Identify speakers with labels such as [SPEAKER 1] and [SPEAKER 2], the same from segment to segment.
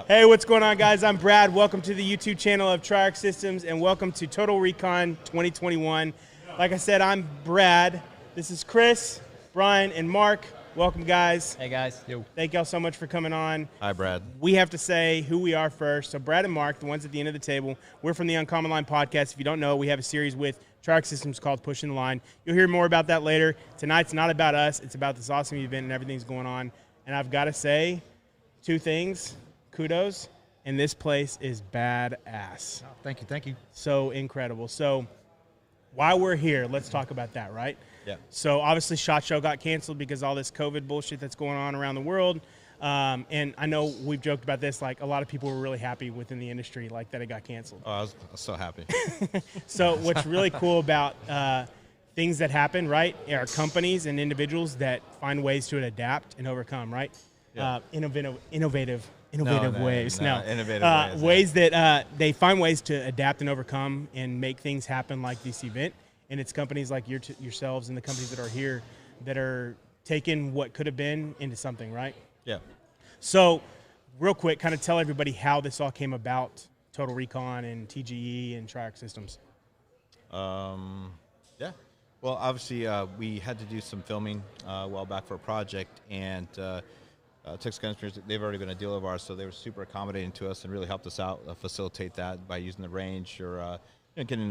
[SPEAKER 1] Hey, what's going on, guys? I'm Brad. Welcome to the YouTube channel of Triarch Systems, and welcome to Total Recon 2021. Like I said, I'm Brad. This is Chris, Brian, and Mark. Welcome, guys.
[SPEAKER 2] Hey, guys.
[SPEAKER 1] Yo. Thank y'all so much for coming on.
[SPEAKER 3] Hi, Brad.
[SPEAKER 1] We have to say who we are first. So Brad and Mark, the ones at the end of the table, we're from the UnCommon Line podcast. If you don't know, we have a series with Triarch Systems called Pushing the Line. You'll hear more about that later. Tonight's not about us. It's about this awesome event and everything's going on. And I've got to say two things. Kudos. And this place is badass.
[SPEAKER 2] Oh, thank you, thank you.
[SPEAKER 1] So incredible. So while we're here, let's talk about that, right?
[SPEAKER 3] Yeah.
[SPEAKER 1] So obviously SHOT Show got canceled because all this COVID bullshit that's going on around the world. And I know we've joked about this, like a lot of people were really happy within the industry, like that it got canceled.
[SPEAKER 3] Oh, I was so happy.
[SPEAKER 1] So what's really cool about things that happen, right, are companies and individuals that find ways to adapt and overcome, right?
[SPEAKER 3] Yeah.
[SPEAKER 1] Innovative ways.
[SPEAKER 3] Innovative
[SPEAKER 1] ways that they find ways to adapt and overcome and make things happen like this event. And it's companies like yourselves and the companies that are here that are taking what could have been into something, right?
[SPEAKER 3] Yeah.
[SPEAKER 1] So real quick, kind of tell everybody how this all came about, Total Recon and TGE and Triarch Systems.
[SPEAKER 3] Yeah. Well, obviously, we had to do some filming a while back for a project, and Texas Gun Experience, they've already been a dealer of ours, so they were super accommodating to us and really helped us out, facilitate that by using the range or getting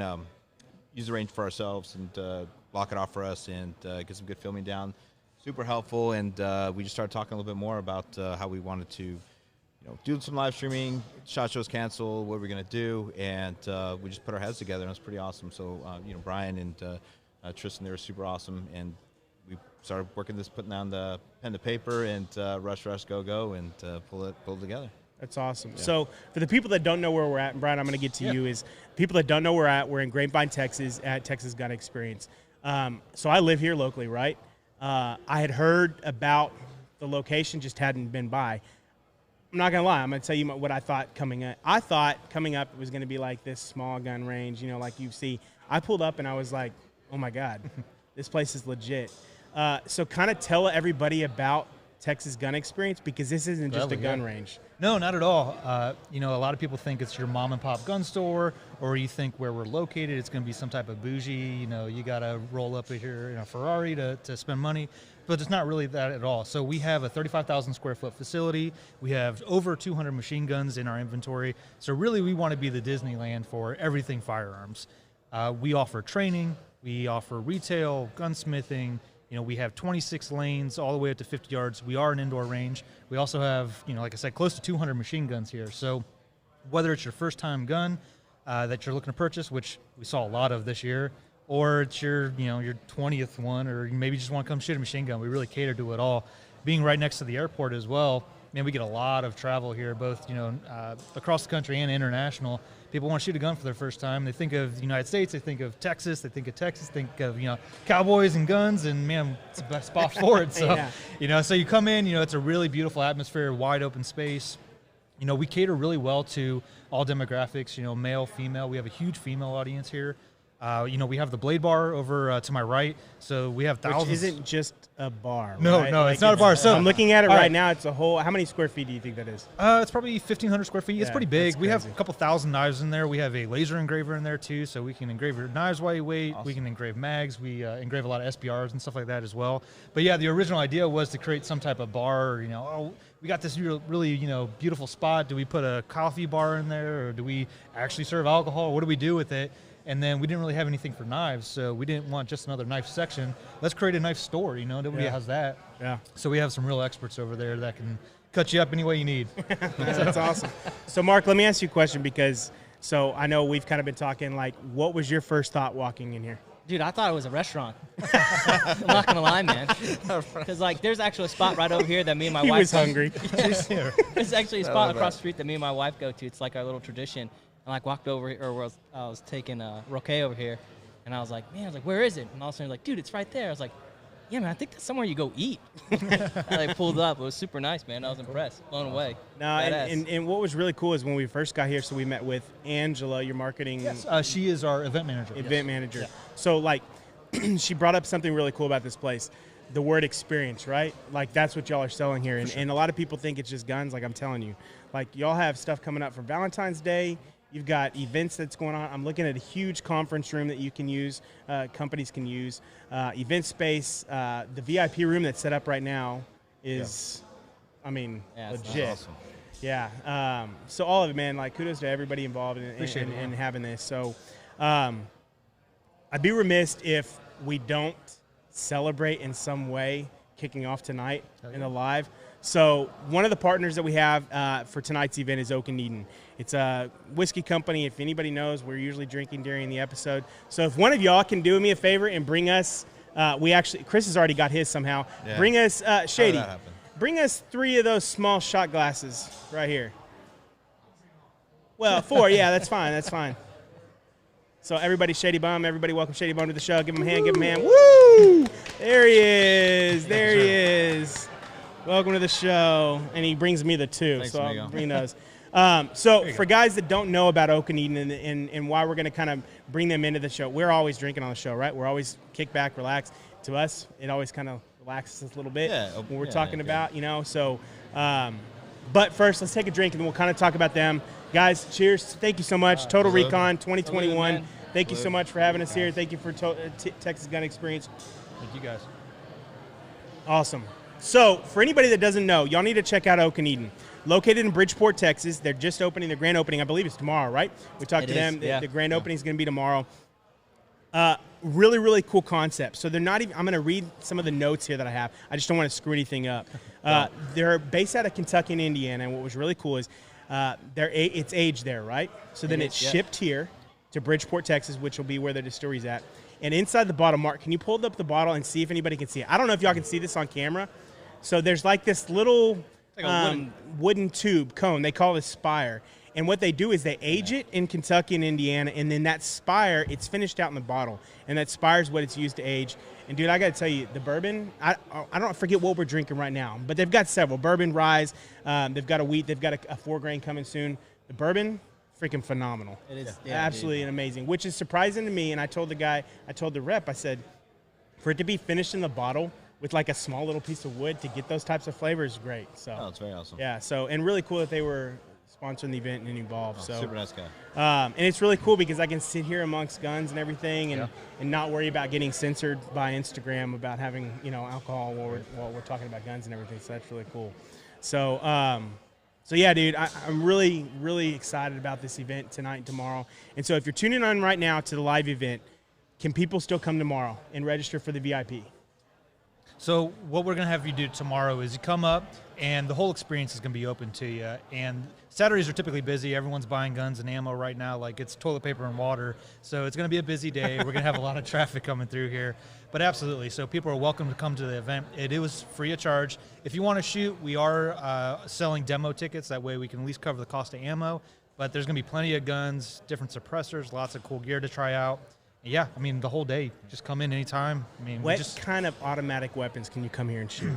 [SPEAKER 3] use the range for ourselves and lock it off for us and get some good filming down. Super helpful, and we just started talking a little bit more about how we wanted to, do some live streaming. SHOT Show's canceled. What we're gonna do, and we just put our heads together, and it was pretty awesome. So Brian and Tristan, they were super awesome, and we started working this, putting down the pen to paper, and rush, go, and pull it together.
[SPEAKER 1] That's awesome.
[SPEAKER 3] Yeah.
[SPEAKER 1] So for the people that don't know where we're at, and Brian, I'm going to get to you, is people that don't know where we're at, we're in Grapevine, Texas at Texas Gun Experience. So I live here locally, right? I had heard about the location, just hadn't been by. I'm not going to lie. I'm going to tell you what I thought coming up. I thought coming up it was going to be like this small gun range, like you see. I pulled up and I was like, oh my God, this place is legit. So kind of tell everybody about Texas Gun Experience, because this isn't just a gun range.
[SPEAKER 2] No, not at all. A lot of people think it's your mom and pop gun store, or you think where we're located, it's going to be some type of bougie, you got to roll up here in a Ferrari to spend money, but it's not really that at all. So we have a 35,000 square foot facility. We have over 200 machine guns in our inventory. So really we want to be the Disneyland for everything firearms. We offer training, we offer retail, gunsmithing. We have 26 lanes all the way up to 50 yards. We are an indoor range. We also have, like I said, close to 200 machine guns here. So whether it's your first time gun that you're looking to purchase, which we saw a lot of this year, or it's your 20th one, or you maybe just want to come shoot a machine gun, we really cater to it all. Being right next to the airport as well, man, we get a lot of travel here, both across the country and international. People want to shoot a gun for their first time. They think of the United States, they think of Texas, think of cowboys and guns, and man, it's the best spot for it. So so you come in, it's a really beautiful atmosphere, wide open space. We cater really well to all demographics. Male, female. We have a huge female audience here. We have the Blade Bar over to my right, so we have thousands.
[SPEAKER 1] Which isn't just a bar,
[SPEAKER 2] No,
[SPEAKER 1] right?
[SPEAKER 2] no, it's not a bar. So
[SPEAKER 1] I'm looking at it right now. It's a whole, how many square feet do you think that is?
[SPEAKER 2] It's probably 1,500 square feet. It's pretty big. We have a couple thousand knives in there. We have a laser engraver in there too, so we can engrave your knives while you wait. Awesome. We can engrave mags. We engrave a lot of SBRs and stuff like that as well. But yeah, the original idea was to create some type of bar. We got this really beautiful spot. Do we put a coffee bar in there, or do we actually serve alcohol? What do we do with it? And then we didn't really have anything for knives, so we didn't want just another knife section. Let's create a knife store, nobody has that. Yeah. So we have some real experts over there that can cut you up any way you need.
[SPEAKER 1] That's awesome. So Mark, let me ask you a question, because I know we've kind of been talking, like, what was your first thought walking in here?
[SPEAKER 4] Dude, I thought it was a restaurant. I'm not going to lie, man. Because, there's actually a spot right over here that me and my wife...
[SPEAKER 1] He was hungry.
[SPEAKER 4] There's actually a spot across the street that me and my wife go to. It's like our little tradition. And walked over here, or I was taking Recoil over here, and I was like, where is it? And all of a sudden, dude, it's right there. I was like, yeah, man, I think that's somewhere you go eat. And I pulled up. It was super nice, man. I was impressed, blown away.
[SPEAKER 1] No, and what was really cool is when we first got here, so we met with Angela, your marketing.
[SPEAKER 2] Yes, she is our event manager.
[SPEAKER 1] Event manager. Yeah. So, she brought up something really cool about this place. the word experience, right? Like that's what y'all are selling here. And a lot of people think it's just guns. Like I'm telling you, like y'all have stuff coming up for Valentine's Day. You've got events that's going on. I'm looking at a huge conference room that you can use, companies can use, event space. The VIP room that's set up right now is, I mean, legit.
[SPEAKER 3] Awesome.
[SPEAKER 1] Yeah. So all of it, man, like kudos to everybody involved in having this. So I'd be remiss if we don't celebrate in some way kicking off tonight in the live. So one of the partners that we have for tonight's event is Oak and Eden. It's a whiskey company. If anybody knows, we're usually drinking during the episode. So if one of y'all can do me a favor and bring us, Chris has already got his somehow. Yeah. Bring us, Shady, bring us 3 of those small shot glasses right here. Well, 4, yeah, that's fine, that's fine. So everybody, Shady Bum, everybody welcome Shady Bum to the show. Give him a hand, give him a hand. Woo! There he is, there he is. Welcome to the show. And he brings me the 2,
[SPEAKER 3] Thanks,
[SPEAKER 1] so I'll bring those. So for guys that don't know about Oak and Eden and why we're going to kind of bring them into the show, we're always drinking on the show, right? We're always kick back, relax. To us, it always kind of relaxes us a little bit when we're talking about, you know. So, but first, let's take a drink and then we'll kind of talk about them. Guys, cheers. Thank you so much. Total Recon 2021. Thank you so much for having us here. Thank you for Texas Gun Experience.
[SPEAKER 2] Thank you, guys.
[SPEAKER 1] Awesome. So for anybody that doesn't know, y'all need to check out Oak and Eden. Located in Bridgeport, Texas. They're just opening their grand opening. I believe it's tomorrow, right? We talked to them. The grand opening is going to be tomorrow. Really, really cool concept. So they're not even, I'm going to read some of the notes here that I have. I just don't want to screw anything up. They're based out of Kentucky and Indiana, and what was really cool is it's aged there, right? So then it's shipped here to Bridgeport, Texas, which will be where the distillery's at. And inside the bottle, Mark, can you pull up the bottle and see if anybody can see it? I don't know if y'all can see this on camera. So there's like this little wooden tube cone. They call it spire. And what they do is they age it in Kentucky and Indiana, and then that spire, it's finished out in the bottle. And that spire is what it's used to age. And, dude, I got to tell you, the bourbon, I don't forget what we're drinking right now, but they've got several. Bourbon, rye, they've got a wheat, they've got a 4-grain coming soon. The bourbon, freaking phenomenal.
[SPEAKER 4] It is.
[SPEAKER 1] Absolutely amazing, which is surprising to me. And I told the rep, I said, for it to be finished in the bottle with like a small little piece of wood to get those types of flavors is great. So,
[SPEAKER 3] it's very awesome.
[SPEAKER 1] Yeah, so, and really cool that they were sponsoring the event and involved. So
[SPEAKER 3] super nice guy.
[SPEAKER 1] And it's really cool because I can sit here amongst guns and everything and not worry about getting censored by Instagram about having, you know, alcohol while we're talking about guns and everything. So that's really cool. So, so yeah, dude, I'm really, really excited about this event tonight and tomorrow. And so if you're tuning on right now to the live event, can people still come tomorrow and register for the VIP?
[SPEAKER 2] So what we're going to have you do tomorrow is you come up, and the whole experience is going to be open to you. And Saturdays are typically busy. Everyone's buying guns and ammo right now like it's toilet paper and water. So it's going to be a busy day. We're going to have a lot of traffic coming through here. But absolutely, so people are welcome to come to the event. It is free of charge. If you want to shoot, we are selling demo tickets. That way we can at least cover the cost of ammo. But there's going to be plenty of guns, different suppressors, lots of cool gear to try out. Yeah, I mean, the whole day. Just come in anytime. I mean,
[SPEAKER 1] what kind of automatic weapons can you come here and shoot?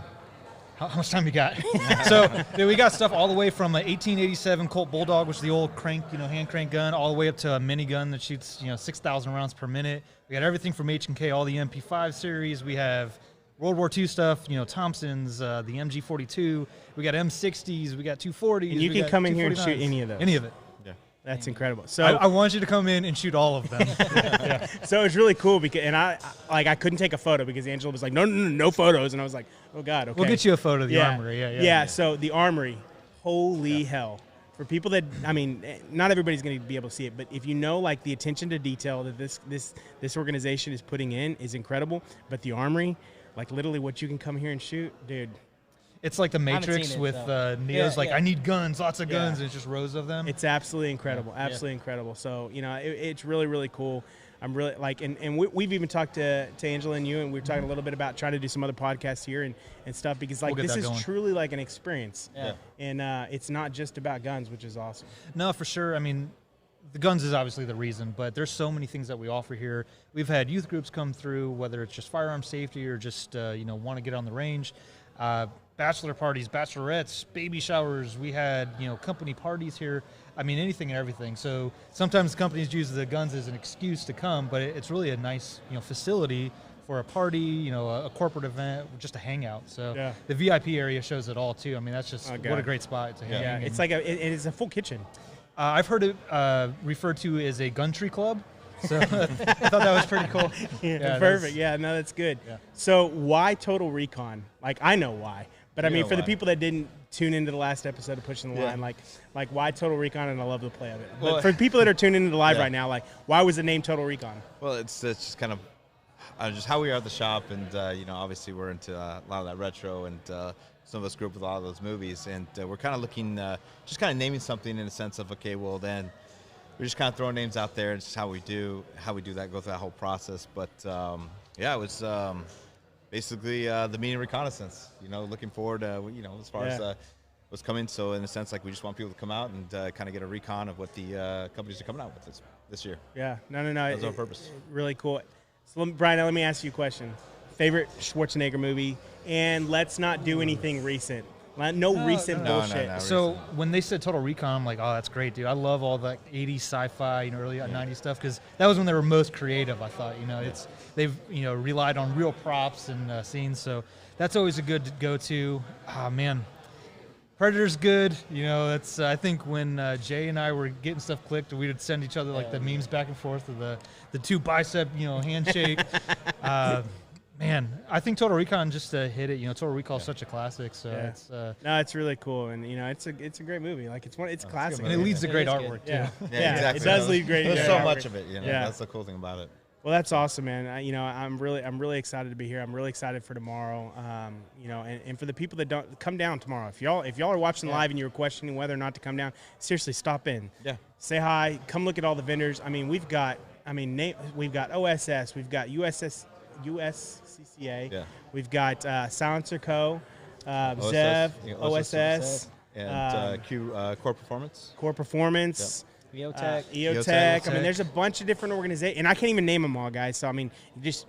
[SPEAKER 2] How much time you got? So we got stuff all the way from an 1887 Colt Bulldog, which is the old crank, hand crank gun, all the way up to a minigun that shoots, 6,000 rounds per minute. We got everything from H&K, all the MP5 series. We have World War II stuff, Thompsons, the MG42. We got M60s. We got 240s.
[SPEAKER 1] And you can come in here and shoot any of those.
[SPEAKER 2] Any of it.
[SPEAKER 1] That's incredible. So
[SPEAKER 2] I want you to come in and shoot all of them.
[SPEAKER 1] So it's really cool because, and I couldn't take a photo because Angela was like, no photos, and I was like, oh God, okay.
[SPEAKER 2] We'll get you a photo of the armory. Yeah.
[SPEAKER 1] So the armory, holy hell. For people that, I mean, not everybody's going to be able to see it, but if you know, like, the attention to detail that this organization is putting in is incredible. But the armory, like, literally what you can come here and shoot, dude.
[SPEAKER 2] It's like the Matrix with Neo's I need guns, lots of guns, and it's just rows of them.
[SPEAKER 1] It's absolutely incredible, incredible. So, it's really, really cool. I'm really, and we've even talked to Angela and you, and we've talked a little bit about trying to do some other podcasts here and stuff, because, this is truly like an experience. Yeah. And it's not just about guns, which is awesome.
[SPEAKER 2] No, for sure. I mean, the guns is obviously the reason, but there's so many things that we offer here. We've had youth groups come through, whether it's just firearm safety or just, want to get on the range. Bachelor parties, bachelorettes, baby showers. We had, company parties here. I mean, anything and everything. So sometimes companies use the guns as an excuse to come, but it's really a nice, facility for a party, you know, a corporate event, just a hangout. So
[SPEAKER 1] Yeah.
[SPEAKER 2] the VIP area shows it all too. I mean, that's just
[SPEAKER 1] Oh,
[SPEAKER 2] what
[SPEAKER 1] God.
[SPEAKER 2] a great spot to hang.
[SPEAKER 1] Yeah,
[SPEAKER 2] and-
[SPEAKER 1] it's like it is a full kitchen.
[SPEAKER 2] I've heard it referred to as a gun tree club. So I thought that was pretty cool. Yeah,
[SPEAKER 1] Perfect. Yeah, no, that's good.
[SPEAKER 2] Yeah.
[SPEAKER 1] So why Total Recon? Like, I know why, but I
[SPEAKER 3] You
[SPEAKER 1] mean,
[SPEAKER 3] know
[SPEAKER 1] for the
[SPEAKER 3] why.
[SPEAKER 1] people that didn't tune into the last episode of Pushing the
[SPEAKER 3] Yeah.
[SPEAKER 1] Line, like why Total Recon? And I love the play of it.
[SPEAKER 3] Well,
[SPEAKER 1] But for people that are tuning into the live
[SPEAKER 3] yeah.
[SPEAKER 1] right now, like, why was the name Total Recon?
[SPEAKER 3] Well, it's just kind of just how we are at the shop, and you know, obviously we're into a lot of that retro, and some of us grew up with a lot of those movies, and we're kind of looking, just kind of naming something in a sense of, okay, well then, we're just kind of throwing names out there. It's just how we do that, go through that whole process. But yeah, it was basically the meaning of reconnaissance. You know, looking forward, you know, as far as what's coming. So in a sense, like we just want people to come out and kind of get a recon of what the companies are coming out with this year.
[SPEAKER 1] Yeah, no.
[SPEAKER 3] That's our purpose.
[SPEAKER 1] Really cool. So, Brian, let me ask you a question. Favorite Schwarzenegger movie, and let's not do anything recent. No recent
[SPEAKER 3] no.
[SPEAKER 1] bullshit.
[SPEAKER 3] No,
[SPEAKER 2] So
[SPEAKER 3] recent.
[SPEAKER 2] when they said Total Recon, I'm like, oh, that's great, dude. I love all that 80s sci-fi, you know, early 90s stuff, because that was when they were most creative, I thought. You know, they've, you know, relied on real props and scenes, so that's always a good go-to. Ah, man. Predator's good. You know, that's I think when Jay and I were getting stuff clicked, we would send each other like the memes back and forth of the two bicep, you know, handshake. Man, I think Total Recon just hit it. You know, Total Recall is such a classic, so
[SPEAKER 1] Yeah.
[SPEAKER 2] it's
[SPEAKER 1] No, it's really cool, and you know, it's a great movie. Like it's a classic.
[SPEAKER 2] and it leads to
[SPEAKER 4] It
[SPEAKER 2] great
[SPEAKER 4] is good.
[SPEAKER 2] artwork too.
[SPEAKER 1] Yeah,
[SPEAKER 3] Yeah, exactly.
[SPEAKER 1] It does lead great.
[SPEAKER 3] There's
[SPEAKER 1] yeah,
[SPEAKER 3] so
[SPEAKER 1] yeah,
[SPEAKER 3] much of it. You know,
[SPEAKER 1] Yeah.
[SPEAKER 3] that's the cool thing about it.
[SPEAKER 1] Well, that's awesome, man. You know, I'm really excited to be here. I'm really excited for tomorrow. You know, and for the people that don't come down tomorrow, if y'all are watching live and you're questioning whether or not to come down, seriously, stop in.
[SPEAKER 3] Yeah.
[SPEAKER 1] Say hi. Come look at all the vendors. I mean, we've got OSS, we've got USCCA,
[SPEAKER 3] Yeah.
[SPEAKER 1] we've got SilencerCo,
[SPEAKER 3] OSS,
[SPEAKER 1] Zev,
[SPEAKER 3] yeah,
[SPEAKER 1] OSS,
[SPEAKER 3] And Core Performance.
[SPEAKER 1] Core Performance.
[SPEAKER 4] Biotech.
[SPEAKER 1] EOTech. I mean, there's a bunch of different organizations, and I can't even name them all, guys. So I mean, just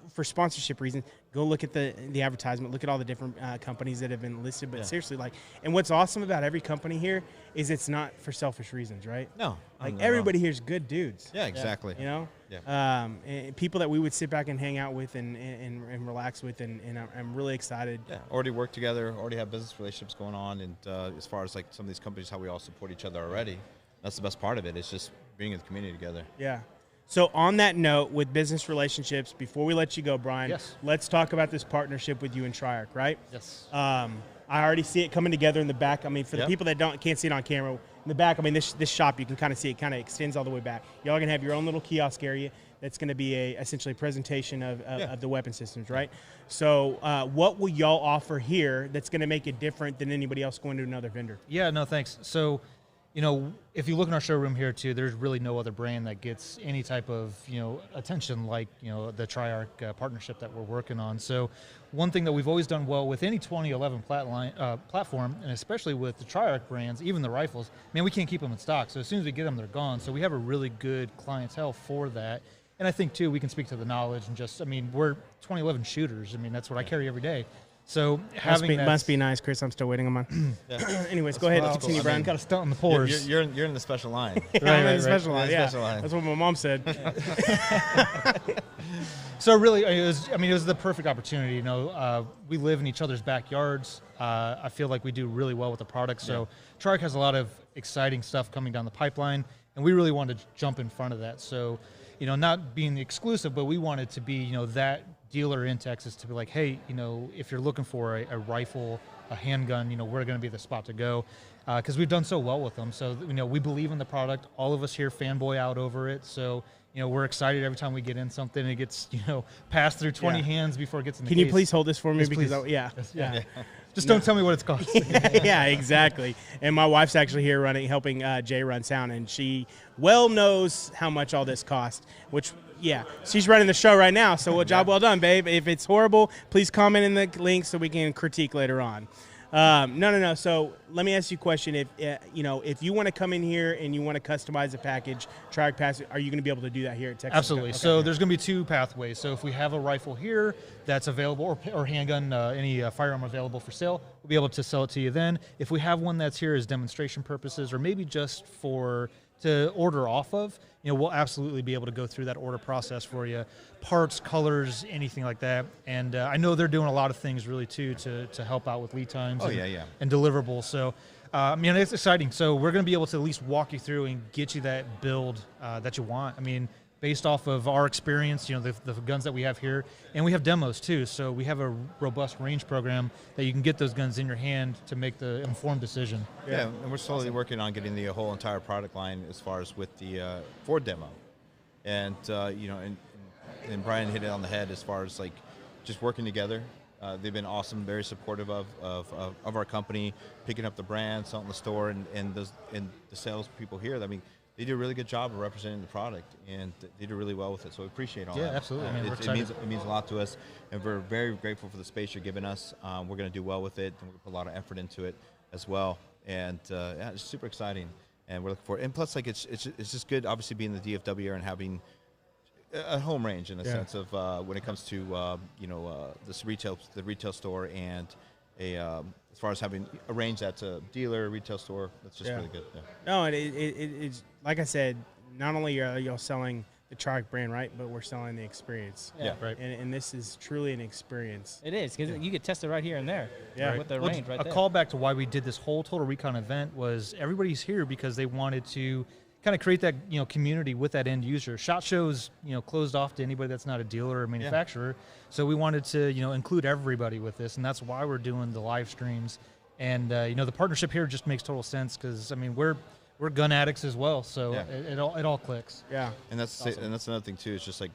[SPEAKER 1] for sponsorship reasons, go look at the advertisement, look at all the different companies that have been listed. But seriously, and what's awesome about every company here is it's not for selfish reasons, right?
[SPEAKER 3] No.
[SPEAKER 1] Like
[SPEAKER 3] no,
[SPEAKER 1] everybody here's good dudes.
[SPEAKER 3] Yeah, exactly.
[SPEAKER 1] You know.
[SPEAKER 3] Yeah.
[SPEAKER 1] And people that we would sit back and hang out with and relax with, and I'm really excited.
[SPEAKER 3] Yeah, already work together, already have business relationships going on, and as far as like some of these companies, how we all support each other already, that's the best part of it. It's just bringing the community together.
[SPEAKER 1] Yeah. So on that note, with business relationships, before we let you go, Brian,
[SPEAKER 2] Yes.
[SPEAKER 1] let's talk about this partnership with you and Triarch, right?
[SPEAKER 2] Yes.
[SPEAKER 1] I already see it coming together in the back. I mean, for the people that can't see it on camera, in the back, I mean, this shop, you can kind of see it kind of extends all the way back. Y'all are going to have your own little kiosk area that's going to be essentially a presentation of the weapon systems, right? So what will y'all offer here that's going to make it different than anybody else going to another vendor?
[SPEAKER 2] Yeah, no, thanks. So, you know, if you look in our showroom here too, there's really no other brand that gets any type of, you know, attention like, you know, the Triarch partnership that we're working on. So one thing that we've always done well with any 2011 platform, and especially with the Triarch brands, even the rifles, man, we can't keep them in stock. So as soon as we get them, they're gone. So we have a really good clientele for that. And I think too, we can speak to the knowledge and just, I mean, we're 2011 shooters. I mean, that's what I carry every day. So having
[SPEAKER 1] must be nice, Chris. I'm still waiting on mine. Anyways, go ahead. Continue, Brian.
[SPEAKER 2] Got to stunt in the pores.
[SPEAKER 3] You're in the special line.
[SPEAKER 1] I'm in the special line.
[SPEAKER 3] You're in
[SPEAKER 1] Yeah,
[SPEAKER 3] the special line.
[SPEAKER 1] that's what my mom said.
[SPEAKER 2] So really, it was the perfect opportunity. You know, we live in each other's backyards. I feel like we do really well with the product. So Triarch has a lot of exciting stuff coming down the pipeline, and we really wanted to jump in front of that. So, you know, not being the exclusive, but we wanted to be, you know, that dealer in Texas to be like, hey, you know, if you're looking for a rifle, a handgun, you know, we're going to be the spot to go, because we've done so well with them. So, you know, we believe in the product. All of us here fanboy out over it. So, you know, we're excited every time we get in something. It gets, you know, passed through 20 hands before it gets in the
[SPEAKER 1] Can
[SPEAKER 2] case.
[SPEAKER 1] you please hold this for me?
[SPEAKER 2] Yes,
[SPEAKER 1] Because
[SPEAKER 2] please.
[SPEAKER 1] yeah.
[SPEAKER 2] Just don't tell me what it's cost.
[SPEAKER 1] Yeah, exactly. And my wife's actually here helping Jay run sound, and she well knows how much all this costs, which, yeah, she's running the show right now, so job well done, babe. If it's horrible, please comment in the link so we can critique later on. No. So let me ask you a question. If if you want to come in here and you want to customize a package, Triarch Pass, are you going to be able to do that here at Texas?
[SPEAKER 2] Absolutely.
[SPEAKER 1] Okay.
[SPEAKER 2] So there's going to be two pathways. So if we have a rifle here that's available, or handgun, any firearm available for sale, we'll be able to sell it to you then. If we have one that's here as demonstration purposes, or maybe just for to order off of, we'll absolutely be able to go through that order process for you, parts, colors, anything like that. And I know they're doing a lot of things really too to help out with lead times and deliverables. So, it's exciting. So we're going to be able to at least walk you through and get you that build that you want. Based off of our experience, the guns that we have here, and we have demos too. So we have a robust range program that you can get those guns in your hand to make the informed decision.
[SPEAKER 3] Yeah, and we're slowly working on getting the whole entire product line as far as with the Ford demo, and and Brian hit it on the head as far as like just working together. They've been awesome, very supportive of our company, picking up the brand, selling the store, and the sales people here. They do a really good job of representing the product, and they do really well with it. So we appreciate all that.
[SPEAKER 2] Yeah, absolutely.
[SPEAKER 3] It means a lot to us, and we're very grateful for the space you're giving us. We're going to do well with it, and we're going to put a lot of effort into it as well. And it's super exciting, and we're looking forward. And plus, like it's just good, obviously being the DFW area and having a home range in the sense of when it comes to the retail store and as far as having a range that's a dealer, retail store, that's just really good. Yeah.
[SPEAKER 1] No, it's like I said, not only are y'all selling the Triarch brand, right, but we're selling the experience.
[SPEAKER 4] Yeah,
[SPEAKER 2] right.
[SPEAKER 1] And this is truly an experience.
[SPEAKER 4] It is, because you get tested right here and there.
[SPEAKER 1] Yeah,
[SPEAKER 4] with the range right there.
[SPEAKER 2] A callback to why we did this whole Total Recon event was everybody's here because they wanted to kind of create that community with that end user. SHOT Show's closed off to anybody that's not a dealer or manufacturer. So we wanted to include everybody with this, and that's why we're doing the live streams. And the partnership here just makes total sense because we're gun addicts as well. So it all clicks.
[SPEAKER 1] Yeah,
[SPEAKER 3] and that's awesome. And that's another thing too. It's just like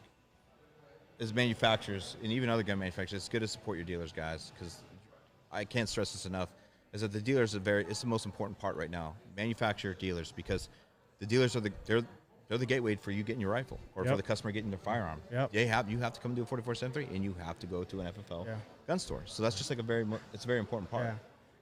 [SPEAKER 3] as manufacturers and even other gun manufacturers, it's good to support your dealers, guys, because I can't stress this enough. Is that the dealers it's the most important part right now. Manufacturer dealers, because the dealers are they're the gateway for you getting your rifle or for the customer getting their firearm.
[SPEAKER 1] Yep.
[SPEAKER 3] You have to come to a 4473 and you have to go to an FFL gun store. So that's just like it's a very important part.
[SPEAKER 1] Yeah.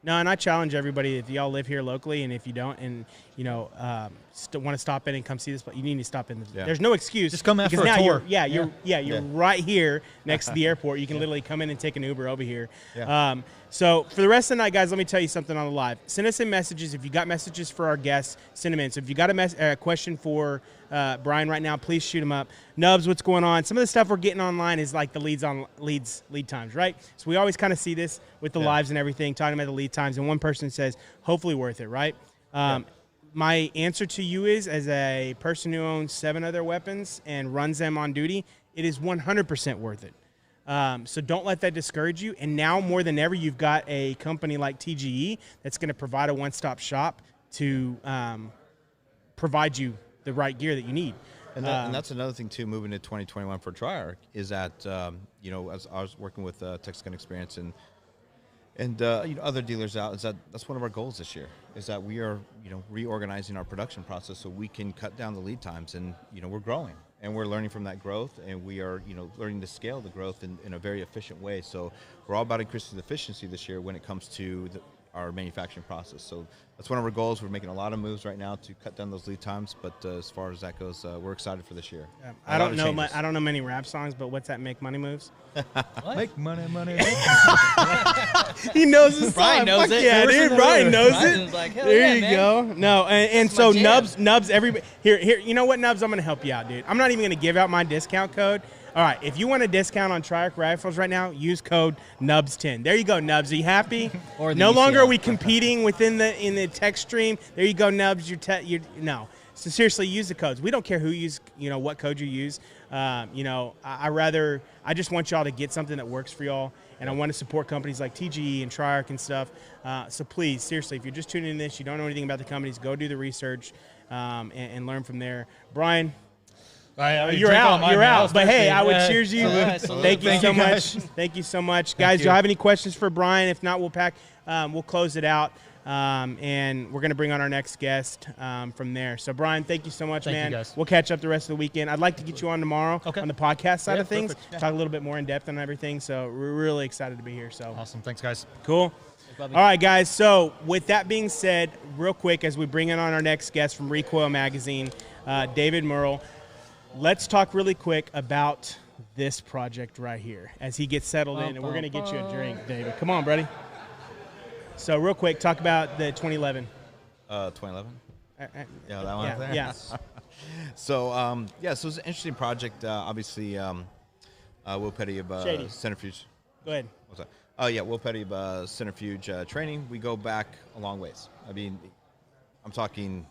[SPEAKER 1] No, and I challenge everybody, if y'all live here locally, and if you don't, and want to stop in and come see this, but you need to stop in. There's no excuse.
[SPEAKER 2] Just come after
[SPEAKER 1] a tour. You're
[SPEAKER 3] Yeah.
[SPEAKER 1] right here next to the airport. You can literally come in and take an Uber over here.
[SPEAKER 3] Yeah.
[SPEAKER 1] So for the rest of the night, guys, let me tell you something on the live. Send us in messages. If you got messages for our guests, send them in. So if you got a question for Brian right now, please shoot them up. Nubs, what's going on? Some of the stuff we're getting online is like the lead times, right? So we always kind of see this with the lives and everything, talking about the lead times, and one person says, hopefully worth it, right? My answer to you is, as a person who owns 7 other weapons and runs them on duty, it is 100% worth it. So don't let that discourage you. And now more than ever, you've got a company like TGE that's going to provide a one-stop shop to provide you the right gear that you need.
[SPEAKER 3] And that's another thing too. Moving to 2021 for Triarch is that as I was working with Texas Gun Experience and other dealers out, is that's one of our goals this year. Is that we are reorganizing our production process so we can cut down the lead times, and we're growing and we're learning from that growth, and we are learning to scale the growth in a very efficient way. So we're all about increasing the efficiency this year when it comes to our manufacturing process. So that's one of our goals. We're making a lot of moves right now to cut down those lead times, but as far as that goes, we're excited for this year.
[SPEAKER 1] Yeah. I don't know many rap songs, but what's that? Make money moves.
[SPEAKER 2] Make money.
[SPEAKER 1] He knows the song.
[SPEAKER 4] Brian knows it.
[SPEAKER 1] Yeah, dude. Brian knows
[SPEAKER 4] Brian's
[SPEAKER 1] it.
[SPEAKER 4] like, hell
[SPEAKER 1] There
[SPEAKER 4] yeah,
[SPEAKER 1] you go. No, and
[SPEAKER 4] That's
[SPEAKER 1] so
[SPEAKER 4] my jam.
[SPEAKER 1] Nubs, everybody here. You know what, Nubs? I'm gonna help you out, dude. I'm not even gonna give out my discount code. All right, if you want a discount on Triarch rifles right now, use code NUBS10. There you go, Nubs. Are you happy?
[SPEAKER 4] Or the
[SPEAKER 1] no longer
[SPEAKER 4] UCL.
[SPEAKER 1] are we competing in the text stream. There you go, Nubs. No. So seriously, use the codes. We don't care what code you use. I just want y'all to get something that works for y'all, and I want to support companies like TGE and Triarch and stuff. So please, seriously, if you're just tuning in this, you don't know anything about the companies, go do the research and learn from there. Brian. You're out. But hey, I would cheers you. Thank you so much. Thank you so much, guys. Do you have any questions for Brian? If not, we'll close it out, and we're gonna bring on our next guest from there. So, Brian, thank you so much, man.
[SPEAKER 2] Thank you, guys.
[SPEAKER 1] We'll catch up the rest of the weekend. I'd like to get you on tomorrow on the podcast side of things, talk a little bit more in depth on everything. So, we're really excited to be here. So,
[SPEAKER 2] awesome. Thanks, guys.
[SPEAKER 1] Cool. All right, guys. So, with that being said, real quick, as we bring in on our next guest from Recoil Magazine, David Merle. Let's talk really quick about this project right here as he gets settled in, and we're going to get you a drink, David. Come on, buddy. So real quick, talk about the 2011.
[SPEAKER 3] 2011? Yeah, that one.
[SPEAKER 1] Yeah,
[SPEAKER 3] There.
[SPEAKER 1] yeah.
[SPEAKER 3] So yeah, so it's an interesting project. Obviously, Will Petty of
[SPEAKER 1] Shady.
[SPEAKER 3] Centrifuge.
[SPEAKER 1] Go ahead.
[SPEAKER 3] What's that? Oh yeah, Will Petty of Centrifuge training. We go back a long ways. I mean, I'm talking.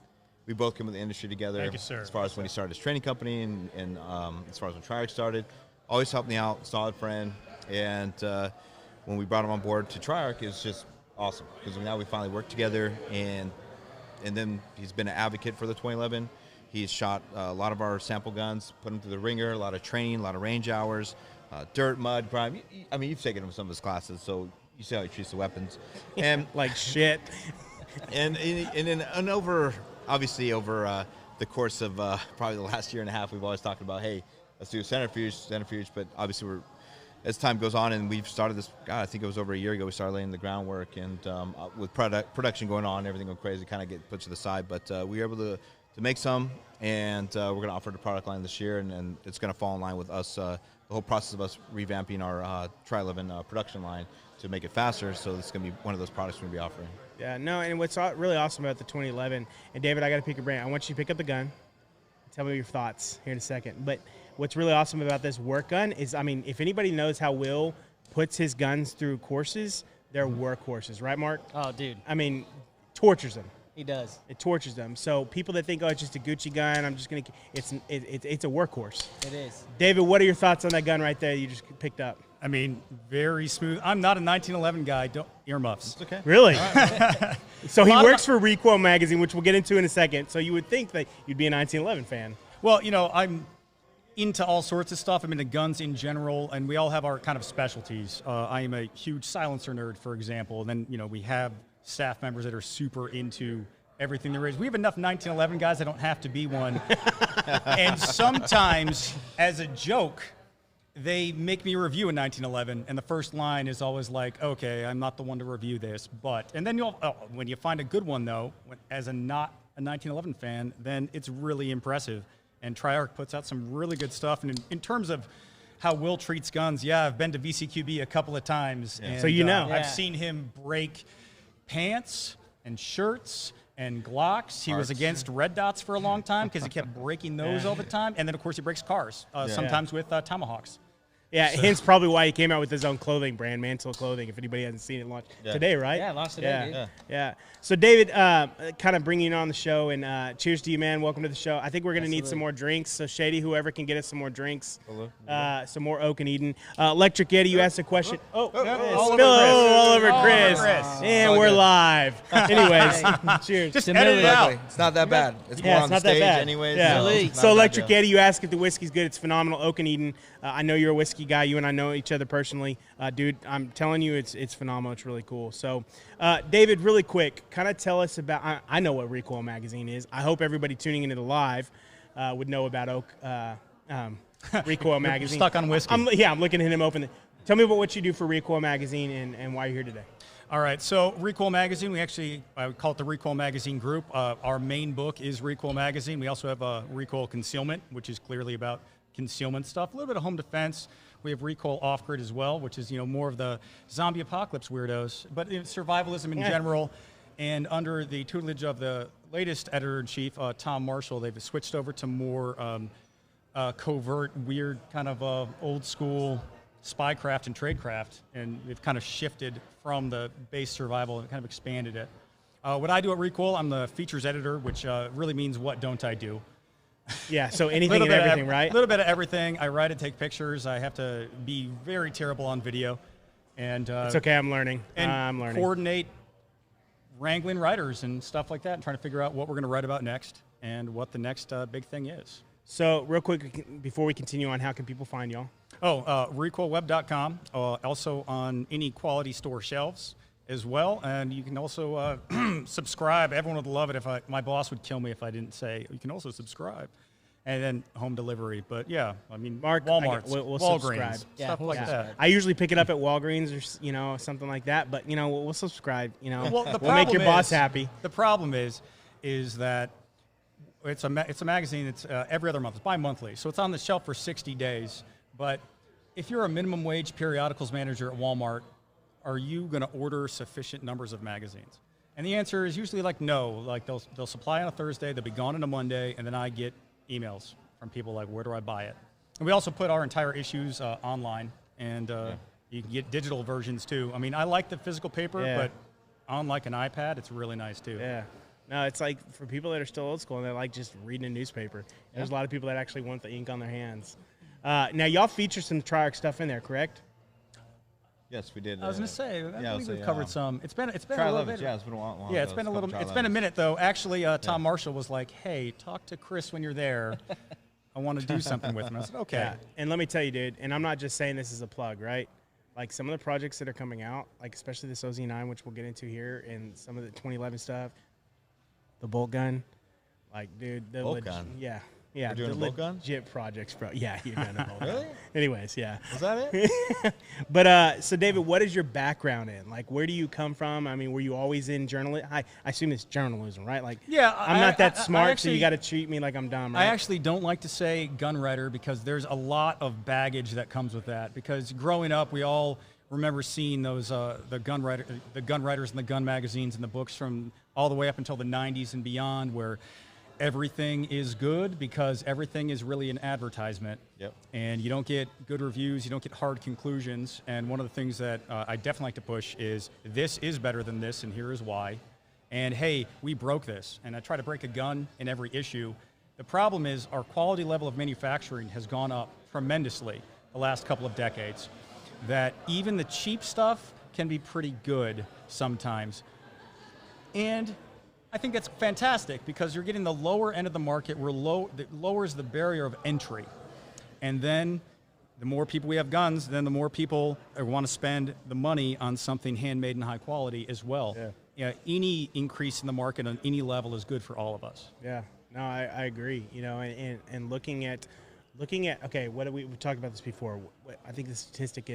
[SPEAKER 3] We both came in the industry together.
[SPEAKER 2] Thank you, sir.
[SPEAKER 3] As far as when he started his training company, and as far as when Triarch started, always helped me out. Solid friend, and when we brought him on board to Triarch, it was just awesome because now we finally worked together, and then he's been an advocate for the 2011. He's shot a lot of our sample guns, put them through the ringer, a lot of training, a lot of range hours, dirt, mud, grime. I mean, you've taken him some of his classes, so you see how he treats the weapons, and
[SPEAKER 1] Like shit.
[SPEAKER 3] and over obviously over the course of probably the last year and a half, we've always talked about, hey, let's do centrifuge. But obviously, as time goes on, and we've started this. God, I think it was over a year ago. We started laying the groundwork, and with production going on, everything going crazy, kind of get put to the side. But we were able to make some, and we're going to offer the product line this year, and it's going to fall in line with us. The whole process of us revamping our Tri-11 production line to make it faster. So this is going to be one of those products we're going to be offering.
[SPEAKER 1] Yeah, no, and what's really awesome about the 2011, and David, I got to pick your brain. I want you to pick up the gun. Tell me your thoughts here in a second. But what's really awesome about this work gun is, I mean, if anybody knows how Will puts his guns through courses, they're workhorses, right, Mark?
[SPEAKER 4] Oh, dude,
[SPEAKER 1] I mean, tortures them.
[SPEAKER 4] he does.
[SPEAKER 1] It tortures them. So people that think, oh, it's just a Gucci gun, I'm just gonna, it's a workhorse.
[SPEAKER 4] It is.
[SPEAKER 1] David, what are your thoughts on that gun right there you just picked up?
[SPEAKER 5] I mean, very smooth. I'm not a 1911 guy. Don't earmuffs.
[SPEAKER 3] It's okay.
[SPEAKER 1] Really? So he
[SPEAKER 5] lot of
[SPEAKER 1] works for Recoil magazine, which we'll get into in a second. So you would think that you'd be a 1911 fan.
[SPEAKER 5] Well, you know, I'm into all sorts of stuff. I'm into guns in general, and we all have our kind of specialties. I am a huge silencer nerd, for example. And then, you know, we have staff members that are super into everything there is. We have enough 1911 guys that don't have to be one. And sometimes, as a joke, they make me review a 1911, and the first line is always like, okay, I'm not the one to review this, but. And then when you find a good one, though, as a not a 1911 fan, then it's really impressive. And Triarch puts out some really good stuff. And in terms of how Will treats guns, yeah, I've been to VCQB a couple of times.
[SPEAKER 3] Yeah.
[SPEAKER 5] And,
[SPEAKER 1] So you know.
[SPEAKER 4] Yeah.
[SPEAKER 5] I've seen him break pants and shirts and Glocks. He was
[SPEAKER 3] Hearts.
[SPEAKER 5] against red dots for a long time because he kept breaking those all the time. And then, of course, he breaks cars, sometimes with tomahawks.
[SPEAKER 1] Yeah, hence probably why he came out with his own clothing brand, Mantle Clothing, if anybody hasn't seen it launch today, right?
[SPEAKER 4] Yeah, launched today, dude.
[SPEAKER 1] Yeah. So, David, kind of bringing you on the show, and cheers to you, man. Welcome to the show. I think we're going to need some more drinks. So, Shady, whoever can get us some more drinks, some more Oak and Eden. Electric Yeti, you asked a question.
[SPEAKER 5] all
[SPEAKER 1] over Chris. And we're live. Anyways, cheers.
[SPEAKER 5] Just
[SPEAKER 4] Submit
[SPEAKER 5] edit it
[SPEAKER 4] it.
[SPEAKER 5] out.
[SPEAKER 3] It's not that bad. It's more
[SPEAKER 1] Yeah,
[SPEAKER 3] on
[SPEAKER 1] it's
[SPEAKER 3] the
[SPEAKER 1] not that
[SPEAKER 3] stage
[SPEAKER 1] bad.
[SPEAKER 3] anyways.
[SPEAKER 1] Yeah.
[SPEAKER 3] So, it's not
[SPEAKER 1] So
[SPEAKER 3] a bad
[SPEAKER 1] Electric
[SPEAKER 3] deal.
[SPEAKER 1] Yeti, you ask if the whiskey's good. It's phenomenal. Oak and Eden. I know you're a whiskey guy. You and I know each other personally. Dude, I'm telling you, it's phenomenal. It's really cool. So, David, really quick, kind of tell us about, I know what Recoil magazine is. I hope everybody tuning into the live would know about Recoil magazine.
[SPEAKER 5] stuck on whiskey.
[SPEAKER 1] I'm looking at him open. Tell me about what you do for Recoil magazine and why you're here today.
[SPEAKER 5] All right, so Recoil Magazine, I would call it the Recoil Magazine Group. Our main book is Recoil Magazine. We also have Recoil Concealment, which is clearly about concealment stuff. A little bit of home defense. We have Recoil Off-Grid as well, which is more of the zombie apocalypse weirdos, but survivalism in general. And under the tutelage of the latest editor-in-chief, Tom Marshall, they've switched over to more covert, weird, kind of old-school spycraft and tradecraft, and they've kind of shifted from the base survival and kind of expanded it. What I do at Recoil, I'm the features editor, which really means what don't I do.
[SPEAKER 1] Yeah, so anything and everything, right?
[SPEAKER 5] A little bit of everything. I write and take pictures. I have to be very terrible on video. And
[SPEAKER 1] It's okay, I'm learning. I'm learning.
[SPEAKER 5] Coordinate wrangling writers and stuff like that and trying to figure out what we're going to write about next and what the next big thing is.
[SPEAKER 1] So real quick, before we continue on, how can people find y'all?
[SPEAKER 5] recoilweb.com, also on any quality store shelves as well. And you can also subscribe. Everyone would love it my boss would kill me if I didn't say, you can also subscribe. And then home delivery. But yeah, I mean,
[SPEAKER 1] Mark,
[SPEAKER 5] Walmart,
[SPEAKER 1] we'll
[SPEAKER 5] Walgreens,
[SPEAKER 1] subscribe.
[SPEAKER 5] stuff like that.
[SPEAKER 1] I usually pick it up at Walgreens or something like that, but we'll subscribe.
[SPEAKER 5] Well, the
[SPEAKER 1] we'll make your
[SPEAKER 5] problem
[SPEAKER 1] boss
[SPEAKER 5] is-
[SPEAKER 1] happy.
[SPEAKER 5] The problem is that it's a magazine. It's every other month. It's bi-monthly, so it's on the shelf for 60 days. But if you're a minimum wage periodicals manager at Walmart, are you going to order sufficient numbers of magazines? And the answer is usually like no. Like they'll supply on a Thursday, they'll be gone on a Monday, and then I get emails from people like, where do I buy it? And we also put our entire issues online, and you can get digital versions too. I mean, I like the physical paper, but on like an iPad, it's really nice too.
[SPEAKER 1] Yeah. No, it's like for people that are still old school and they like just reading a newspaper. There's a lot of people that actually want the ink on their hands. Now, y'all feature some Triarch stuff in there, correct?
[SPEAKER 3] Yes, we did.
[SPEAKER 5] I was gonna say, I believe we've
[SPEAKER 3] so,
[SPEAKER 5] covered some. It's been a little bit.
[SPEAKER 3] Yeah, it's been a while.
[SPEAKER 5] Yeah, it's been a little. It's been a minute though. Actually, Tom Marshall was like, "Hey, talk to Chris when you're there. I want to do something with him." I said, "Okay."
[SPEAKER 1] Yeah. And let me tell you, dude, and I'm not just saying this as a plug, right? Like some of the projects that are coming out, like especially this OZ-9, which we'll get into here, and some of the 2011 stuff, the bolt gun, like, dude, the
[SPEAKER 3] bolt gun.
[SPEAKER 1] Yeah,
[SPEAKER 3] We're doing
[SPEAKER 1] the
[SPEAKER 3] a bolt gun?
[SPEAKER 1] legit projects, bro. Yeah, you're doing a bolt gun.
[SPEAKER 3] Really?
[SPEAKER 1] Anyways, yeah.
[SPEAKER 3] Was that it?
[SPEAKER 1] But so David, what is your background in? Like, where do you come from? I mean, were you always in journalism? I assume it's journalism, right? Like,
[SPEAKER 5] Yeah,
[SPEAKER 1] I'm not that smart, so
[SPEAKER 5] actually-
[SPEAKER 1] you got to treat me like I'm dumb, right?
[SPEAKER 5] I actually don't like to say gun writer because there's a lot of baggage that comes with that. Because growing up, we all remember seeing those the gun writers and the gun magazines and the books from all the way up until the 90s and beyond, where everything is good because everything is really an advertisement.
[SPEAKER 3] Yep.
[SPEAKER 5] And you don't get good reviews, you don't get hard conclusions. And one of the things that I definitely like to push is this is better than this, and here is why. And hey, we broke this. And I try to break a gun in every issue. The problem is our quality level of manufacturing has gone up tremendously the last couple of decades, that even the cheap stuff can be pretty good sometimes. And I think that's fantastic because you're getting the lower end of the market where that lowers the barrier of entry. And then the more people we have guns, then the more people want to spend the money on something handmade and high quality as well. Yeah, any increase in the market on any level is good for all of us.
[SPEAKER 1] Yeah, no, I agree. You know, and looking at, okay, we talked about this before. I think the statistic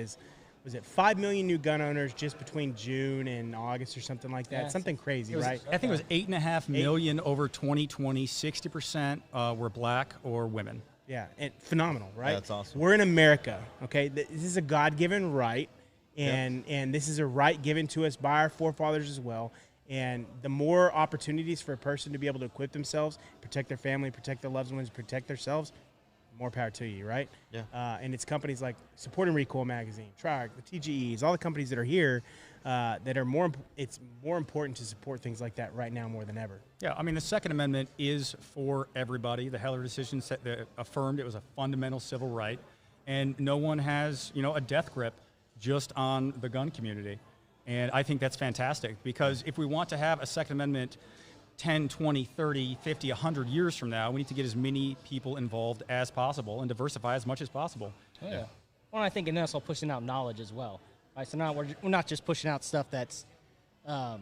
[SPEAKER 1] was it 5 million new gun owners just between June and August or something like that?
[SPEAKER 4] Yeah,
[SPEAKER 1] something crazy,
[SPEAKER 5] I
[SPEAKER 1] right?
[SPEAKER 5] think it was 8.5 million over 2020. 60% were black or women.
[SPEAKER 1] Yeah, and phenomenal, right?
[SPEAKER 3] That's awesome.
[SPEAKER 1] We're in America, okay? This is a God-given right, and this is a right given to us by our forefathers as well. And the more opportunities for a person to be able to equip themselves, protect their family, protect their loved ones, protect themselves, more power to you, right?
[SPEAKER 3] Yeah.
[SPEAKER 1] And it's companies like supporting Recoil magazine, Triarch, the TGEs, all the companies that are here that are it's more important to support things like that right now more than ever.
[SPEAKER 5] Yeah, I mean, the Second Amendment is for everybody. The Heller decision affirmed it was a fundamental civil right, and no one has, a death grip just on the gun community. And I think that's fantastic because if we want to have a Second Amendment 10, 20, 30, 50, 100 years from now, we need to get as many people involved as possible and diversify as much as possible.
[SPEAKER 4] Oh, yeah. Well, I think, and also pushing out knowledge as well. Right? So now we're not just pushing out stuff that's what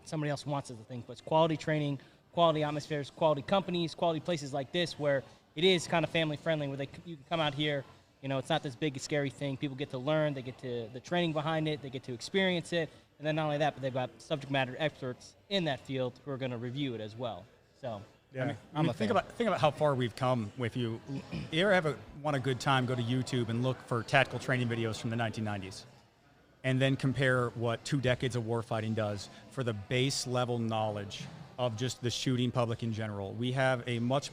[SPEAKER 4] somebody else wants as a thing, but it's quality training, quality atmospheres, quality companies, quality places like this where it is kind of family friendly, where you can come out here. It's not this big, scary thing. People get to learn. They get to the training behind it. They get to experience it. And then not only that, but they've got subject matter experts in that field who are going to review it as well. So,
[SPEAKER 1] Yeah.
[SPEAKER 5] I mean, think about how far we've come with you. You ever want a good time, go to YouTube and look for tactical training videos from the 1990s. And then compare what 2 decades of warfighting does for the base level knowledge of just the shooting public in general. We have a much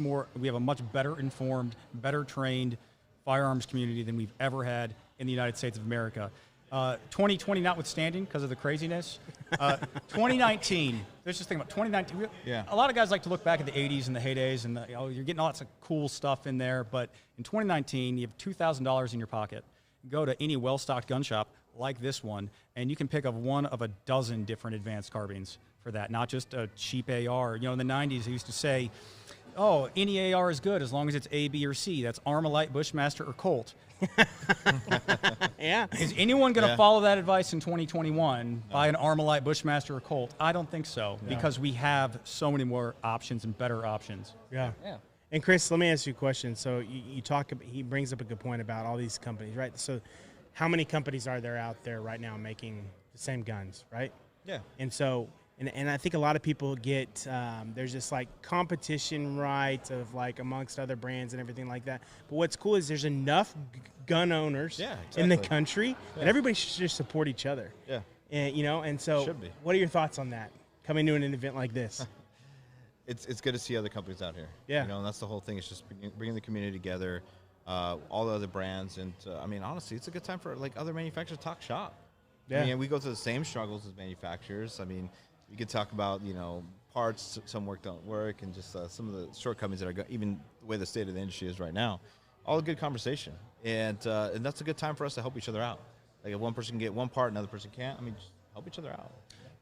[SPEAKER 5] better informed, better trained firearms community than we've ever had in the United States of America. 2020 notwithstanding, because of the craziness. 2019, let's just think about 2019.
[SPEAKER 3] Yeah.
[SPEAKER 5] A lot of guys like to look back at the 80s and the heydays, and you're getting lots of cool stuff in there. But in 2019, you have $2,000 in your pocket. Go to any well-stocked gun shop like this one, and you can pick up one of a dozen different advanced carbines for that, not just a cheap AR. In the 90s, they used to say, oh, any AR is good as long as it's A, B, or C. That's Armalite, Bushmaster, or Colt.
[SPEAKER 1] Yeah.
[SPEAKER 5] Is anyone going to follow that advice in 2021? Buy an Armalite, Bushmaster, or Colt? I don't think so, because we have so many more options and better options.
[SPEAKER 1] Yeah.
[SPEAKER 4] yeah.
[SPEAKER 1] And Chris, let me ask you a question. So he brings up a good point about all these companies, right? So how many companies are there out there right now making the same guns, right?
[SPEAKER 3] Yeah.
[SPEAKER 1] And so, and I think a lot of people get, there's this like competition, right, of like amongst other brands and everything like that. But what's cool is there's enough gun owners in the country that everybody should just support each other.
[SPEAKER 3] Yeah.
[SPEAKER 1] And, and so
[SPEAKER 3] Should be.
[SPEAKER 1] what are your thoughts on that, coming to an event like this?
[SPEAKER 3] It's good to see other companies out here.
[SPEAKER 1] Yeah.
[SPEAKER 3] And that's the whole thing. It's just bringing the community together, all the other brands. And, honestly, it's a good time for, other manufacturers to talk shop.
[SPEAKER 1] Yeah.
[SPEAKER 3] I mean, we go through the same struggles as manufacturers. I mean, you could talk about, parts, some work don't work, and just some of the shortcomings that are even the way the state of the industry is right now. All a good conversation. And that's a good time for us to help each other out. Like, if one person can get one part, another person can't, just help each other out.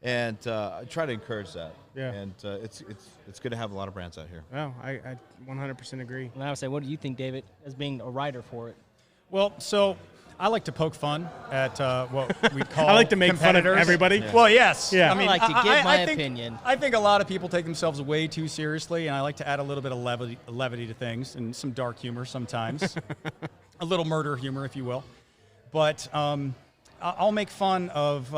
[SPEAKER 3] And I try to encourage that.
[SPEAKER 1] Yeah.
[SPEAKER 3] And it's good to have a lot of brands out here.
[SPEAKER 1] Oh, I 100% agree.
[SPEAKER 4] And I would say, what do you think, David, as being a writer for it?
[SPEAKER 5] Well, so I like to poke fun at what we call
[SPEAKER 1] I like to make fun of everybody.
[SPEAKER 5] Yeah. Well, yes.
[SPEAKER 1] Yeah.
[SPEAKER 4] I like to give my opinion.
[SPEAKER 5] I think a lot of people take themselves way too seriously, and I like to add a little bit of levity to things and some dark humor sometimes. A little murder humor, if you will. But I'll make fun of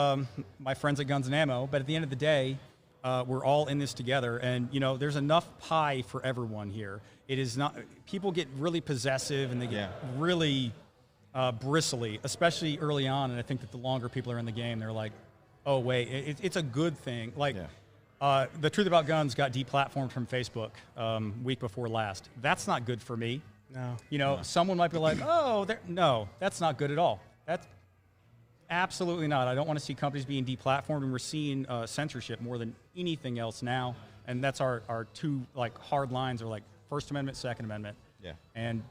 [SPEAKER 5] my friends at Guns and Ammo, but at the end of the day, we're all in this together, and there's enough pie for everyone here. It is not. People get really possessive, and they get really bristly, especially early on. And I think that the longer people are in the game, they're like, "Oh wait, it's a good thing." The Truth About Guns got deplatformed from Facebook week before last. That's not good for me.
[SPEAKER 1] No.
[SPEAKER 5] Someone might be like, "Oh, no, that's not good at all." That's absolutely not. I don't want to see companies being deplatformed, and we're seeing censorship more than anything else now. And that's our two hard lines are First Amendment, Second Amendment.
[SPEAKER 3] Yeah.
[SPEAKER 5] And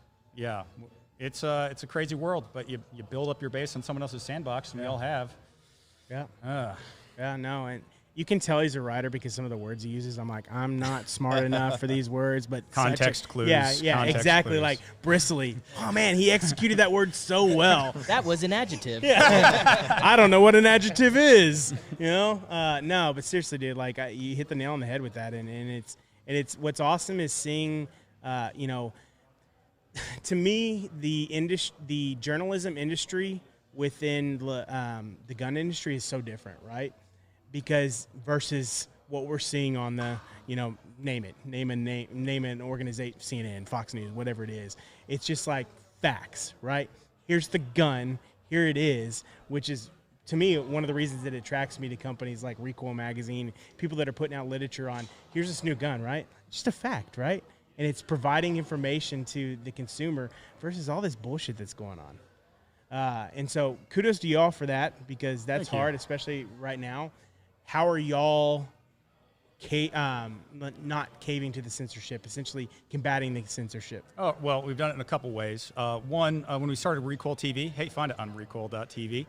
[SPEAKER 5] it's a crazy world, but you build up your base on someone else's sandbox, and we all have.
[SPEAKER 1] Yeah. Yeah, no, and you can tell he's a writer because some of the words he uses, I'm like, I'm not smart enough for these words, but
[SPEAKER 5] context clues.
[SPEAKER 1] Yeah,
[SPEAKER 5] context
[SPEAKER 1] exactly.
[SPEAKER 5] clues.
[SPEAKER 1] Like bristly. Oh man, he executed that word so well.
[SPEAKER 4] That was an adjective.
[SPEAKER 1] Yeah. I don't know what an adjective is. No, but seriously, dude, you hit the nail on the head with that, and it's what's awesome is seeing, to me, the journalism industry within the gun industry is so different, right? Because versus what we're seeing on the, name an organization, CNN, Fox News, whatever it is. It's just like facts, right? Here's the gun, here it is, which is, to me, one of the reasons that attracts me to companies like Recoil magazine, people that are putting out literature on, here's this new gun, right? Just a fact, right? And it's providing information to the consumer versus all this bullshit that's going on. And so kudos to y'all for that, because that's hard, especially right now. How are y'all not caving to the censorship, essentially combating the censorship?
[SPEAKER 5] Oh, well, we've done it in a couple ways. One, when we started Recoil TV, find it on recoil.tv.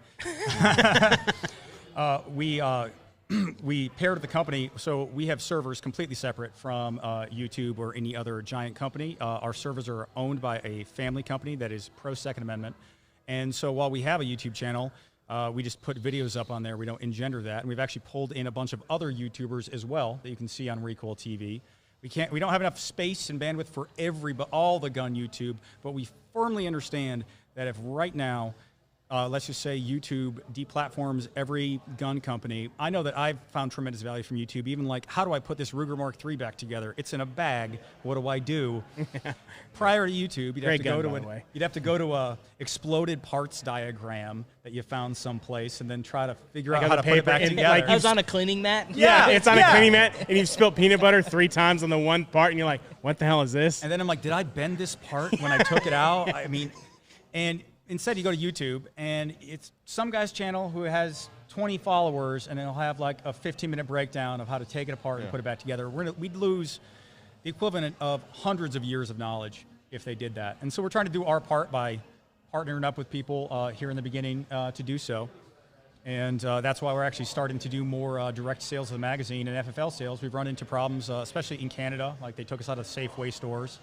[SPEAKER 5] We paired the company, so we have servers completely separate from YouTube or any other giant company. Our servers are owned by a family company that is pro-Second Amendment. And so while we have a YouTube channel, we just put videos up on there. We don't engender that. And we've actually pulled in a bunch of other YouTubers as well that you can see on Recoil TV. We don't have enough space and bandwidth for all the gun YouTube, but we firmly understand that if right now, let's just say YouTube deplatforms every gun company. I know that I've found tremendous value from YouTube, even how do I put this Ruger Mark III back together? It's in a bag. What do I do? Prior to YouTube, you'd have to go to a exploded parts diagram that you found someplace and then try to figure out how to put it back together.
[SPEAKER 4] I was on a cleaning mat.
[SPEAKER 1] Yeah, it's on a cleaning mat, and you've spilled peanut butter 3 times on the one part, and you're like, what the hell is this?
[SPEAKER 5] And then I'm like, did I bend this part when I took it out? And instead, you go to YouTube, and it's some guy's channel who has 20 followers, and it'll have a 15-minute breakdown of how to take it apart and put it back together. We'd lose the equivalent of hundreds of years of knowledge if they did that. And so we're trying to do our part by partnering up with people here in the beginning to do so. And that's why we're actually starting to do more direct sales of the magazine and FFL sales. We've run into problems, especially in Canada. They took us out of Safeway stores.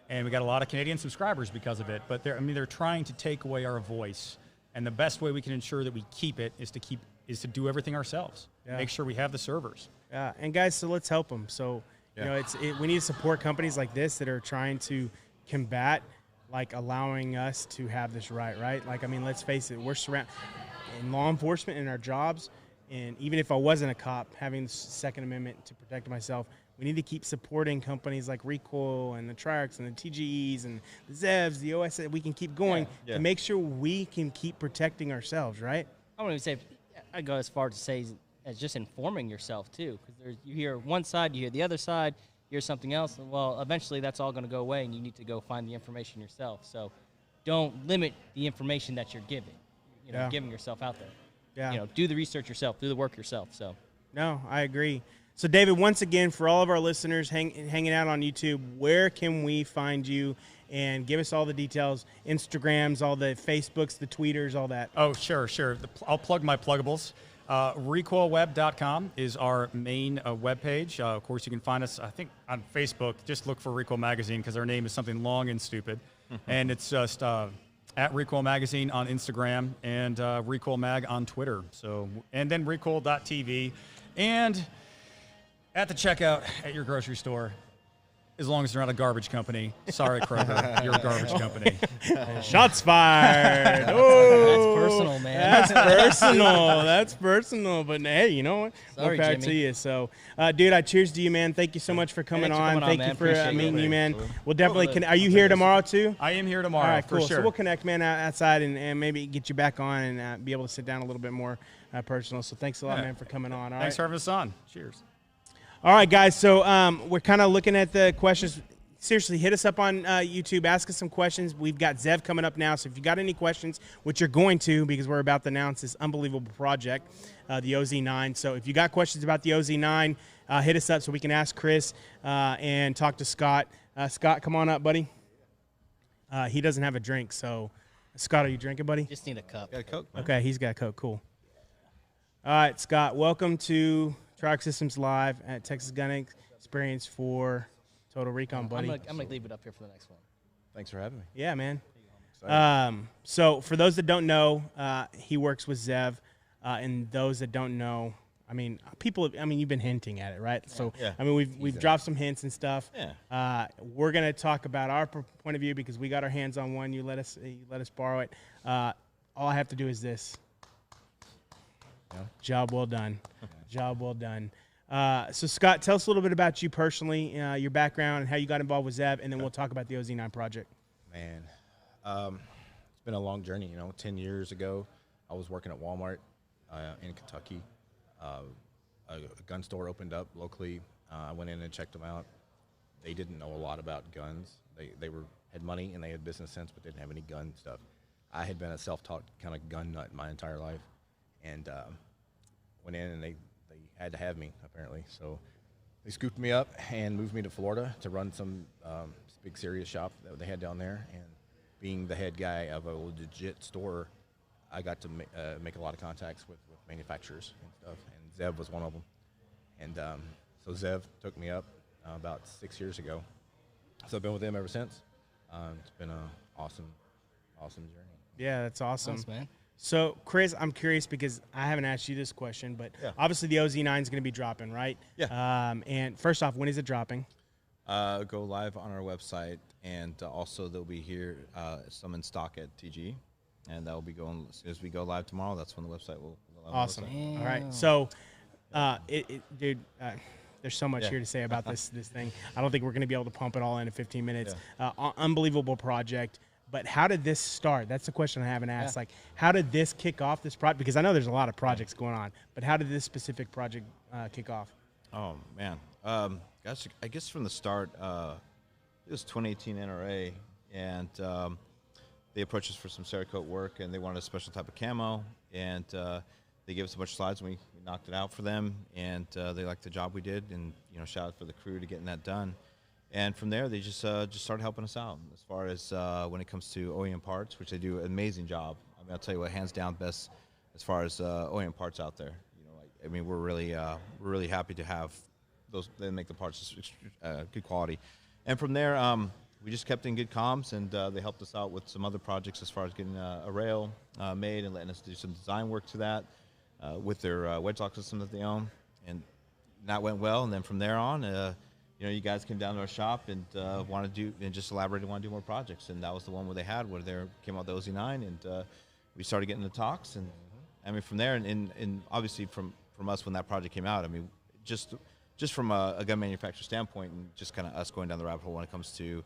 [SPEAKER 5] And we got a lot of Canadian subscribers because of it. But they're trying to take away our voice. And the best way we can ensure that we keep it is to do everything ourselves.
[SPEAKER 1] Yeah.
[SPEAKER 5] Make sure we have the servers.
[SPEAKER 1] Yeah, and guys, so let's help them. So, we need to support companies like this that are trying to combat, allowing us to have this right? Let's face it, we're surrounded in law enforcement in our jobs, and even if I wasn't a cop, having the Second Amendment to protect myself, we need to keep supporting companies like Recoil and the Triarchs and the TGEs and the Zevs, the OS. We can keep going to make sure we can keep protecting ourselves, right?
[SPEAKER 4] I don't even say, I go as far to say as just informing yourself too, because you hear one side, you hear the other side, you hear something else. Well, eventually that's all going to go away, and you need to go find the information yourself. So don't limit the information that you're giving. Giving yourself out there.
[SPEAKER 1] Yeah.
[SPEAKER 4] Do the research yourself, do the work yourself. So.
[SPEAKER 1] No, I agree. So, David, once again, for all of our listeners hanging out on YouTube, where can we find you? And give us all the details, Instagrams, all the Facebooks, the tweeters, all that.
[SPEAKER 5] Oh, sure. I'll plug my pluggables. RecoilWeb.com is our main webpage. Of course, you can find us, I think, on Facebook. Just look for Recoil Magazine because our name is something long and stupid. And it's just at Recoil Magazine on Instagram and Recoil Mag on Twitter. So, and then Recoil.tv. And at the checkout at your grocery store, as long as they're not a garbage company. Sorry, Kroger, you're a garbage company.
[SPEAKER 1] Shots fired. Oh,
[SPEAKER 4] That's personal, man.
[SPEAKER 1] That's personal. That's personal. But hey, you know what?
[SPEAKER 4] Sorry,
[SPEAKER 1] More power
[SPEAKER 4] Jimmy.
[SPEAKER 1] to you. So, dude, I cheers to you, man. Thank you so much for coming
[SPEAKER 4] Thanks for
[SPEAKER 1] on.
[SPEAKER 4] coming on,
[SPEAKER 1] Thank
[SPEAKER 4] man.
[SPEAKER 1] you for
[SPEAKER 4] Appreciate
[SPEAKER 1] meeting
[SPEAKER 4] it.
[SPEAKER 1] you, man. We'll definitely. Are you here tomorrow too?
[SPEAKER 5] I am here tomorrow,
[SPEAKER 1] All right,
[SPEAKER 5] for
[SPEAKER 1] cool.
[SPEAKER 5] sure.
[SPEAKER 1] So we'll connect, man, outside and maybe get you back on and be able to sit down a little bit more personal. So thanks a lot, man, for coming on. All
[SPEAKER 5] Thanks
[SPEAKER 1] right.
[SPEAKER 5] for having us on. Cheers.
[SPEAKER 1] All right, guys. So we're kind of looking at the questions. Seriously, hit us up on YouTube. Ask us some questions. We've got Zev coming up now. So if you got any questions, which you're going to because we're about to announce this unbelievable project, the OZ-9. So if you got questions about the OZ-9, hit us up so we can ask Chris and talk to Scott. Scott, come on up, buddy. He doesn't have a drink. So, Scott, are you drinking, buddy?
[SPEAKER 4] Just need a cup.
[SPEAKER 3] Got a Coke, man.
[SPEAKER 1] Okay, he's got a Coke. Cool. All right, Scott, welcome to Triarch Systems Live at Texas Gun Experience for Total Recon, buddy.
[SPEAKER 4] I'm gonna leave it up here for the next one.
[SPEAKER 3] Thanks for having me.
[SPEAKER 1] Yeah, man. So for those that don't know, he works with Zev, and those that don't know, I mean, you've been hinting at it, right? So,
[SPEAKER 3] Yeah.
[SPEAKER 1] I mean, we've dropped some hints and stuff.
[SPEAKER 3] Yeah.
[SPEAKER 1] We're gonna talk about our point of view because we got our hands on one. You let us borrow it. All I have to do is this.
[SPEAKER 3] Yeah.
[SPEAKER 1] Job well done. Job well done. So, Scott, tell us a little bit about you personally, your background, and how you got involved with Zev, and then we'll talk about the OZ-9 project.
[SPEAKER 3] Man, it's been a long journey. 10 years ago, I was working at Walmart in Kentucky. A gun store opened up locally. I went in and checked them out. They didn't know a lot about guns. They had money and they had business sense, but didn't have any gun stuff. I had been a self-taught kind of gun nut my entire life, and went in and they had to have me apparently. So they scooped me up and moved me to Florida to run some big serious shop that they had down there. And being the head guy of a legit store, I got to make a lot of contacts with manufacturers and stuff. And Zev was one of them. And so Zev took me up about 6 years ago. So I've been with him ever since. It's been an awesome journey.
[SPEAKER 1] Yeah, that's awesome.
[SPEAKER 4] Thanks, man.
[SPEAKER 1] So, Chris, I'm curious because I haven't asked you this question, but obviously the OZ-9 is going to be dropping, right?
[SPEAKER 3] Yeah.
[SPEAKER 1] And first off, when is it dropping?
[SPEAKER 3] Go live on our website, and also they'll be here some in stock at TG, and that will be going as soon as we go live tomorrow. That's when the website will go live.
[SPEAKER 1] Awesome.
[SPEAKER 3] On the website.
[SPEAKER 1] All right. So, dude, there's so much here to say about this thing. I don't think we're going to be able to pump it all in 15 minutes. Unbelievable project. But how did this start? That's the question I haven't asked. Like, how did this kick off this project? Because I know there's a lot of projects going on, but how did this specific project kick off?
[SPEAKER 3] Oh man, gosh, I guess from the start, it was 2018 NRA, and they approached us for some Cerakote work, and they wanted a special type of camo, and they gave us a bunch of slides, and we knocked it out for them, and they liked the job we did, and shout out for the crew to getting that done. And from there, they just started helping us out as far as when it comes to OEM parts, which they do an amazing job. I mean, I'll tell you what, hands down, best as far as OEM parts out there. I mean, we're really happy to have those. They make the parts good quality. And from there, we just kept in good comms, and they helped us out with some other projects as far as getting a rail made and letting us do some design work to that with their wedge lock system that they own. And that went well. And then from there on, you guys came down to our shop and wanted to do and just elaborated, want to do more projects, and that was the one where they came out the OZ-9, and we started getting the talks, and I mean from there, and obviously from us when that project came out, I mean just from a gun manufacturer standpoint, and just kind of us going down the rabbit hole when it comes to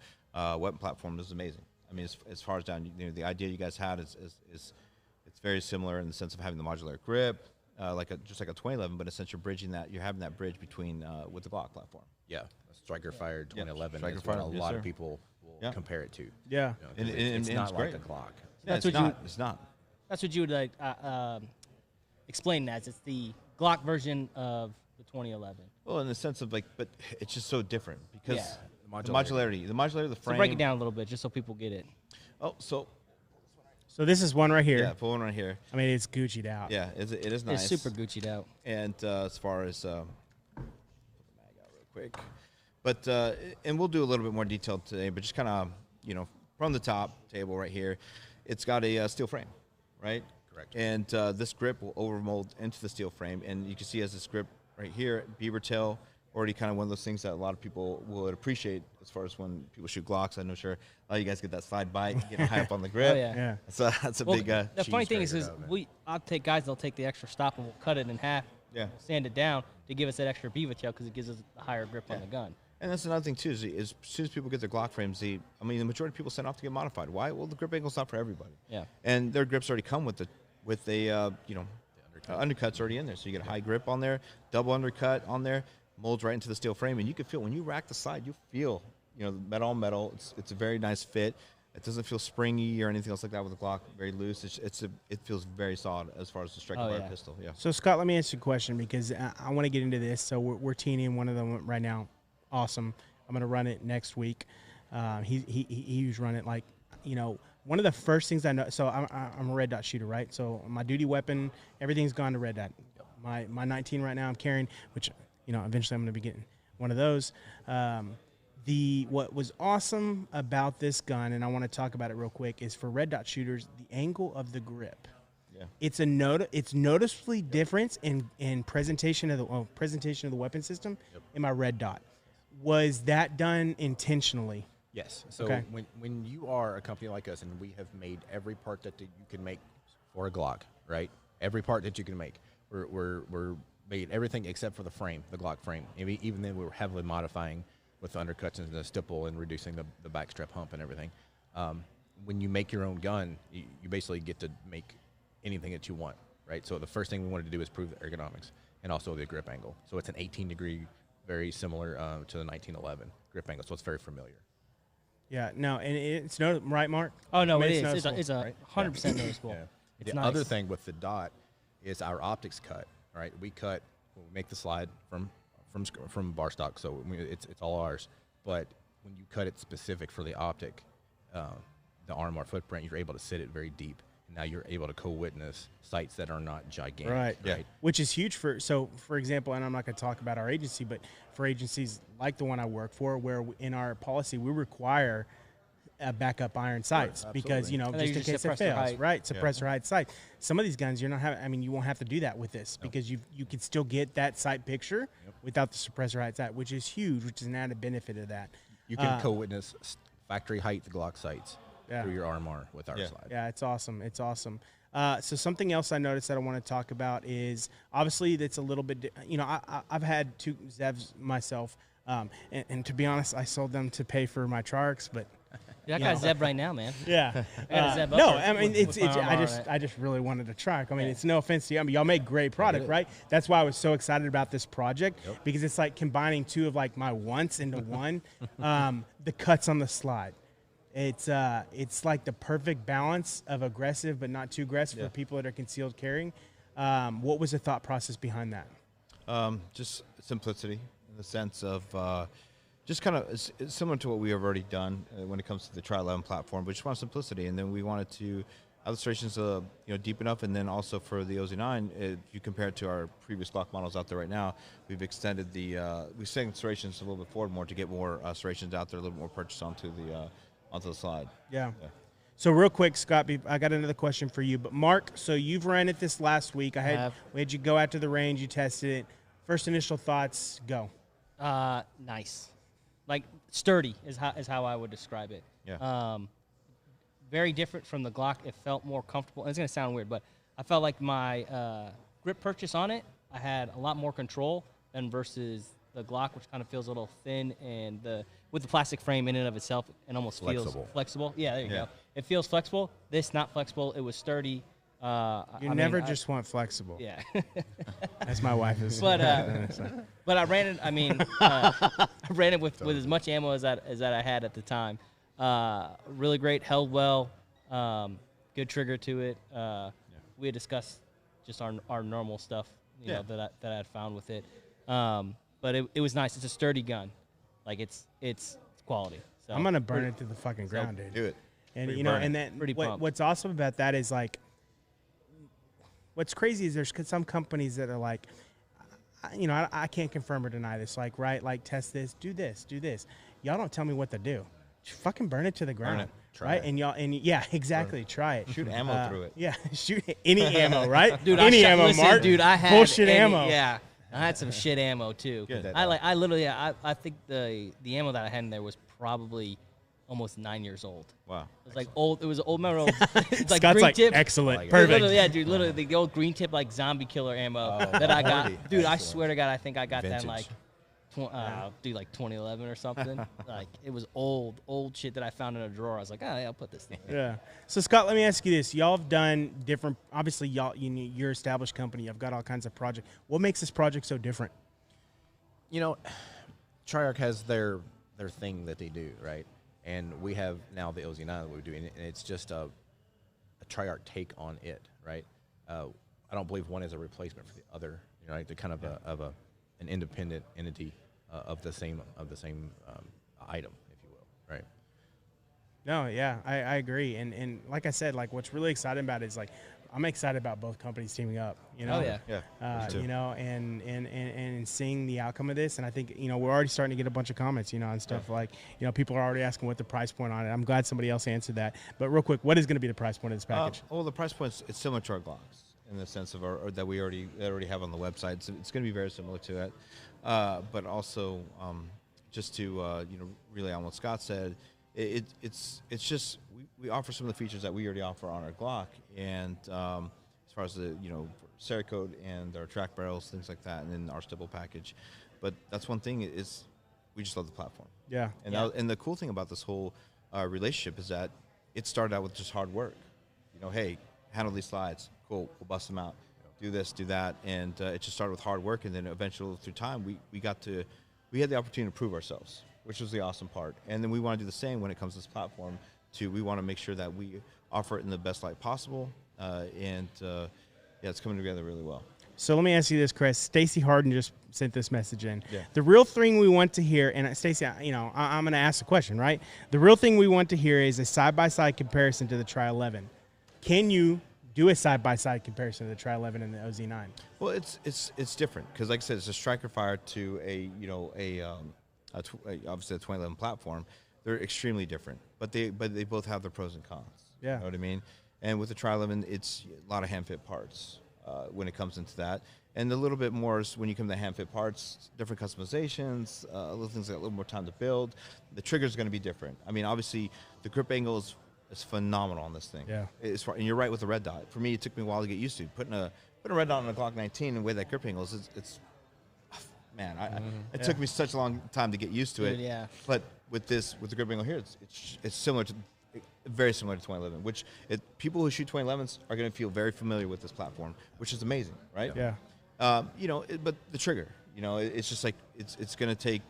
[SPEAKER 3] weapon platform is amazing. I mean as far as down, the idea you guys had is it's very similar in the sense of having the modular grip, just like a 2011, but in a sense you're bridging that. You're having that bridge between with the Glock platform.
[SPEAKER 6] Yeah, Striker Fire 2011
[SPEAKER 3] Striker
[SPEAKER 6] is what
[SPEAKER 3] Fire,
[SPEAKER 6] a
[SPEAKER 3] yes,
[SPEAKER 6] lot
[SPEAKER 3] sir.
[SPEAKER 6] of people will compare it to.
[SPEAKER 1] Yeah.
[SPEAKER 6] You know, 'cause it's
[SPEAKER 3] and
[SPEAKER 6] not
[SPEAKER 3] it's
[SPEAKER 6] like
[SPEAKER 3] great.
[SPEAKER 6] a Glock.
[SPEAKER 3] Yeah,
[SPEAKER 4] That's
[SPEAKER 3] it's
[SPEAKER 4] what you-
[SPEAKER 3] not. It's not.
[SPEAKER 4] That's what you would like explain it as. It's the Glock version of the 2011.
[SPEAKER 3] Well, in the sense of like, but it's just so different because
[SPEAKER 4] Yeah.
[SPEAKER 3] the modularity, of the
[SPEAKER 4] So
[SPEAKER 3] frame.
[SPEAKER 4] break it down a little bit just so people get it.
[SPEAKER 3] Oh, so
[SPEAKER 1] So this is one right here.
[SPEAKER 3] yeah, pull one right here.
[SPEAKER 1] I mean, it's Gucci'd out.
[SPEAKER 3] Yeah, it is nice.
[SPEAKER 4] It's super Gucci'd out.
[SPEAKER 3] And as far as put the mag out real quick, but and we'll do a little bit more detail today, but just kind of from the top table right here, it's got a steel frame, right?
[SPEAKER 6] Correct.
[SPEAKER 3] And this grip will overmold into the steel frame, and you can see as this grip right here, beaver tail, already kind of one of those things that a lot of people would appreciate as far as when people shoot Glocks. I know sure a lot of you guys get that slide bite, getting high up on the grip.
[SPEAKER 4] Oh, yeah.
[SPEAKER 1] Yeah.
[SPEAKER 3] So that's a
[SPEAKER 4] Well,
[SPEAKER 3] big.
[SPEAKER 4] the funny thing is
[SPEAKER 6] cheesegrater out, man.
[SPEAKER 4] I'll take guys, they'll take the extra stop and we'll cut it in half,
[SPEAKER 3] Yeah.
[SPEAKER 4] sand it down to give us that extra beaver tail because it gives us a higher grip on the gun.
[SPEAKER 3] And that's another thing too. Is as soon as people get their Glock frames, the majority of people send off to get modified. Why? Well, the grip angle's not for everybody.
[SPEAKER 4] Yeah.
[SPEAKER 3] And their grips already come with undercuts already in there. So you get a high grip on there, double undercut on there, molds right into the steel frame, and you can feel when you rack the slide, you feel the metal on metal. It's a very nice fit. It doesn't feel springy or anything else like that with the Glock. Very loose. It feels very solid as far as the striker fire pistol. Yeah.
[SPEAKER 1] So Scott, let me ask you a question because I want to get into this. So we're teeing in one of them right now. Awesome. I'm going to run it next week. He's run it like, one of the first things I know. So I'm a red dot shooter, right? So my duty weapon, everything's gone to red dot. My 19 right now I'm carrying, which eventually I'm going to be getting one of those. What was awesome about this gun, and I want to talk about it real quick, is for red dot shooters, the angle of the grip.
[SPEAKER 3] Yeah.
[SPEAKER 1] It's noticeably different in presentation of the weapon system in my red dot. Was that done intentionally?
[SPEAKER 6] Yes. So
[SPEAKER 1] Okay.
[SPEAKER 6] when you are a company like us and we have made every part that you can make for a Glock, right? Every part that you can make. We're made everything except for the frame, the Glock frame. Even then we were heavily modifying with the undercuts and the stipple and reducing the backstrap hump and everything. When you make your own gun, you basically get to make anything that you want, right? So the first thing we wanted to do is prove the ergonomics and also the grip angle. So it's an 18-degree, very similar to the 1911 grip angle, so it's very familiar.
[SPEAKER 1] Yeah, no, and it's right, Mark?
[SPEAKER 4] Oh, no,
[SPEAKER 1] I mean,
[SPEAKER 4] it is.
[SPEAKER 1] noticeable.
[SPEAKER 4] It's a 100% noticeable.
[SPEAKER 6] Yeah.
[SPEAKER 4] It's
[SPEAKER 6] The
[SPEAKER 4] nice.
[SPEAKER 6] other thing with the dot is our optics cut. Right, we make the slide from bar stock, so it's all ours. But when you cut it specific for the optic, the arm or footprint, you're able to sit it very deep. And now you're able to co-witness sights that are not gigantic.
[SPEAKER 1] Right.
[SPEAKER 3] Yeah.
[SPEAKER 6] Right.
[SPEAKER 1] Which is huge for example, and I'm not going to talk about our agency, but for agencies like the one I work for, where in our policy we require backup iron sights because
[SPEAKER 6] absolutely.
[SPEAKER 4] And they
[SPEAKER 1] just in
[SPEAKER 4] usually
[SPEAKER 1] case it
[SPEAKER 4] suppressor
[SPEAKER 1] fails,
[SPEAKER 4] height.
[SPEAKER 1] right? Suppressor height sight. Some of these guns you're not having. I mean, you won't have to do that with this because you can still get that sight picture without the suppressor height sight, which is huge, which is an added benefit of that.
[SPEAKER 6] You can co-witness factory height Glock sights
[SPEAKER 1] Yeah.
[SPEAKER 6] through your armor with our
[SPEAKER 3] Yeah.
[SPEAKER 6] slide.
[SPEAKER 1] Yeah, it's awesome. It's awesome. So something else I noticed that I want to talk about is obviously that's a little bit. I've had two Zevs myself, and to be honest, I sold them to pay for my Triarchs, but.
[SPEAKER 4] I got a Zeb right now, man.
[SPEAKER 1] Yeah.
[SPEAKER 4] I got a Zeb up
[SPEAKER 1] No,
[SPEAKER 4] there
[SPEAKER 1] I mean
[SPEAKER 4] with my armor on it.
[SPEAKER 1] I just really wanted to try. I mean, it's no offense to you. I mean, y'all make great product, right? That's why I was so excited about this project because it's like combining two of like my wants into one. The cuts on the slide. It's like the perfect balance of aggressive but not too aggressive for people that are concealed carrying. What was the thought process behind that?
[SPEAKER 3] Just simplicity in the sense of just kind of it's similar to what we have already done when it comes to the Tri-11 platform, but just want simplicity. And then we wanted to have the serrations deep enough, and then also for the OZ-9, if you compare it to our previous Glock models out there right now, we've extended we've sent serrations a little bit forward more to get more serrations out there, a little more purchase onto the slide.
[SPEAKER 1] Yeah. So real quick, Scott, I got another question for you. But Mark, so you've ran it this last week. We had you go out to the range, you tested it. First initial thoughts, go.
[SPEAKER 4] Nice. Like sturdy is how I would describe it.
[SPEAKER 3] Yeah.
[SPEAKER 4] Very different from the Glock. It felt more comfortable. And it's gonna sound weird, but I felt like my grip purchase on it, I had a lot more control than versus the Glock, which kind of feels a little thin, and with the plastic frame in and of itself, it almost feels flexible. Yeah, there you go. It feels flexible. This not flexible. It was sturdy.
[SPEAKER 1] You never just want flexible.
[SPEAKER 4] Yeah.
[SPEAKER 1] That's my wife is.
[SPEAKER 4] But I ran it. I mean, I ran it with as much ammo as that I had at the time. Really great, held well, good trigger to it. We had discussed just our normal stuff, you know, that I had found with it. But it was nice. It's a sturdy gun, like it's quality. So
[SPEAKER 1] I'm gonna burn it to the fucking ground, dude.
[SPEAKER 3] Do it.
[SPEAKER 1] And you know, and then what's awesome about that is like, what's crazy is there's some companies that are like, you know, I can't confirm or deny this. Like, right, like test this, do this, do this. Y'all don't tell me what to do. Just fucking burn it to the ground, right? And y'all, and yeah, exactly. Try it.
[SPEAKER 3] Shoot ammo through it.
[SPEAKER 1] Yeah, shoot any ammo, right?
[SPEAKER 4] Dude,
[SPEAKER 1] any ammo,
[SPEAKER 4] listen,
[SPEAKER 1] Mark.
[SPEAKER 4] Dude, I had
[SPEAKER 1] bullshit ammo.
[SPEAKER 4] Yeah, I had some shit ammo too. I literally, I think the ammo that I had in there was probably almost 9 years old.
[SPEAKER 3] Wow.
[SPEAKER 4] It was like old. It was old metal. It's like
[SPEAKER 1] Scott's
[SPEAKER 4] green
[SPEAKER 1] like,
[SPEAKER 4] tip.
[SPEAKER 1] excellent,
[SPEAKER 6] Like,
[SPEAKER 1] perfect.
[SPEAKER 4] Literally, yeah, dude. Literally, the old green tip like zombie killer ammo that I got.
[SPEAKER 6] Hardy.
[SPEAKER 4] Dude, I
[SPEAKER 6] Excellent.
[SPEAKER 4] swear to God, I think I got that in
[SPEAKER 6] Vintage.
[SPEAKER 4] like, like 2011 or something. Like it was old shit that I found in a drawer. I was like, yeah, I'll put this thing.
[SPEAKER 1] Yeah. So Scott, let me ask you this: y'all have done different. Obviously, you're established company. You've got all kinds of projects. What makes this project so different?
[SPEAKER 6] You know, Triarch has their thing that they do, right? And we have now the OZ-9 that we do, and it's just a Triarch take on it, right? I don't believe one is a replacement for the other, you know, right? They're kind of an independent entity of the same item, if you will, right?
[SPEAKER 1] No, yeah, I agree. And like I said, like what's really exciting about it is like I'm excited about both companies teaming up. You know,
[SPEAKER 4] Oh, yeah.
[SPEAKER 1] you know, and seeing the outcome of this, and I think, you know, we're already starting to get a bunch of comments, you know, and stuff like, you know, people are already asking what the price point on it. I'm glad somebody else answered that. But real quick, what is going to be the price point of this package?
[SPEAKER 3] Well, the price point is similar to our Glocks in the sense of that we already have on the website. So it's going to be very similar to it, but also just to you know, relay on what Scott said. It's just we offer some of the features that we already offer on our Glock, and as far as the, you know, Cerakote and our track barrels, things like that, and then our stipple package. But that's one thing is we just love the platform.
[SPEAKER 1] Yeah.
[SPEAKER 3] And and the cool thing about this whole relationship is that it started out with just hard work. You know, hey, handle these slides, cool, we'll bust them out. Do this, do that, and it just started with hard work, and then eventually through time we had the opportunity to prove ourselves, which was the awesome part. And then we want to do the same when it comes to this platform too. We want to make sure that we offer it in the best light possible, and yeah, it's coming together really well.
[SPEAKER 1] So let me ask you this, Chris. Stacy Harden just sent this message in.
[SPEAKER 3] Yeah.
[SPEAKER 1] The real thing we want to hear, and Stacy, you know, I'm going to ask a question, right? The real thing we want to hear is a side-by-side comparison to the Tri-11. Can you do a side-by-side comparison to the Tri-11 and the OZ-9?
[SPEAKER 3] Well, it's different because, like I said, it's a striker fire to a, you know, obviously a 2011 platform. They're extremely different, but they both have their pros and cons.
[SPEAKER 1] Yeah.
[SPEAKER 3] You know what I mean? And with the Tri-11, it's a lot of hand-fit parts when it comes into that. And a little bit more is when you come to hand-fit parts, different customizations, little things that a little more time to build. The trigger's going to be different. I mean, obviously, the grip angle is phenomenal on this thing.
[SPEAKER 1] Yeah.
[SPEAKER 3] And you're right with the red dot. For me, it took me a while to get used to. Putting a red dot on a Glock 19 and the way that grip angle is, it's man, it took me such a long time to get used to it.
[SPEAKER 4] Dude, yeah.
[SPEAKER 3] But with the grip angle here, it's similar to, very similar to 2011, which people who shoot 2011s are going to feel very familiar with this platform, which is amazing, right?
[SPEAKER 1] Yeah.
[SPEAKER 3] You know, but the trigger, you know, it's just like it's going to take.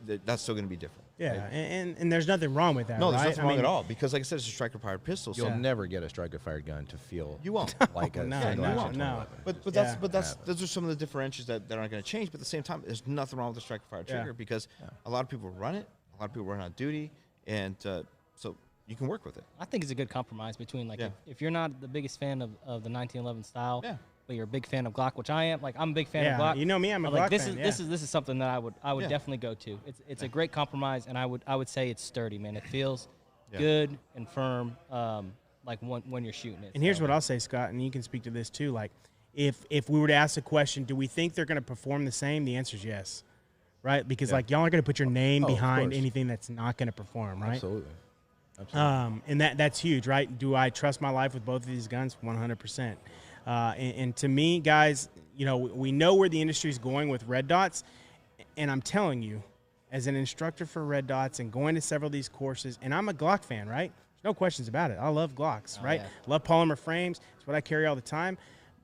[SPEAKER 3] That's still going to be different.
[SPEAKER 1] Yeah,
[SPEAKER 3] right?
[SPEAKER 1] and there's nothing wrong with that.
[SPEAKER 3] No, there's
[SPEAKER 1] right?
[SPEAKER 3] nothing wrong at all because, like I said, it's a striker-powered pistol.
[SPEAKER 6] You'll
[SPEAKER 3] So
[SPEAKER 6] never get a striker-fired gun to feel
[SPEAKER 3] you won't.
[SPEAKER 6] like a
[SPEAKER 1] No,
[SPEAKER 6] single
[SPEAKER 1] you
[SPEAKER 6] action
[SPEAKER 1] won't, no.
[SPEAKER 6] 2011.
[SPEAKER 3] But those are some of the differentials that aren't going to change. But at the same time, there's nothing wrong with the striker-fired trigger because a lot of people run it, a lot of people run on duty, and so you can work with it.
[SPEAKER 4] I think it's a good compromise between like if you're not the biggest fan of the 1911 style, but you're a big fan of Glock, which I am. Like I'm a big fan of Glock.
[SPEAKER 1] You know me, I'm a
[SPEAKER 4] like
[SPEAKER 1] Glock
[SPEAKER 4] this
[SPEAKER 1] fan.
[SPEAKER 4] is this is something that I would definitely go to. It's a great compromise, and I would say it's sturdy, man. It feels good and firm, like when you're shooting it.
[SPEAKER 1] And here's what I'll say, Scott, and you can speak to this too. Like, if we were to ask the question, do we think they're going to perform the same? The answer is yes, right? Because like y'all aren't going to put your name behind anything that's not going to perform, right?
[SPEAKER 6] Absolutely.
[SPEAKER 1] And that's huge, right? Do I trust my life with both of these guns? 100%. And to me, guys, you know, we know where the industry is going with red dots, and I'm telling you, as an instructor for red dots and going to several of these courses, and I'm a Glock fan, right? No questions about it. I love Glocks, right?
[SPEAKER 4] yeah.
[SPEAKER 1] Love polymer frames. It's what I carry all the time.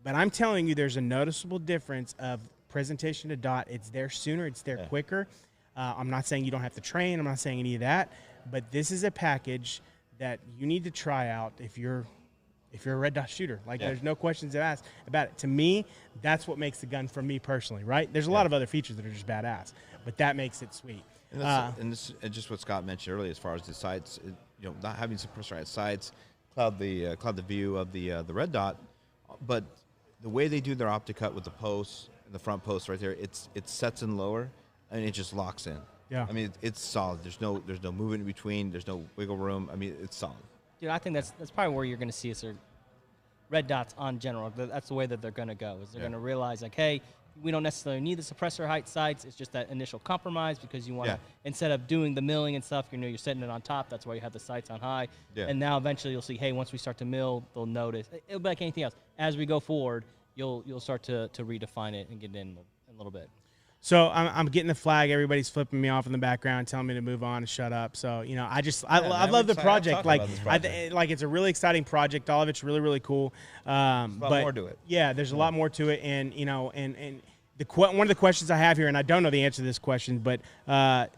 [SPEAKER 1] But I'm telling you, there's a noticeable difference of presentation to dot. It's there sooner. It's there quicker. I'm not saying you don't have to train. I'm not saying any of that. But this is a package that you need to try out if you're a red dot shooter. Like, there's no questions asked about it. To me, that's what makes the gun for me personally, right? There's a lot of other features that are just badass, but that makes it sweet.
[SPEAKER 3] And just what Scott mentioned earlier, as far as the sights, not having suppressor at sights, cloud the view of the red dot, but the way they do their optic cut with the posts, the front post right there, it sets in lower, and it just locks in.
[SPEAKER 1] Yeah.
[SPEAKER 3] I mean, it's solid. There's no movement in between. There's no wiggle room. I mean, it's solid.
[SPEAKER 4] Dude, I think that's probably where you're going to see us. Red dots on general. That's the way that they're going to go. Is they're going to realize, like, hey, we don't necessarily need the suppressor height sights. It's just that initial compromise because you want to, instead of doing the milling and stuff, you're setting it on top. That's why you have the sights on high. Yeah. And now eventually you'll see, hey, once we start to mill, they'll notice. It'll be like anything else. As we go forward, you'll start to redefine it and get it in a little bit.
[SPEAKER 1] So I'm getting the flag. Everybody's flipping me off in the background, telling me to move on and shut up. So I love the project. Like it's a really exciting project. All of it's really, really cool.
[SPEAKER 3] There's a lot more to it.
[SPEAKER 1] Yeah, there's a lot more to it. And one of the questions I have here, and I don't know the answer to this question, but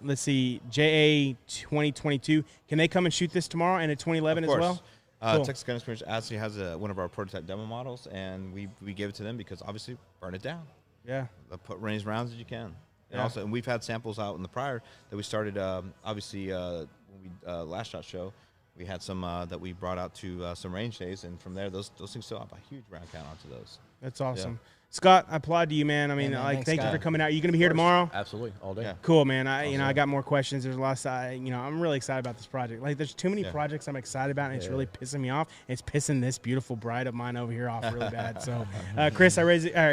[SPEAKER 1] let's see, JA 2022. Can they come and shoot this tomorrow and at 2011 as well? Cool.
[SPEAKER 3] Texas Gun Experience actually has one of our prototype demo models, and we gave it to them because obviously burn it down.
[SPEAKER 1] Yeah,
[SPEAKER 3] put range rounds as you can, and also, and we've had samples out in the prior that we started. Obviously, when we last shot show, we had some that we brought out to some range days, and from there, those things still have a huge round count onto those.
[SPEAKER 1] That's awesome. Yeah. Scott, I applaud to you, man. I mean, thank you for coming out. Are you going to be here tomorrow?
[SPEAKER 6] Absolutely, all day. Yeah.
[SPEAKER 1] Cool, man. I got more questions. There's a lot of, I'm really excited about this project. Like, there's too many projects I'm excited about, and it's really pissing me off. It's pissing this beautiful bride of mine over here off really bad. So,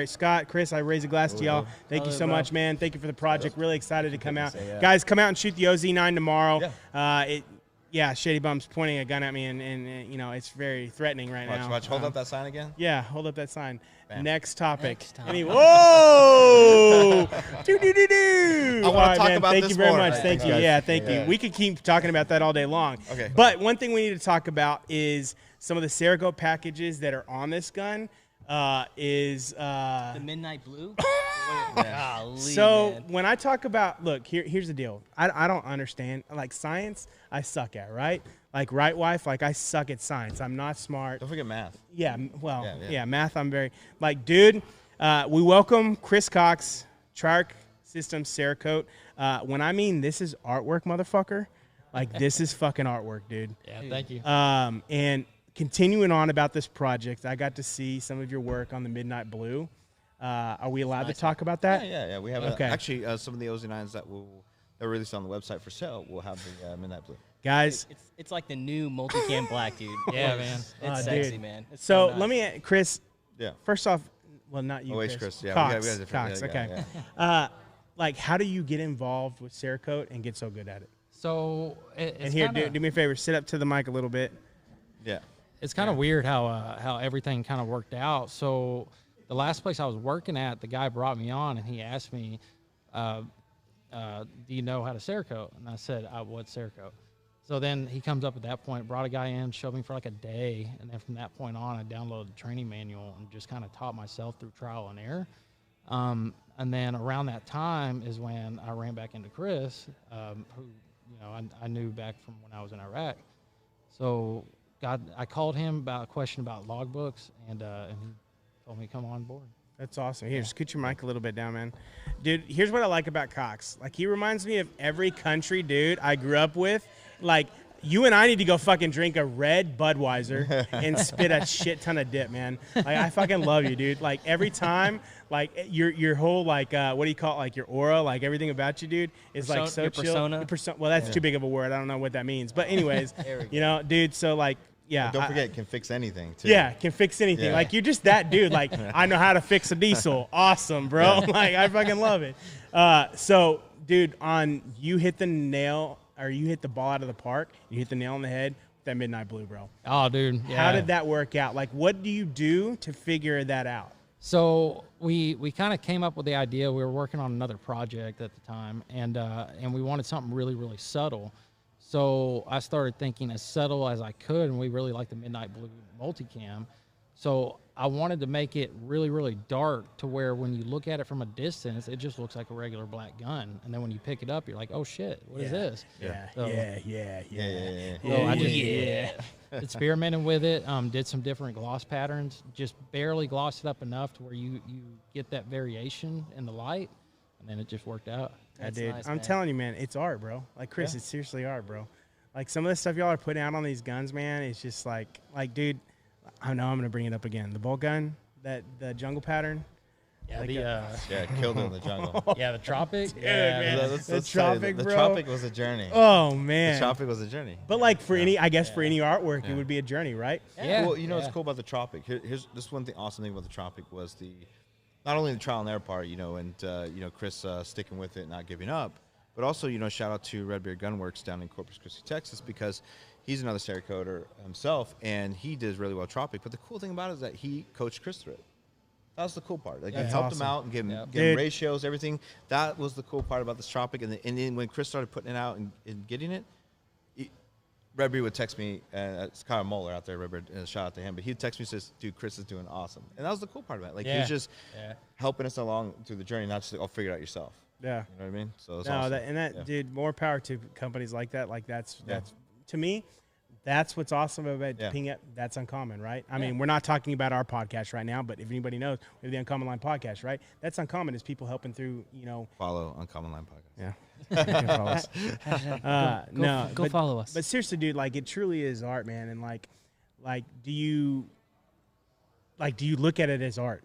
[SPEAKER 1] Scott, Chris, I raise a glass to y'all. Thank you so much, man. Thank you for the project. Really excited to come out. Guys, come out and shoot the OZ-9 tomorrow. Yeah. Shady Bum's pointing a gun at me, and it's very threatening right now.
[SPEAKER 3] Watch. Hold up that sign again.
[SPEAKER 1] Yeah, hold up that sign.
[SPEAKER 3] Bam.
[SPEAKER 1] Next topic.
[SPEAKER 3] Anyway,
[SPEAKER 1] whoa! Do.
[SPEAKER 3] I want to talk about
[SPEAKER 1] thank
[SPEAKER 3] this
[SPEAKER 1] you very
[SPEAKER 3] more.
[SPEAKER 1] much. Thank you. Yeah, thank you. We could keep talking about that all day long.
[SPEAKER 3] Okay.
[SPEAKER 1] But one thing we need to talk about is some of the Cerakote packages that are on this gun.
[SPEAKER 4] The Midnight Blue? Golly,
[SPEAKER 1] so
[SPEAKER 4] man.
[SPEAKER 1] when I talk about, look, here's the deal. I don't understand. Like, science, I suck at, right? Like, right, wife? Like, I suck at science. I'm not smart.
[SPEAKER 3] Don't forget math.
[SPEAKER 1] Yeah, well, math, I'm very, like, dude, we welcome Chris Cox, Triarch Systems, Cerakote. When I mean this is artwork, motherfucker, like, this is fucking artwork, dude.
[SPEAKER 4] Yeah, thank you.
[SPEAKER 1] And continuing on about this project, I got to see some of your work on the Midnight Blue. Are we allowed to talk about that?
[SPEAKER 3] Yeah. We have actually some of the OZ-9s that are released on the website for sale will have the Midnight Blue.
[SPEAKER 1] Guys,
[SPEAKER 4] it's like the new multicam black, dude. Yeah, man. It's sexy,
[SPEAKER 1] dude.
[SPEAKER 4] man. It's
[SPEAKER 1] so
[SPEAKER 4] nice.
[SPEAKER 1] let me, Chris.
[SPEAKER 3] Yeah.
[SPEAKER 1] First off, well, not you,
[SPEAKER 3] Chris. Yeah,
[SPEAKER 1] Cox.
[SPEAKER 3] we got different.
[SPEAKER 1] Cox.
[SPEAKER 3] Yeah,
[SPEAKER 1] okay.
[SPEAKER 3] Yeah.
[SPEAKER 1] Like, how do you get involved with Cerakote and get so good at it?
[SPEAKER 7] So
[SPEAKER 1] and here, do me a favor, sit up to the mic a little bit.
[SPEAKER 3] Yeah.
[SPEAKER 7] It's kind of weird how everything kind of worked out. So the last place I was working at, the guy brought me on and he asked me, do you know how to Cerakote? And I said, what's Cerakote? So then he comes up at that point, brought a guy in, showed me for like a day. And then from that point on, I downloaded the training manual and just kind of taught myself through trial and error. And then around that time is when I ran back into Chris, who, I knew back from when I was in Iraq. So I called him about a question about logbooks, and he told me to come on board.
[SPEAKER 1] That's awesome. Here, scoot your mic a little bit down, man. Dude, here's what I like about Cox. Like, he reminds me of every country dude I grew up with. Like, you and I need to go fucking drink a red Budweiser and spit a shit ton of dip, man. Like, I fucking love you, dude. Like, every time, like, your whole, like, what do you call it? Like, your aura, like, everything about you, dude, is, like, so chill.
[SPEAKER 4] Persona?
[SPEAKER 1] Well, that's too big of a word. I don't know what that means. But anyways, dude, so, like, yeah.
[SPEAKER 3] And don't forget, can fix anything, too.
[SPEAKER 1] Yeah, can fix anything. Yeah. Like, you're just that dude. Like, I know how to fix a diesel. Awesome, bro. Like, I fucking love it. So, dude, you hit the nail, or you hit the ball out of the park, you hit the nail on the head with that Midnight Blue, bro.
[SPEAKER 7] Oh, dude. Yeah.
[SPEAKER 1] How did that work out? Like, what do you do to figure that out?
[SPEAKER 7] So we kind of came up with the idea. We were working on another project at the time, and we wanted something really, really subtle. So I started thinking as subtle as I could, and we really like the Midnight Blue multicam. So I wanted to make it really, really dark to where when you look at it from a distance, it just looks like a regular black gun. And then when you pick it up, you're like, oh shit, what is this?
[SPEAKER 1] Yeah,
[SPEAKER 7] So-
[SPEAKER 1] yeah.
[SPEAKER 7] So I just experimented with it, did some different gloss patterns, just barely glossed it up enough to where you get that variation in the light, and then it just worked out.
[SPEAKER 1] Yeah,
[SPEAKER 4] That's
[SPEAKER 1] dude.
[SPEAKER 4] nice,
[SPEAKER 1] I'm
[SPEAKER 4] man.
[SPEAKER 1] telling you, man, it's art, bro. Like Chris, it's seriously art, bro. Like some of the stuff y'all are putting out on these guns, man, it's just like, dude, I know I'm gonna bring it up again. The bolt gun, the jungle pattern.
[SPEAKER 7] Yeah,
[SPEAKER 1] Like
[SPEAKER 7] the
[SPEAKER 3] Yeah, killed it in the jungle.
[SPEAKER 7] yeah, the tropic.
[SPEAKER 1] man.
[SPEAKER 3] Let's
[SPEAKER 1] The
[SPEAKER 3] tell you,
[SPEAKER 1] Tropic,
[SPEAKER 3] the
[SPEAKER 1] bro.
[SPEAKER 3] Tropic was a journey.
[SPEAKER 1] Oh
[SPEAKER 3] The
[SPEAKER 1] man.
[SPEAKER 3] Tropic was a journey.
[SPEAKER 1] But like for any, I guess for any artwork, it would be a journey, right?
[SPEAKER 7] Yeah.
[SPEAKER 3] Well, you know what's
[SPEAKER 7] yeah.
[SPEAKER 3] cool about the Tropic? Here's this one thing, awesome thing about the Tropic was the not only the trial and error part, you know, and you know Chris sticking with it, not giving up, but also you know shout out to Redbeard Gunworks down in Corpus Christi, Texas, because he's another Cerakoter himself, and he did really well Tropic. But the cool thing about it is that he coached Chris through it. That was the cool part. Like, he
[SPEAKER 1] That's
[SPEAKER 3] helped
[SPEAKER 1] awesome.
[SPEAKER 3] him out and give him,
[SPEAKER 7] Yep.
[SPEAKER 3] give him
[SPEAKER 1] Dude.
[SPEAKER 3] ratios, everything. That was the cool part about this Tropic. And then when Chris started putting it out and getting it, Redbeard would text me, it's Kyle Moeller out there, Redbeard, shout out to him, but he'd text me and says, dude, Chris is doing awesome. And that was the cool part about it. Like, he
[SPEAKER 7] Yeah.
[SPEAKER 3] was just
[SPEAKER 7] Yeah.
[SPEAKER 3] helping us along through the journey, not just, like, oh, figure it out yourself.
[SPEAKER 1] Yeah.
[SPEAKER 3] You know what I mean? So it's
[SPEAKER 1] No,
[SPEAKER 3] awesome.
[SPEAKER 1] that
[SPEAKER 3] Yeah.
[SPEAKER 1] dude, more power to companies like that. Like that's
[SPEAKER 3] Yeah.
[SPEAKER 1] to me, that's what's awesome about
[SPEAKER 3] Yeah.
[SPEAKER 1] Ping Up. That's UnCommon, right? I mean, we're not talking about our podcast right now, but if anybody knows, we have the UnCommon Line podcast, right? That's UnCommon is people helping through, you know.
[SPEAKER 3] Follow UnCommon Line Podcast.
[SPEAKER 1] Yeah. You can follow us. No,
[SPEAKER 4] Go
[SPEAKER 1] but,
[SPEAKER 4] follow us.
[SPEAKER 1] But seriously, dude, like it truly is art, man. And like, do you look at it as art?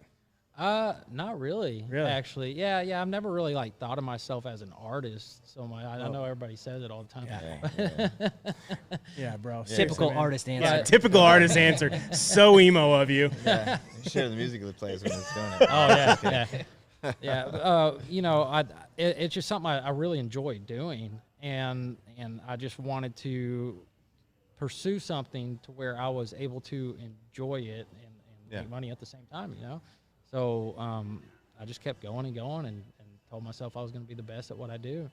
[SPEAKER 7] Not really.
[SPEAKER 1] Really?
[SPEAKER 7] Actually, yeah. I've never really like thought of myself as an artist. So I know everybody says it all the time.
[SPEAKER 1] Yeah, bro.
[SPEAKER 4] Typical
[SPEAKER 1] man.
[SPEAKER 4] artist answer.
[SPEAKER 1] Yeah, typical artist answer. So emo of you.
[SPEAKER 3] Yeah. You share the music that plays when it's doing it.
[SPEAKER 7] Oh yeah, yeah. You know, it's just something I really enjoy doing, and I just wanted to pursue something to where I was able to enjoy it and
[SPEAKER 3] Yeah.
[SPEAKER 7] make money at the same time. You know, so I just kept going and going and told myself I was going to be the best at what I do.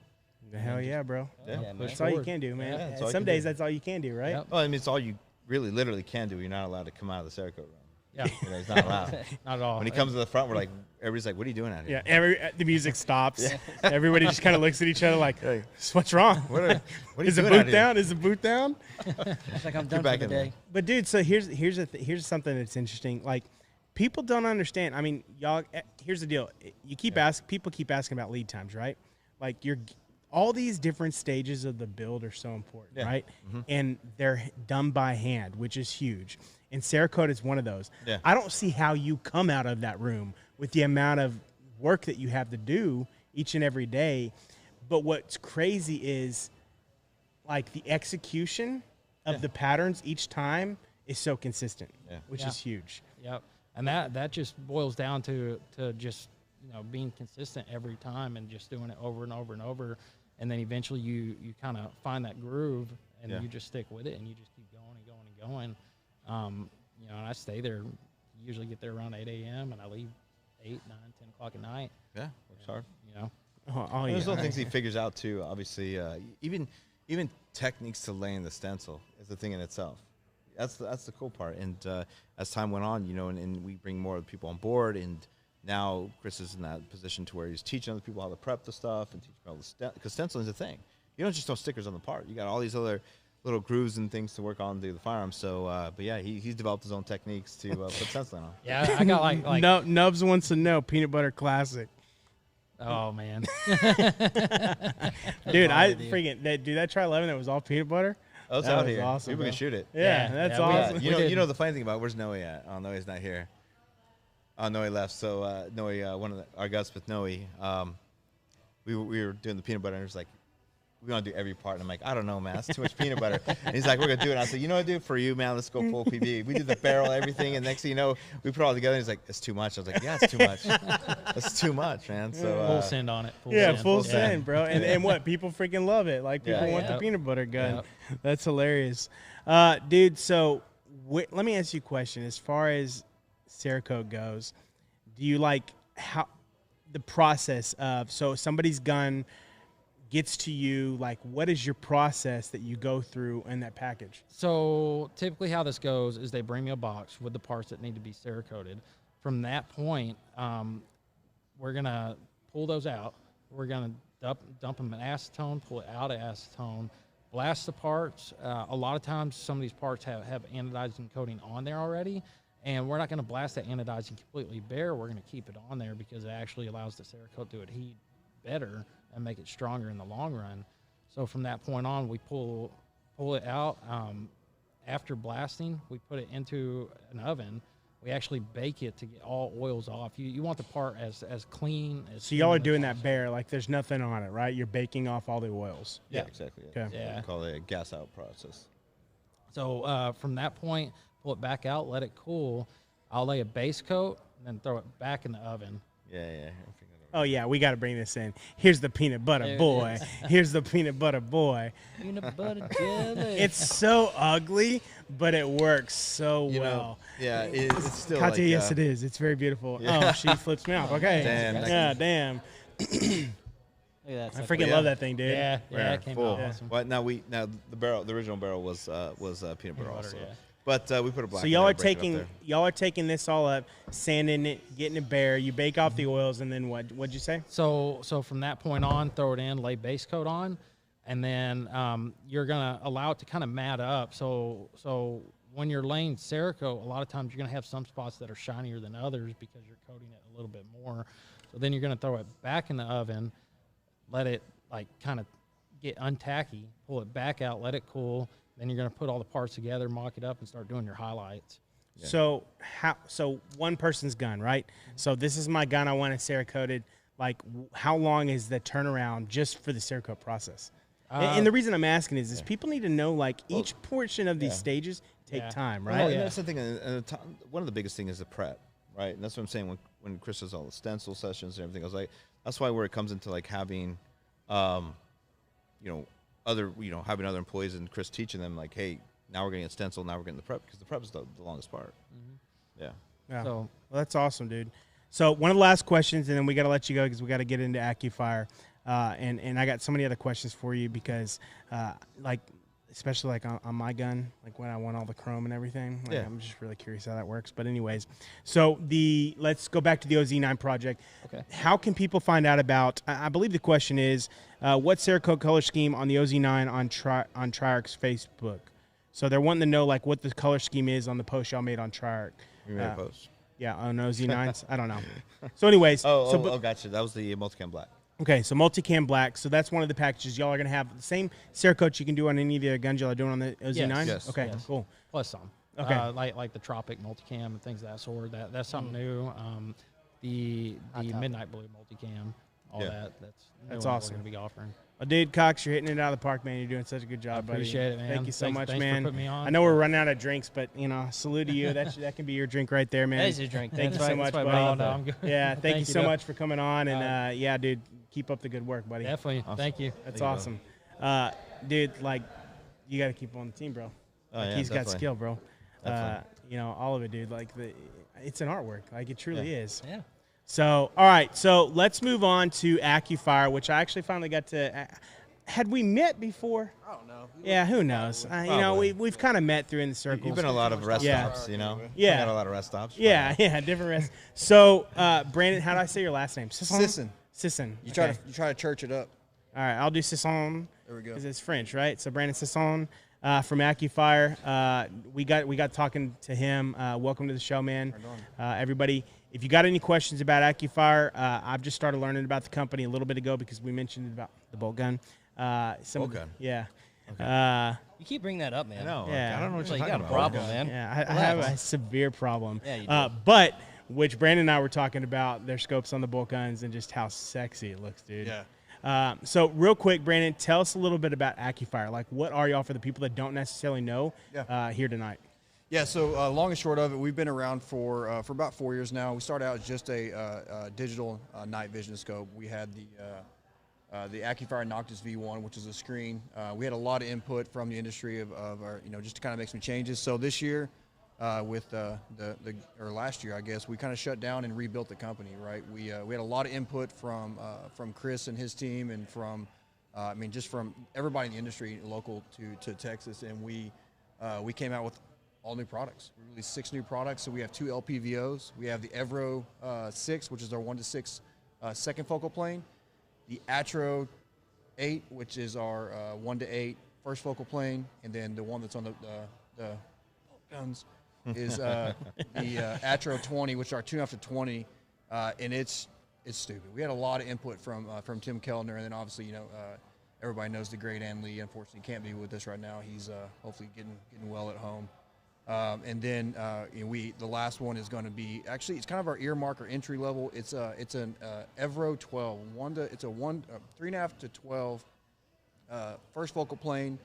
[SPEAKER 1] Hell yeah, bro.
[SPEAKER 3] Yeah.
[SPEAKER 4] Yeah, man.
[SPEAKER 1] That's all you
[SPEAKER 7] forward.
[SPEAKER 1] can do, man.
[SPEAKER 3] Yeah, that's all you
[SPEAKER 1] Some
[SPEAKER 3] can
[SPEAKER 1] days
[SPEAKER 3] do.
[SPEAKER 1] that's all you can do, right?
[SPEAKER 7] Yep.
[SPEAKER 3] Well, I mean, it's all you really literally can do. You're not allowed to come out of the Cerakote room.
[SPEAKER 7] Yeah,
[SPEAKER 3] You know, he's not allowed.
[SPEAKER 7] not at all.
[SPEAKER 3] When he comes to the front, we're like, everybody's like, what are you doing out here?
[SPEAKER 1] Yeah, the music stops. Everybody just kind of looks at each other like,
[SPEAKER 3] Hey.
[SPEAKER 1] what's wrong?
[SPEAKER 3] What are you
[SPEAKER 1] Is the
[SPEAKER 3] doing out
[SPEAKER 1] boot
[SPEAKER 3] here?
[SPEAKER 1] down? Is the boot down?
[SPEAKER 4] It's like I'm
[SPEAKER 3] Get
[SPEAKER 4] done for
[SPEAKER 3] back
[SPEAKER 4] the
[SPEAKER 3] in there.
[SPEAKER 4] day.
[SPEAKER 1] But dude, so here's something that's interesting. Like, people don't understand. I mean, y'all. Here's the deal. You keep people keep asking about lead times, right? Like, all these different stages of the build are so important,
[SPEAKER 3] Yeah.
[SPEAKER 1] right? And they're done by hand, which is huge. And Cerakote is one of those.
[SPEAKER 3] Yeah.
[SPEAKER 1] I don't see how you come out of that room with the amount of work that you have to do each and every day. But what's crazy is, like, the execution of the patterns each time is so consistent, which
[SPEAKER 7] Yeah.
[SPEAKER 1] is huge.
[SPEAKER 7] Yep. And that just boils down to just, you know, being consistent every time and just doing it over and over and over. And then eventually you kind of find that groove and
[SPEAKER 3] Yeah.
[SPEAKER 7] you just stick with it and you just keep going and going and going. You know, and I stay there, usually get there around 8 a.m. and I leave 8, 9, 10 o'clock at night,
[SPEAKER 3] Yeah, works hard.
[SPEAKER 7] you know.
[SPEAKER 1] Oh,
[SPEAKER 3] There's
[SPEAKER 1] yeah.
[SPEAKER 3] little things he figures out too. Obviously, even techniques to laying the stencil is a thing in itself. That's the cool part. And as time went on, you know, and we bring more people on board, and now Chris is in that position to where he's teaching other people how to prep the stuff and teaching all the because stenciling is a thing. You don't just throw stickers on the part. You got all these other little grooves and things to work on to the firearms. So, but yeah, he's developed his own techniques to put stenciling on.
[SPEAKER 7] Yeah, I got like
[SPEAKER 1] No, Nubs wants to know peanut butter classic,
[SPEAKER 7] oh, man.
[SPEAKER 1] dude. I freaking dude that try 11 that was all peanut butter.
[SPEAKER 3] Oh, it's
[SPEAKER 1] That
[SPEAKER 3] out
[SPEAKER 1] was
[SPEAKER 3] here.
[SPEAKER 1] awesome,
[SPEAKER 3] Maybe we
[SPEAKER 1] bro.
[SPEAKER 3] can shoot it.
[SPEAKER 1] Yeah,
[SPEAKER 7] Yeah,
[SPEAKER 1] that's
[SPEAKER 7] yeah, we-
[SPEAKER 1] awesome.
[SPEAKER 3] You know,
[SPEAKER 7] did.
[SPEAKER 3] you know the funny thing about where's Noe at? Oh, Noe's not here. Oh, Noe left. So Noe, one of our guys with Noe, we were doing the peanut butter, and he was like, "We want to do every part." And I'm like, "I don't know, man. That's too much peanut butter." And he's like, "We're gonna do it." And I said, "You know what, dude? For you, man, let's go full PB." We did the barrel, everything, and next thing you know, we put it all together. And he's like, "It's too much." I was like, "Yeah, it's too much. It's too much, man." So
[SPEAKER 7] Full send on it.
[SPEAKER 1] Yeah,
[SPEAKER 7] send.
[SPEAKER 1] full
[SPEAKER 3] send.
[SPEAKER 1] send, bro. And what people freaking love it. Like people
[SPEAKER 3] Yeah.
[SPEAKER 1] want the
[SPEAKER 7] Yep.
[SPEAKER 1] peanut butter gun.
[SPEAKER 7] Yep.
[SPEAKER 1] That's hilarious, dude. So let me ask you a question. As far as Cerakote goes, do you like how the process of somebody's gun? gets to you? Like, what is your process that you go through in that package?
[SPEAKER 7] So typically how this goes is they bring me a box with the parts that need to be Cerakoted. From that point, we're going to pull those out. We're going to dump them in acetone, pull it out of acetone, blast the parts. A lot of times some of these parts have anodizing coating on there already, and we're not going to blast that anodizing completely bare. We're going to keep it on there because it actually allows the Cerakote to adhere better and make it stronger in the long run. So from that point on, we pull it out. After blasting, we put it into an oven. We actually bake it to get all oils off. You want the part as clean as.
[SPEAKER 1] So y'all are doing that bare, like there's nothing on it, right? You're baking off all the oils.
[SPEAKER 3] Yeah, exactly.
[SPEAKER 1] Okay.
[SPEAKER 7] Yeah.
[SPEAKER 3] We call it a gas out process.
[SPEAKER 7] So from that point, pull it back out, let it cool. I'll lay a base coat and then throw it back in the oven.
[SPEAKER 3] Yeah.
[SPEAKER 1] Oh yeah, we got to bring this in. Here's the peanut butter
[SPEAKER 4] There it
[SPEAKER 1] boy.
[SPEAKER 4] is.
[SPEAKER 1] Here's the peanut butter boy.
[SPEAKER 4] Peanut butter jelly.
[SPEAKER 1] It's so ugly, but it works so
[SPEAKER 3] You
[SPEAKER 1] well.
[SPEAKER 3] know, yeah, it's still
[SPEAKER 1] Katya,
[SPEAKER 3] like,
[SPEAKER 1] yes, it is. It's very beautiful.
[SPEAKER 3] Yeah.
[SPEAKER 1] Oh, she flips me off. Okay.
[SPEAKER 3] Damn, that
[SPEAKER 1] Yeah, damn.
[SPEAKER 4] Look at that.
[SPEAKER 1] I
[SPEAKER 4] sucker.
[SPEAKER 1] freaking
[SPEAKER 3] Yeah.
[SPEAKER 1] love that thing, dude.
[SPEAKER 7] Yeah,
[SPEAKER 3] rare,
[SPEAKER 7] it came
[SPEAKER 3] full.
[SPEAKER 7] out awesome.
[SPEAKER 3] Well, now the original barrel was peanut butter also,
[SPEAKER 7] yeah.
[SPEAKER 3] but we put a black.
[SPEAKER 1] So
[SPEAKER 3] in
[SPEAKER 1] y'all
[SPEAKER 3] there
[SPEAKER 1] are
[SPEAKER 3] to break it up there.
[SPEAKER 1] taking this all up, sanding it, getting it bare. You bake off the oils, and then what'd you say?
[SPEAKER 7] So from that point on, throw it in, lay base coat on, and then you're gonna allow it to kind of mat up. So when you're laying Cerakote, a lot of times you're gonna have some spots that are shinier than others because you're coating it a little bit more. So then you're gonna throw it back in the oven, let it like kind of get untacky, pull it back out, let it cool. Then you're gonna put all the parts together, mock it up, and start doing your highlights.
[SPEAKER 3] Yeah.
[SPEAKER 1] So one person's gun, right? So this is my gun. I want it Cerakoted. Like, how long is the turnaround just for the Cerakote process? And the reason I'm asking is people need to know, like, each portion of these stages take
[SPEAKER 7] Yeah.
[SPEAKER 1] time,
[SPEAKER 3] Well,
[SPEAKER 1] right?
[SPEAKER 3] and that's the thing. One of the biggest things is the prep, right? And that's what I'm saying when Chris does all the stencil sessions and everything. I was like, that's why where it comes into like having, having other employees and Chris teaching them like, hey, now we're getting a stencil, now we're getting the prep, because the prep is the longest part. Yeah.
[SPEAKER 1] Yeah.
[SPEAKER 7] So
[SPEAKER 1] Well, that's awesome, dude. So one of the last questions, and then we got to let you go because we got to get into Accufire. And I got so many other questions for you because, especially like on my gun, like when I want all the chrome and everything. Like,
[SPEAKER 3] Yeah.
[SPEAKER 1] I'm just really curious how that works. But anyways, so let's go back to the OZ-9 project.
[SPEAKER 7] Okay.
[SPEAKER 1] How can people find out about? I believe the question is, what's Cerakote color scheme on the OZ-9 on Triarch's Facebook? So they're wanting to know like what the color scheme is on the post y'all made on Triarch.
[SPEAKER 3] We made a post.
[SPEAKER 1] Yeah, on OZ-9s. I don't know. So anyways,
[SPEAKER 3] Gotcha. That was the multicam black.
[SPEAKER 1] okay, so multicam black. So that's one of the packages y'all are gonna have. The same Cerakote you can do on any of the other guns y'all are doing on the OZ-9.
[SPEAKER 3] Yes.
[SPEAKER 1] Okay,
[SPEAKER 7] Yes.
[SPEAKER 1] cool.
[SPEAKER 7] plus some.
[SPEAKER 1] Okay.
[SPEAKER 7] Like the Tropic multicam and things of that sort. That's something new. The Midnight Blue multicam, all
[SPEAKER 3] Yeah.
[SPEAKER 7] that's
[SPEAKER 1] That's
[SPEAKER 7] new
[SPEAKER 1] awesome.
[SPEAKER 7] We're gonna be offering.
[SPEAKER 1] Well, dude, Cox, you're hitting it out of the park, man. You're doing such a good job, buddy.
[SPEAKER 7] appreciate it, man.
[SPEAKER 1] Thank you so
[SPEAKER 7] Thanks-
[SPEAKER 1] much,
[SPEAKER 7] thanks for
[SPEAKER 1] man.
[SPEAKER 7] putting me on.
[SPEAKER 1] I know we're running out of drinks, but salute to you. That can be your drink right there, man.
[SPEAKER 4] That is your drink.
[SPEAKER 1] Thank
[SPEAKER 4] That's
[SPEAKER 1] you so
[SPEAKER 4] right,
[SPEAKER 1] much,
[SPEAKER 4] that's right,
[SPEAKER 1] buddy.
[SPEAKER 7] Oh, no, I'm good.
[SPEAKER 1] Yeah, thank you so
[SPEAKER 7] Doug.
[SPEAKER 1] much for coming on, and yeah, dude, keep up the good work, buddy.
[SPEAKER 7] Definitely.
[SPEAKER 3] Awesome.
[SPEAKER 7] Thank you.
[SPEAKER 1] That's
[SPEAKER 3] Thank
[SPEAKER 1] awesome, dude. Like, you got to keep on the team, bro.
[SPEAKER 3] Oh,
[SPEAKER 1] Like,
[SPEAKER 3] yeah,
[SPEAKER 1] he's got
[SPEAKER 3] definitely.
[SPEAKER 1] skill, bro.
[SPEAKER 3] Definitely.
[SPEAKER 1] All of it, dude. Like it's an artwork. Like it truly is.
[SPEAKER 4] Yeah.
[SPEAKER 1] So, all right. So let's move on to Accufire, which I actually finally got to. Had we met before?
[SPEAKER 8] I don't know.
[SPEAKER 1] Yeah, who knows?
[SPEAKER 3] Probably.
[SPEAKER 1] We've kind of met through in the circles.
[SPEAKER 3] You've been a lot of rest
[SPEAKER 1] Yeah.
[SPEAKER 3] stops,
[SPEAKER 1] Yeah.
[SPEAKER 3] Got a lot of rest stops.
[SPEAKER 1] Yeah, different rest. So, Brandon, how do I say your last name?
[SPEAKER 8] Sisson.
[SPEAKER 1] Sisson.
[SPEAKER 8] You
[SPEAKER 1] Okay.
[SPEAKER 8] try to church it up.
[SPEAKER 1] All right, I'll do Sisson.
[SPEAKER 8] There we go.
[SPEAKER 1] Because it's French, right? So Brandon Sisson from Accufire. We got talking to him. Welcome to the show, man. Everybody, if you got any questions about Accufire, I've just started learning about the company a little bit ago because we mentioned about the bolt gun.
[SPEAKER 3] Bolt gun?
[SPEAKER 1] Yeah.
[SPEAKER 4] You keep bringing that up, man.
[SPEAKER 3] I know.
[SPEAKER 1] Yeah.
[SPEAKER 3] I don't know what
[SPEAKER 4] Like,
[SPEAKER 3] you're
[SPEAKER 4] you got
[SPEAKER 3] talking
[SPEAKER 4] a
[SPEAKER 3] about.
[SPEAKER 4] problem, man.
[SPEAKER 1] Yeah, I have a severe problem.
[SPEAKER 4] Yeah, you do.
[SPEAKER 1] But which Brandon and I were talking about their scopes on the bolt guns and just how sexy it looks, dude.
[SPEAKER 8] Yeah.
[SPEAKER 1] So real quick, Brandon, tell us a little bit about Accufire. Like, what are y'all for the people that don't necessarily know here tonight?
[SPEAKER 8] Yeah, so long and short of it, we've been around for about 4 years now. We started out as just a digital night vision scope. We had the Accufire Noctis V1, which is a screen. We had a lot of input from the industry of our, just to kind of make some changes. So this year, or last year, I guess, we kind of shut down and rebuilt the company, right? We had a lot of input from Chris and his team and from I mean, just from everybody in the industry, local to Texas, and we came out with all new products. We released 6 new products. So we have 2 LPVOs. We have the Evro 6, which is our 1-to-6 second focal plane. The Atro 8, which is our 1-to-8 first focal plane, and then the one that's on the guns is the Atro 20, which are 2.5-to-20, and it's stupid. We had a lot of input from Tim Kellner, and then obviously everybody knows the great Ann Lee. Unfortunately, can't be with us right now. He's hopefully getting well at home. And then the last one is going to be, actually it's kind of our earmark or entry level. It's an Evro 12. It's a 3.5-to-12 first focal plane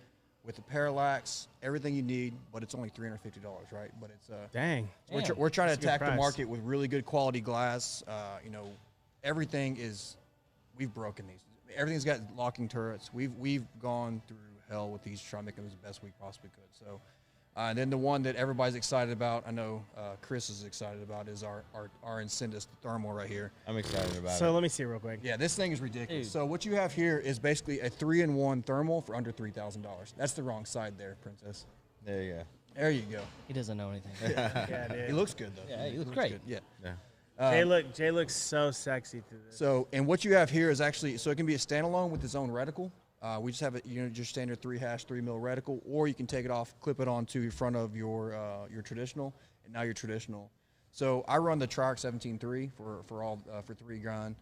[SPEAKER 8] with the parallax, everything you need, but it's only $350, right? But it's
[SPEAKER 1] Dang.
[SPEAKER 8] We're trying to
[SPEAKER 1] That's a good
[SPEAKER 8] attack the
[SPEAKER 1] price.
[SPEAKER 8] market with really good quality glass. Everything is, we've broken these. Everything's got locking turrets. We've gone through hell with these to try to make them as best we possibly could. So, and then the one that everybody's excited about, I know Chris is excited about, is our Incendus thermal right here.
[SPEAKER 3] I'm excited about it.
[SPEAKER 1] So let me see real quick.
[SPEAKER 8] Yeah, this thing is ridiculous.
[SPEAKER 4] Dude.
[SPEAKER 8] So what you have here is basically a 3-in-1 thermal for under $3,000. That's the wrong side there, Princess.
[SPEAKER 3] There you go.
[SPEAKER 8] There you go.
[SPEAKER 4] He doesn't know anything.
[SPEAKER 1] Yeah, dude.
[SPEAKER 8] It looks good though.
[SPEAKER 4] Yeah, he looks
[SPEAKER 8] It
[SPEAKER 4] great.
[SPEAKER 8] good. Yeah.
[SPEAKER 3] Yeah.
[SPEAKER 1] Jay looks so sexy through this.
[SPEAKER 8] So, and what you have here is actually, so it can be a standalone with its own reticle. We just have your standard 3-3mm reticle, or you can take it off, clip it onto the front of your traditional, and now your traditional. So I run the Triarch 17.3 for 3 grind,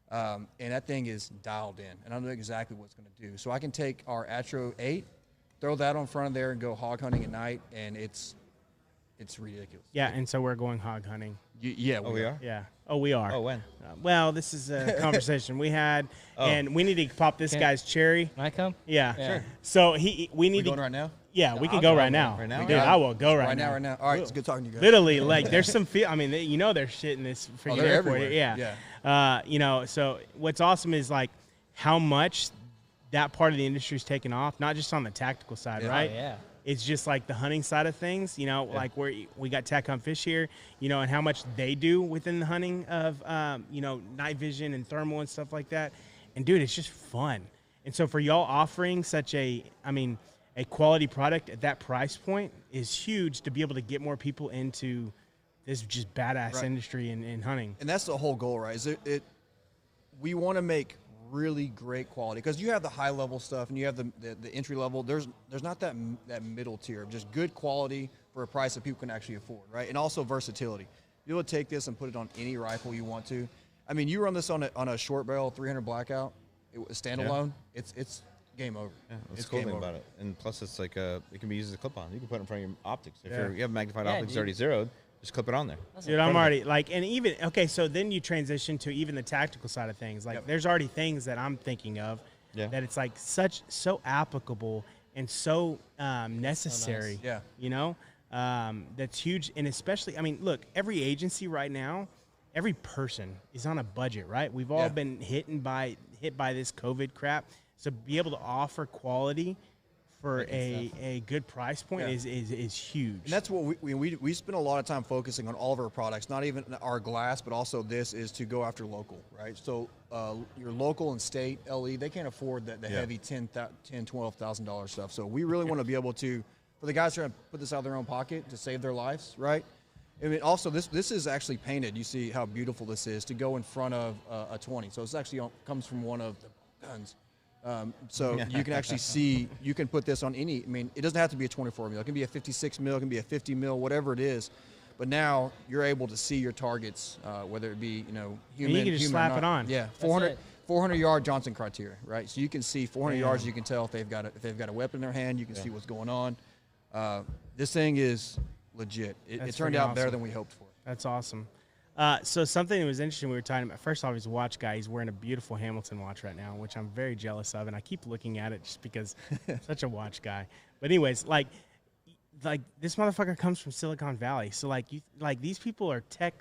[SPEAKER 8] and that thing is dialed in, and I know exactly what it's going to do. So I can take our Atro 8, throw that on front of there, and go hog hunting at night, and it's ridiculous.
[SPEAKER 1] Yeah, and so we're going hog hunting.
[SPEAKER 8] Yeah.
[SPEAKER 3] Oh, we are?
[SPEAKER 1] Yeah. Oh, we are.
[SPEAKER 3] Oh, when?
[SPEAKER 1] Well, this is a conversation we had, and we need to pop this
[SPEAKER 4] Can-
[SPEAKER 1] guy's cherry.
[SPEAKER 4] Can I come?
[SPEAKER 1] Yeah.
[SPEAKER 4] Sure.
[SPEAKER 1] So we
[SPEAKER 8] We
[SPEAKER 1] need to.
[SPEAKER 8] going right now?
[SPEAKER 1] Yeah, we can
[SPEAKER 4] I'll
[SPEAKER 1] go
[SPEAKER 4] go
[SPEAKER 1] right
[SPEAKER 4] right
[SPEAKER 1] now.
[SPEAKER 3] Right now?
[SPEAKER 1] Dude, I will go right
[SPEAKER 8] Right
[SPEAKER 1] now.
[SPEAKER 8] now. All right, it's good talking to you guys.
[SPEAKER 1] Literally, like, there's some feel. I mean, there's shit in this freaking
[SPEAKER 8] they're
[SPEAKER 1] airport.
[SPEAKER 8] everywhere.
[SPEAKER 1] Yeah. So what's awesome is like how much that part of the industry is taking off, not just on the tactical side,
[SPEAKER 8] Yeah.
[SPEAKER 1] right?
[SPEAKER 4] Oh, yeah.
[SPEAKER 1] It's just like the hunting side of things, like where we got Tech Hunt Fish here, and how much they do within the hunting of, night vision and thermal and stuff like that. And dude, it's just fun. And so for y'all offering such a quality product at that price point is huge to be able to get more people into this just badass
[SPEAKER 8] Right.
[SPEAKER 1] industry in hunting.
[SPEAKER 8] And that's the whole goal, right? Is we want to make really great quality, because you have the high level stuff and you have the entry level. There's not that middle tier of just good quality for a price that people can actually afford, right? And also versatility. You'll take this and put it on any rifle you want to. I mean, you run this on a short barrel 300 blackout, standalone. It's game over.
[SPEAKER 3] Yeah, that's
[SPEAKER 8] It's
[SPEAKER 3] the cool
[SPEAKER 8] game
[SPEAKER 3] thing
[SPEAKER 8] over.
[SPEAKER 3] about it. And plus, it's like it can be used as a clip-on. You can put it in front of your optics. If
[SPEAKER 1] Yeah.
[SPEAKER 3] you have magnified
[SPEAKER 4] Yeah,
[SPEAKER 3] optics
[SPEAKER 4] dude.
[SPEAKER 3] already zeroed, just clip it on there.
[SPEAKER 1] Dude, I'm already like, and even, okay, so then you transition to even the tactical side of things. Like,
[SPEAKER 8] Yep.
[SPEAKER 1] there's already things that I'm thinking of
[SPEAKER 3] Yeah.
[SPEAKER 1] that it's like so applicable and so necessary.
[SPEAKER 8] Yeah.
[SPEAKER 1] That's huge. And especially, I mean, look, every agency right now, every person is on a budget, right? We've all
[SPEAKER 8] Yeah.
[SPEAKER 1] been hit by this COVID crap. So be able to offer quality for a good price point
[SPEAKER 8] Yeah.
[SPEAKER 1] is huge.
[SPEAKER 8] And that's what we spend a lot of time focusing on all of our products, not even our glass, but also this is to go after local, right? So your local and state LE, they can't afford the heavy $12,000 stuff. So we really want to be able to, for the guys who are going to put this out of their own pocket to save their lives, right? I mean, also this is actually painted. You see how beautiful this is to go in front of a 20. So this actually comes from one of the guns. So you can actually see, you can put this on any, I mean, it doesn't have to be a 24 mil. It can be a 56 mil, it can be a 50 mil, whatever it is. But now you're able to see your targets, whether it be, human.
[SPEAKER 1] you can just
[SPEAKER 8] human or
[SPEAKER 1] slap
[SPEAKER 8] not.
[SPEAKER 1] it on.
[SPEAKER 8] Yeah,
[SPEAKER 4] That's
[SPEAKER 8] 400,
[SPEAKER 4] it.
[SPEAKER 8] 400-yard Johnson criteria, right? So you can see 400
[SPEAKER 1] Damn.
[SPEAKER 8] yards, you can tell if they've got a weapon in their hand, you can see what's going on. This thing is legit. It
[SPEAKER 1] That's
[SPEAKER 8] turned
[SPEAKER 1] freaking
[SPEAKER 8] out better
[SPEAKER 1] awesome.
[SPEAKER 8] than we hoped for.
[SPEAKER 1] That's awesome. So something that was interesting we were talking about, first off, he's a watch guy. He's wearing a beautiful Hamilton watch right now, which I'm very jealous of, and I keep looking at it just because I'm such a watch guy. But anyways, like this motherfucker comes from Silicon Valley. So these people are tech,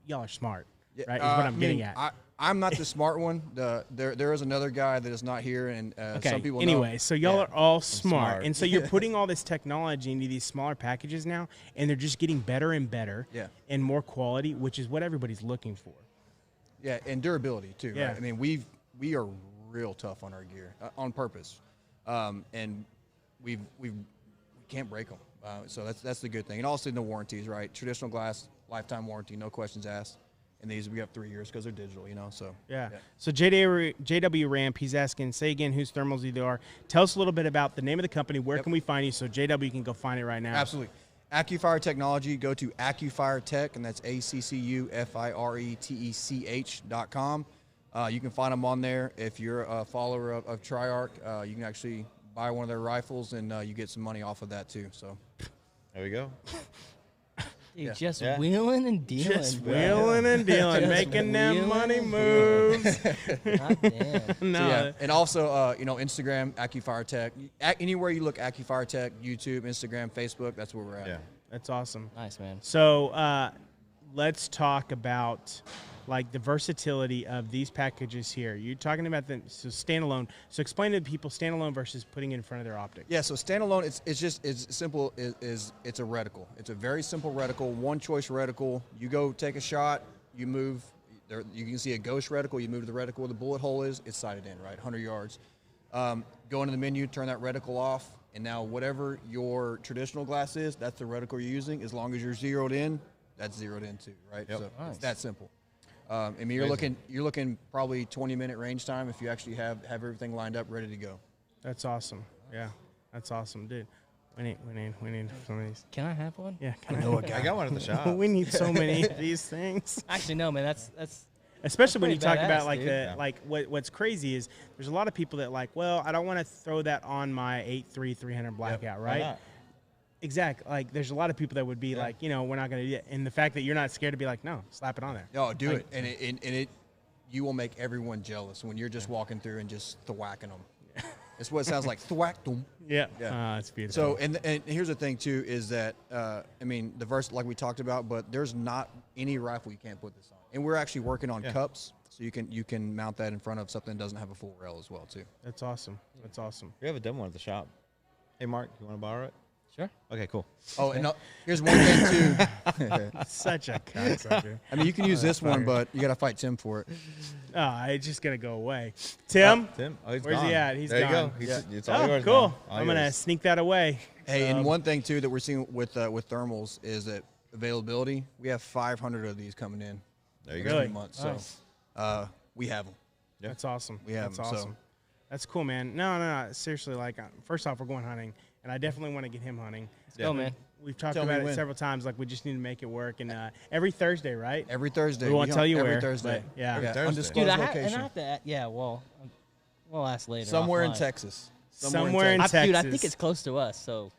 [SPEAKER 1] y'all are smart, right? Is what I'm getting at.
[SPEAKER 8] I'm not the smart one. There is another guy that is not here, and
[SPEAKER 1] Okay.
[SPEAKER 8] some people know.
[SPEAKER 1] Anyway, so y'all
[SPEAKER 8] Yeah.
[SPEAKER 1] are all smart,
[SPEAKER 3] smart.
[SPEAKER 1] and so you're putting all this technology into these smaller packages now, and they're just getting better and better,
[SPEAKER 8] Yeah.
[SPEAKER 1] and more quality, which is what everybody's looking for.
[SPEAKER 8] Yeah, and durability too.
[SPEAKER 1] Yeah.
[SPEAKER 8] Right? I mean, we are real tough on our gear on purpose, and we can't break them. So that's the good thing. And also the warranties, right? Traditional glass, lifetime warranty, no questions asked. And these we have 3 years because they're digital, you know. So
[SPEAKER 1] yeah. So JW Ramp, he's asking, say again whose thermals you are. Tell us a little bit about the name of the company. Where can we find you? So JW can go find it right now.
[SPEAKER 8] Absolutely. Accufire Technology. Go to Accufire Tech, and that's ACCUFIRETECH.com. You can find them on there. If you're a follower of Triarch, you can actually buy one of their rifles, and you get some money off of that too. So
[SPEAKER 3] There we go.
[SPEAKER 4] Dude, just wheeling and dealing.
[SPEAKER 1] Just wheeling and dealing, making them money moves.
[SPEAKER 4] God damn.
[SPEAKER 1] No.
[SPEAKER 8] So, yeah. And also, you know, Instagram, Accufire Tech. Anywhere you look, Accufire Tech, YouTube, Instagram, Facebook, that's where we're at.
[SPEAKER 3] Yeah.
[SPEAKER 1] That's awesome.
[SPEAKER 4] Nice, man.
[SPEAKER 1] So let's talk about like the versatility of these packages here. You're talking about the standalone. So explain to people standalone versus putting it in front of their optic.
[SPEAKER 8] Yeah, so standalone, it's just as simple as it's a reticle. It's a very simple reticle, one choice reticle. You go take a shot, you move. There, you can see a ghost reticle. You move to the reticle where the bullet hole is. It's sighted in, right, 100 yards. Go into the menu, turn that reticle off, and now whatever your traditional glass is, that's the reticle you're using. As long as you're zeroed in, that's zeroed in too, right?
[SPEAKER 3] Yep.
[SPEAKER 8] So
[SPEAKER 4] Nice.
[SPEAKER 8] it's that simple. I mean, you're looking probably 20-minute range time if you actually have everything lined up, ready to go.
[SPEAKER 1] That's awesome. Yeah, that's awesome, dude. We need some of these.
[SPEAKER 4] Can I have one?
[SPEAKER 1] Yeah,
[SPEAKER 3] I got one at the shop.
[SPEAKER 1] we need so many of these things.
[SPEAKER 4] Actually, no, man. That's
[SPEAKER 1] Especially when you
[SPEAKER 4] pretty
[SPEAKER 1] talk about
[SPEAKER 4] badass,
[SPEAKER 1] like
[SPEAKER 4] dude.
[SPEAKER 1] what's crazy is there's a lot of people that like, well, I don't want to throw that on my 8.3 300 blackout, right?
[SPEAKER 3] Why not?
[SPEAKER 1] Exactly. Like, there's a lot of people that would be like, you know, we're not going to do it. And the fact that you're not scared to be like, no, slap it on there.
[SPEAKER 8] Oh, do it, and it you will make everyone jealous when you're just walking through and just thwacking them. It's what it sounds like, thwack them.
[SPEAKER 1] Yeah.
[SPEAKER 8] Yeah.
[SPEAKER 1] It's beautiful.
[SPEAKER 8] So, and here's the thing too is that I mean, the verse like we talked about, but there's not any rifle you can't put this on, and we're actually working on cups, so you can mount that in front of something that doesn't have a full rail as well too.
[SPEAKER 1] That's awesome. That's awesome.
[SPEAKER 3] We have a demo at the shop. Hey, Mark, you want to borrow it?
[SPEAKER 4] sure.
[SPEAKER 3] Okay, cool.
[SPEAKER 8] Oh, and here's one thing too.
[SPEAKER 1] Such a cocksucker.
[SPEAKER 8] I mean, you can use this one, but you got to fight Tim for it.
[SPEAKER 1] Oh, it's just going to go away. Tim?
[SPEAKER 3] Tim? Oh, he's
[SPEAKER 1] Where's
[SPEAKER 3] gone.
[SPEAKER 1] he at? He's
[SPEAKER 3] there
[SPEAKER 1] gone.
[SPEAKER 3] you go.
[SPEAKER 8] Yeah.
[SPEAKER 3] It's all yours
[SPEAKER 1] cool.
[SPEAKER 3] now. All
[SPEAKER 1] I'm going to
[SPEAKER 3] yours.
[SPEAKER 1] sneak that away.
[SPEAKER 8] Hey, and one thing too that we're seeing with thermals is that availability. We have 500 of these coming in.
[SPEAKER 3] There you
[SPEAKER 8] next
[SPEAKER 3] go.
[SPEAKER 8] few months,
[SPEAKER 1] Nice.
[SPEAKER 8] so we have them.
[SPEAKER 1] That's awesome.
[SPEAKER 8] We have
[SPEAKER 1] That's
[SPEAKER 8] them, so-
[SPEAKER 1] awesome. That's cool, man. No. Seriously, like, first off, we're going hunting, and I definitely want to get him hunting.
[SPEAKER 4] Let's go, man.
[SPEAKER 1] We've talked
[SPEAKER 8] Tell me
[SPEAKER 1] about it
[SPEAKER 8] when.
[SPEAKER 1] several times. Like, we just need to make it work. And every Thursday, right?
[SPEAKER 8] Every Thursday.
[SPEAKER 1] We won't
[SPEAKER 8] hunt
[SPEAKER 1] tell you
[SPEAKER 8] every
[SPEAKER 1] where,
[SPEAKER 8] Thursday.
[SPEAKER 1] but yeah. Every
[SPEAKER 3] Thursday.
[SPEAKER 8] Undisclosed
[SPEAKER 4] Dude, I
[SPEAKER 8] location.
[SPEAKER 4] have to. Yeah, well, we'll ask later.
[SPEAKER 8] Somewhere in
[SPEAKER 4] offline.
[SPEAKER 8] Texas.
[SPEAKER 1] Somewhere in
[SPEAKER 4] Dude, I
[SPEAKER 1] Texas.
[SPEAKER 4] think it's close to us. So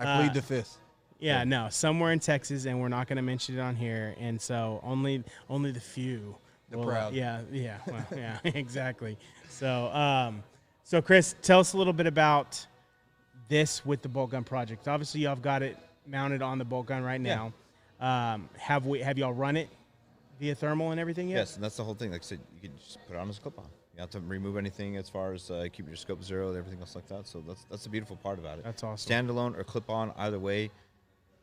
[SPEAKER 8] I plead the fifth.
[SPEAKER 1] Yeah, no, somewhere in Texas, and we're not going to mention it on here. And so only the few.
[SPEAKER 8] The
[SPEAKER 1] will,
[SPEAKER 8] proud.
[SPEAKER 1] Yeah, well, yeah, exactly. So, so Chris, tell us a little bit about this with the bolt gun project. Obviously, y'all have got it mounted on the bolt gun right now. Have y'all run it via thermal and everything yet?
[SPEAKER 3] Yes, and that's the whole thing. Like I said, you can just put it on as a clip-on. You don't have to remove anything as far as keeping your scope zero and everything else like that. So that's the beautiful part about it.
[SPEAKER 1] That's awesome.
[SPEAKER 3] Standalone or clip-on, either way,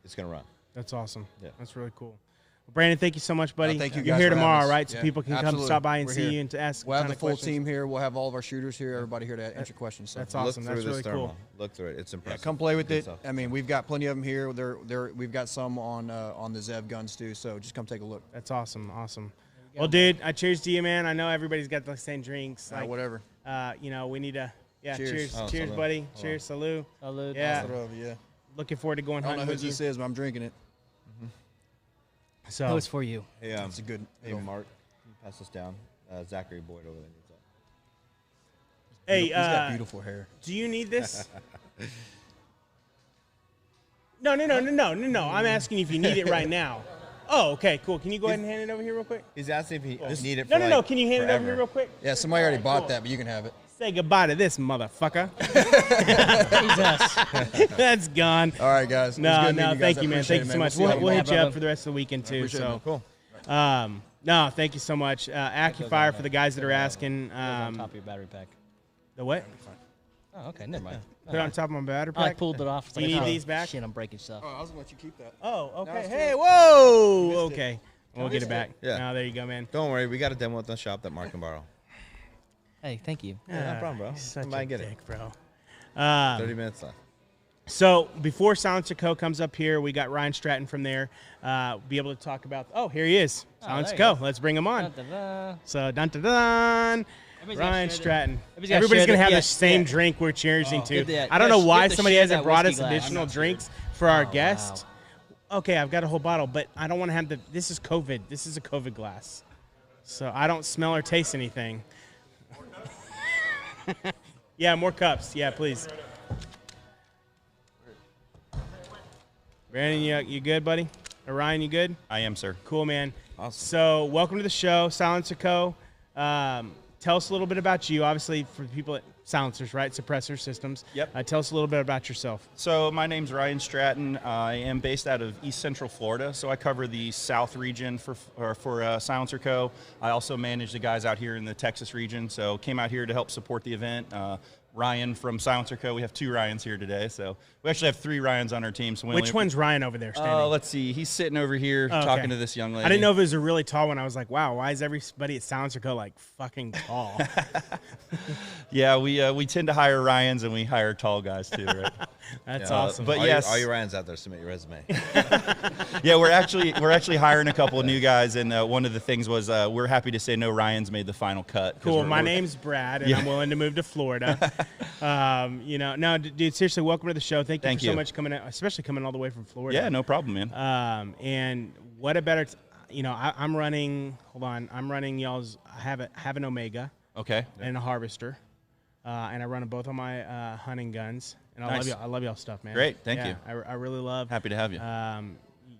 [SPEAKER 3] it's going to run.
[SPEAKER 1] That's awesome.
[SPEAKER 3] Yeah.
[SPEAKER 1] That's really cool. Well, Brandon, thank you so much, buddy.
[SPEAKER 8] thank you
[SPEAKER 1] You're
[SPEAKER 8] guys
[SPEAKER 1] here
[SPEAKER 8] for having
[SPEAKER 1] tomorrow,
[SPEAKER 8] us.
[SPEAKER 1] right? So
[SPEAKER 8] Yeah,
[SPEAKER 1] people can come
[SPEAKER 8] absolutely.
[SPEAKER 1] stop by and
[SPEAKER 8] We're
[SPEAKER 1] see
[SPEAKER 8] here.
[SPEAKER 1] you and to ask.
[SPEAKER 8] We'll have
[SPEAKER 1] ton
[SPEAKER 8] the
[SPEAKER 1] of
[SPEAKER 8] full
[SPEAKER 1] questions.
[SPEAKER 8] team here. We'll have all of our shooters here. Everybody here to answer questions. So.
[SPEAKER 1] That's awesome.
[SPEAKER 3] Look
[SPEAKER 1] That's
[SPEAKER 3] through
[SPEAKER 1] really
[SPEAKER 3] this
[SPEAKER 1] cool.
[SPEAKER 3] thermal. Look through it. It's impressive.
[SPEAKER 8] Come play with
[SPEAKER 3] Good
[SPEAKER 8] it.
[SPEAKER 3] stuff.
[SPEAKER 8] I mean, we've got plenty of them here. We've got some on the Zev guns too. So just come take a look.
[SPEAKER 1] That's awesome. Awesome. Well, dude, I cheers to you, man. I know everybody's got the same drinks. Like,
[SPEAKER 8] Whatever.
[SPEAKER 1] you know, we need to. Yeah,
[SPEAKER 8] Cheers.
[SPEAKER 1] cheers,
[SPEAKER 3] Oh,
[SPEAKER 1] cheers,
[SPEAKER 3] salud.
[SPEAKER 1] buddy.
[SPEAKER 3] Hold
[SPEAKER 1] Cheers, salute.
[SPEAKER 4] salute.
[SPEAKER 1] Yeah.
[SPEAKER 8] Yeah.
[SPEAKER 1] Looking forward to going
[SPEAKER 8] I don't know
[SPEAKER 1] hunting
[SPEAKER 8] who
[SPEAKER 1] with you.
[SPEAKER 8] this is, but I'm drinking it.
[SPEAKER 1] So,
[SPEAKER 4] That was for you.
[SPEAKER 3] Hey,
[SPEAKER 8] It's a good.
[SPEAKER 3] hey, Mark, can you pass this down? Zachary Boyd over there needs that.
[SPEAKER 1] hey,
[SPEAKER 8] He's got beautiful hair.
[SPEAKER 1] do you need this? No. I'm asking you if you need it right now. Oh, okay, cool. Can you go ahead and hand it over here real quick?
[SPEAKER 3] He's asking if he need it
[SPEAKER 1] No,
[SPEAKER 3] for
[SPEAKER 1] no.
[SPEAKER 3] like,
[SPEAKER 1] Can you hand it over
[SPEAKER 3] forever.
[SPEAKER 1] here real quick?
[SPEAKER 8] Yeah, somebody already bought that, but you can have it.
[SPEAKER 1] Say goodbye to this motherfucker.
[SPEAKER 4] Jesus.
[SPEAKER 1] That's gone.
[SPEAKER 8] All right, guys. It was
[SPEAKER 1] No,
[SPEAKER 8] good meeting you guys.
[SPEAKER 1] thank
[SPEAKER 8] I
[SPEAKER 1] you, man.
[SPEAKER 8] appreciate
[SPEAKER 1] Thank you
[SPEAKER 8] it,
[SPEAKER 1] so much.
[SPEAKER 8] see how
[SPEAKER 1] We'll
[SPEAKER 8] you
[SPEAKER 1] hit you
[SPEAKER 4] brother.
[SPEAKER 1] up for the rest of the weekend too.
[SPEAKER 8] appreciate it,
[SPEAKER 1] So,
[SPEAKER 8] man. Cool.
[SPEAKER 1] no, thank you so much. Accufire for the guys that are asking.
[SPEAKER 4] on top of your battery pack.
[SPEAKER 1] The what?
[SPEAKER 4] Oh, okay, never mind.
[SPEAKER 1] Put it on top of my battery
[SPEAKER 4] I
[SPEAKER 1] pack.
[SPEAKER 4] pulled it off. It's
[SPEAKER 1] Do you
[SPEAKER 4] like,
[SPEAKER 1] need
[SPEAKER 4] oh,
[SPEAKER 1] these back?
[SPEAKER 4] Shit, I'm breaking stuff.
[SPEAKER 8] I was gonna let you keep that.
[SPEAKER 1] Oh, okay.
[SPEAKER 8] it's
[SPEAKER 1] Hey,
[SPEAKER 8] good.
[SPEAKER 1] whoa.
[SPEAKER 8] missed it.
[SPEAKER 1] Okay. We'll get it back.
[SPEAKER 3] Yeah.
[SPEAKER 1] No, there you go, man.
[SPEAKER 3] Don't worry, we got a demo at the shop that Mark can borrow.
[SPEAKER 4] Hey, thank you.
[SPEAKER 3] Yeah, no problem, bro.
[SPEAKER 1] Such
[SPEAKER 3] Come by
[SPEAKER 1] a
[SPEAKER 3] and get
[SPEAKER 1] dick,
[SPEAKER 3] it.
[SPEAKER 1] bro.
[SPEAKER 3] 30 minutes left.
[SPEAKER 1] So before SilencerCo comes up here, we got Ryan Stratton from there. Be able to talk about. Oh, here he is.
[SPEAKER 4] there you
[SPEAKER 1] SilencerCo.
[SPEAKER 4] go.
[SPEAKER 1] Let's bring him on.
[SPEAKER 4] Dun-dun-dun.
[SPEAKER 1] So dun dun dun.
[SPEAKER 4] Everybody's gotta
[SPEAKER 1] Ryan
[SPEAKER 4] share the-
[SPEAKER 1] Stratton.
[SPEAKER 4] everybody's gotta
[SPEAKER 1] Everybody's
[SPEAKER 4] share
[SPEAKER 1] gonna
[SPEAKER 4] the-
[SPEAKER 1] have
[SPEAKER 4] yeah,
[SPEAKER 1] the same
[SPEAKER 4] yeah.
[SPEAKER 1] drink we're cheersing to.
[SPEAKER 4] Get that-
[SPEAKER 1] I don't
[SPEAKER 4] you
[SPEAKER 1] know
[SPEAKER 4] gotta-
[SPEAKER 1] why
[SPEAKER 4] you have to
[SPEAKER 1] somebody
[SPEAKER 4] share
[SPEAKER 1] hasn't
[SPEAKER 4] that
[SPEAKER 1] brought us
[SPEAKER 4] whiskey glass.
[SPEAKER 1] additional
[SPEAKER 4] I'm not
[SPEAKER 1] drinks for our
[SPEAKER 4] Oh,
[SPEAKER 1] guests. Okay, I've got a whole bottle, but I don't want to have the. This is COVID. This is a COVID glass, so I don't smell or taste anything. Yeah, more cups. Yeah, please. Brandon, you good, buddy? Or Ryan, you good?
[SPEAKER 9] I am, sir.
[SPEAKER 1] Cool, man.
[SPEAKER 3] Awesome.
[SPEAKER 1] So, welcome to the show, SilencerCo. Tell us a little bit about you. Obviously, for the people at Silencers, right? Suppressor Systems.
[SPEAKER 9] Yep.
[SPEAKER 1] Tell us a little bit about yourself.
[SPEAKER 9] So my name's Ryan Stratton. I am based out of East Central Florida, so I cover the South region for SilencerCo. I also manage the guys out here in the Texas region, so came out here to help support the event. Ryan from SilencerCo. We have 2 Ryans here today, so we actually have 3 Ryans on our team. So
[SPEAKER 1] Which one's Ryan over there standing?
[SPEAKER 9] Let's see. He's sitting over here
[SPEAKER 1] Oh, okay.
[SPEAKER 9] talking to this young lady.
[SPEAKER 1] I didn't know if it was a really tall one. I was like, wow, why is everybody at SilencerCo like fucking tall?
[SPEAKER 9] Yeah, we tend to hire Ryans and we hire tall guys too, right?
[SPEAKER 1] That's
[SPEAKER 3] Yeah,
[SPEAKER 1] awesome.
[SPEAKER 9] but
[SPEAKER 3] all
[SPEAKER 9] yes.
[SPEAKER 3] all you Ryans out there, submit your resume.
[SPEAKER 9] Yeah, we're actually hiring a couple of new guys, and one of the things was we're happy to say no Ryans made the final cut. 'Cause
[SPEAKER 1] Cool.
[SPEAKER 9] we're-
[SPEAKER 1] My
[SPEAKER 9] we're-
[SPEAKER 1] name's Brad, and I'm willing to move to Florida. No, dude, seriously, welcome to the show. Thank you so much coming out, especially coming all the way from Florida.
[SPEAKER 9] Yeah, no problem, man.
[SPEAKER 1] And what a better, I'm running. Hold on, I'm running y'all's. I have an Omega
[SPEAKER 9] Okay.
[SPEAKER 1] and a Harvester, and I run them both on my hunting guns. And I
[SPEAKER 9] Nice.
[SPEAKER 1] love y'all. I love y'all stuff, man.
[SPEAKER 9] Great, thank
[SPEAKER 1] Yeah,
[SPEAKER 9] you.
[SPEAKER 1] I really love.
[SPEAKER 9] Happy to have you.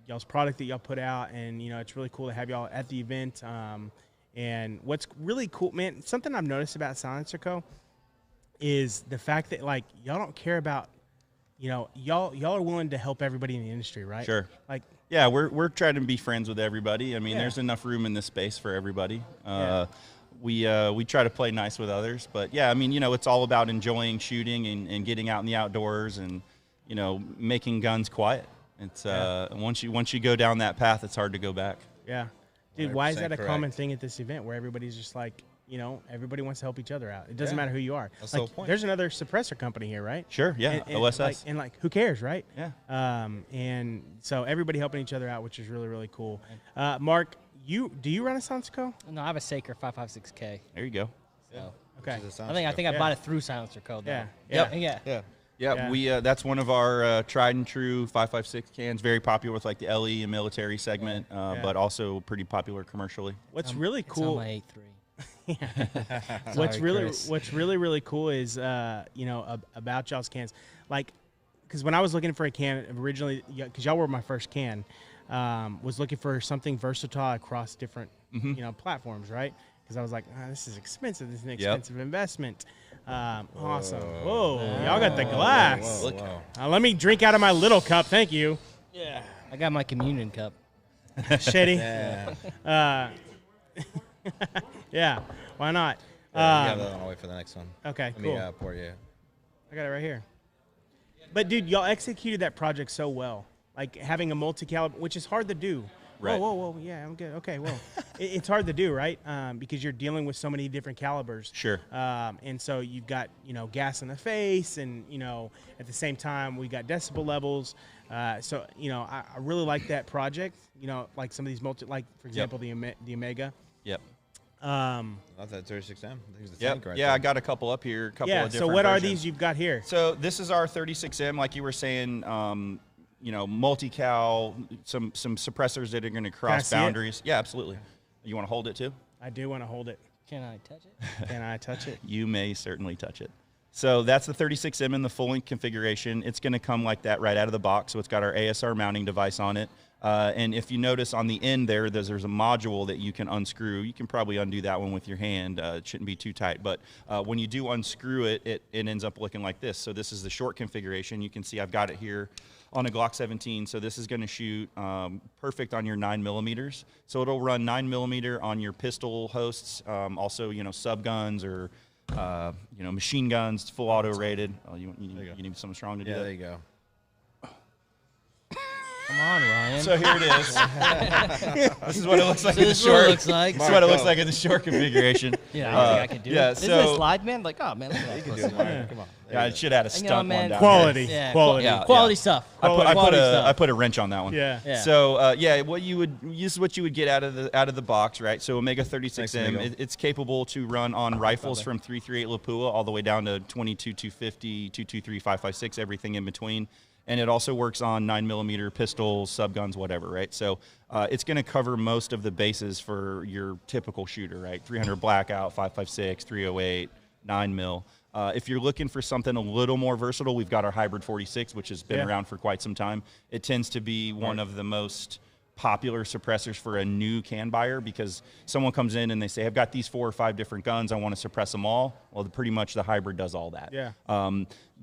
[SPEAKER 1] Y'all's product that y'all put out, and it's really cool to have y'all at the event. And what's really cool, man, something I've noticed about SilencerCo is the fact that like y'all don't care about, y'all are willing to help everybody in the industry, right?
[SPEAKER 9] Sure.
[SPEAKER 1] Like,
[SPEAKER 9] Yeah, we're trying to be friends with everybody. I mean,
[SPEAKER 1] Yeah.
[SPEAKER 9] there's enough room in this space for everybody.
[SPEAKER 1] Yeah.
[SPEAKER 9] We try to play nice with others, but yeah, I mean, it's all about enjoying shooting and getting out in the outdoors and making guns quiet. It's once you go down that path, it's hard to go back.
[SPEAKER 1] yeah, dude, why is that a
[SPEAKER 3] 100%
[SPEAKER 1] common
[SPEAKER 3] correct.
[SPEAKER 1] thing at this event where everybody's just like, everybody wants to help each other out? It doesn't
[SPEAKER 3] Yeah.
[SPEAKER 1] matter who you are.
[SPEAKER 3] That's the
[SPEAKER 1] Like,
[SPEAKER 3] whole point.
[SPEAKER 1] there's another suppressor company here, right?
[SPEAKER 9] Sure, yeah,
[SPEAKER 1] And
[SPEAKER 9] OSS.
[SPEAKER 1] who cares, right?
[SPEAKER 9] Yeah.
[SPEAKER 1] And so everybody helping each other out, which is really, really cool. Mark, do you run a SilencerCo?
[SPEAKER 4] No, I have a Saker 556K.
[SPEAKER 9] There you go.
[SPEAKER 4] So
[SPEAKER 1] Okay.
[SPEAKER 4] I think I bought it through SilencerCo. Though.
[SPEAKER 1] Yeah.
[SPEAKER 9] Yep.
[SPEAKER 4] Yeah.
[SPEAKER 3] Yeah.
[SPEAKER 9] Yeah,
[SPEAKER 1] Yeah.
[SPEAKER 9] we that's one of our tried and true 5.56 cans. Very popular with like the LE and military segment,
[SPEAKER 1] Yeah.
[SPEAKER 9] but also pretty popular commercially.
[SPEAKER 1] What's really
[SPEAKER 4] It's
[SPEAKER 1] cool?
[SPEAKER 4] on my 8.3.
[SPEAKER 1] what's
[SPEAKER 4] Sorry,
[SPEAKER 1] really
[SPEAKER 4] Chris.
[SPEAKER 1] what's really really cool is about y'all's cans, like, because when I was looking for a can originally, because y'all were my first can, was looking for something versatile across different platforms, right? Because I was like, this is expensive. This is an expensive investment. Awesome. Whoa, y'all got the glass.
[SPEAKER 3] Whoa.
[SPEAKER 1] Let me drink out of my little cup. Thank you.
[SPEAKER 4] Yeah. I got my communion cup.
[SPEAKER 1] Shitty.
[SPEAKER 3] Yeah.
[SPEAKER 1] Yeah. Why not?
[SPEAKER 3] You have that on the way for the next one.
[SPEAKER 1] Okay.
[SPEAKER 3] Let
[SPEAKER 1] Cool.
[SPEAKER 3] me pour you.
[SPEAKER 1] I got it right here. But dude, y'all executed that project so well. Like having a multi-caliber, which is hard to do.
[SPEAKER 9] Right.
[SPEAKER 1] Whoa. Yeah, I'm good. Okay, well, it's hard to do, right? Because you're dealing with so many different calibers.
[SPEAKER 9] Sure.
[SPEAKER 1] And so you've got, gas in the face, and, at the same time, we got decibel levels. So, I really like that project. Like some of these like, for example, the Omega.
[SPEAKER 9] Yep.
[SPEAKER 3] Not that 36M. I think it's the
[SPEAKER 9] Yep.
[SPEAKER 3] tank right
[SPEAKER 9] Yeah,
[SPEAKER 3] there.
[SPEAKER 9] I got a couple up here. A couple
[SPEAKER 1] Yeah,
[SPEAKER 9] of
[SPEAKER 1] so
[SPEAKER 9] different
[SPEAKER 1] what are
[SPEAKER 9] versions.
[SPEAKER 1] these you've got here?
[SPEAKER 9] So this is our 36M, like you were saying. Multi-cal, some suppressors that are going to
[SPEAKER 1] Can I
[SPEAKER 9] cross
[SPEAKER 1] see it?
[SPEAKER 9] boundaries. Yeah, absolutely. You want to hold it too?
[SPEAKER 1] I do want to hold it.
[SPEAKER 4] Can I touch it?
[SPEAKER 1] Can I touch it?
[SPEAKER 9] You may certainly touch it. So that's the 36M in the full length configuration. It's going to come like that right out of the box. So it's got our ASR mounting device on it. And if you notice on the end there's a module that you can unscrew. You can probably undo that one with your hand. It shouldn't be too tight. But when you do unscrew it, it ends up looking like this. So this is the short configuration. You can see I've got it here on a Glock 17. So this is going to shoot perfect on your 9mm. So it'll run 9mm on your pistol hosts, also, sub guns or machine guns, full auto rated. Oh, you need something strong to do
[SPEAKER 3] Yeah,
[SPEAKER 9] that?
[SPEAKER 3] there you go.
[SPEAKER 4] Come on, Ryan.
[SPEAKER 9] So here it is. This is what it looks like
[SPEAKER 4] So
[SPEAKER 9] in the
[SPEAKER 4] this is what it
[SPEAKER 9] short.
[SPEAKER 4] looks like.
[SPEAKER 9] This is what it looks like in the short configuration.
[SPEAKER 4] Yeah, I think I can do
[SPEAKER 9] yeah,
[SPEAKER 4] it. Isn't
[SPEAKER 9] so
[SPEAKER 4] it slide, man? Like, oh man, look at that.
[SPEAKER 6] You can do it, Ryan. Come on.
[SPEAKER 9] yeah, I should add a
[SPEAKER 4] I know,
[SPEAKER 9] stunt
[SPEAKER 4] man.
[SPEAKER 9] one down
[SPEAKER 1] Quality.
[SPEAKER 9] there.
[SPEAKER 4] Yeah,
[SPEAKER 1] Quality.
[SPEAKER 9] Yeah,
[SPEAKER 4] quality
[SPEAKER 9] yeah.
[SPEAKER 4] stuff.
[SPEAKER 9] I
[SPEAKER 4] Quality stuff.
[SPEAKER 9] put a wrench on that one.
[SPEAKER 1] Yeah.
[SPEAKER 4] Yeah.
[SPEAKER 9] So yeah, this is what you would get out of the box, right? So Omega 36M, it's capable to run on rifles from 338 Lapua all the way down to 22 250, 223 556, everything in between. And it also works on 9mm pistols, subguns, whatever, right? So it's going to cover most of the bases for your typical shooter, right? 300 blackout, 556, 308, 9mm. If you're looking for something a little more versatile, we've got our Hybrid 46, which has been around for quite some time. It tends to be one of the most popular suppressors for a new can buyer, because someone comes in and they say, I've got these 4 or 5 different guns, I want to suppress them all. Well, pretty much the Hybrid does all that.
[SPEAKER 1] Yeah.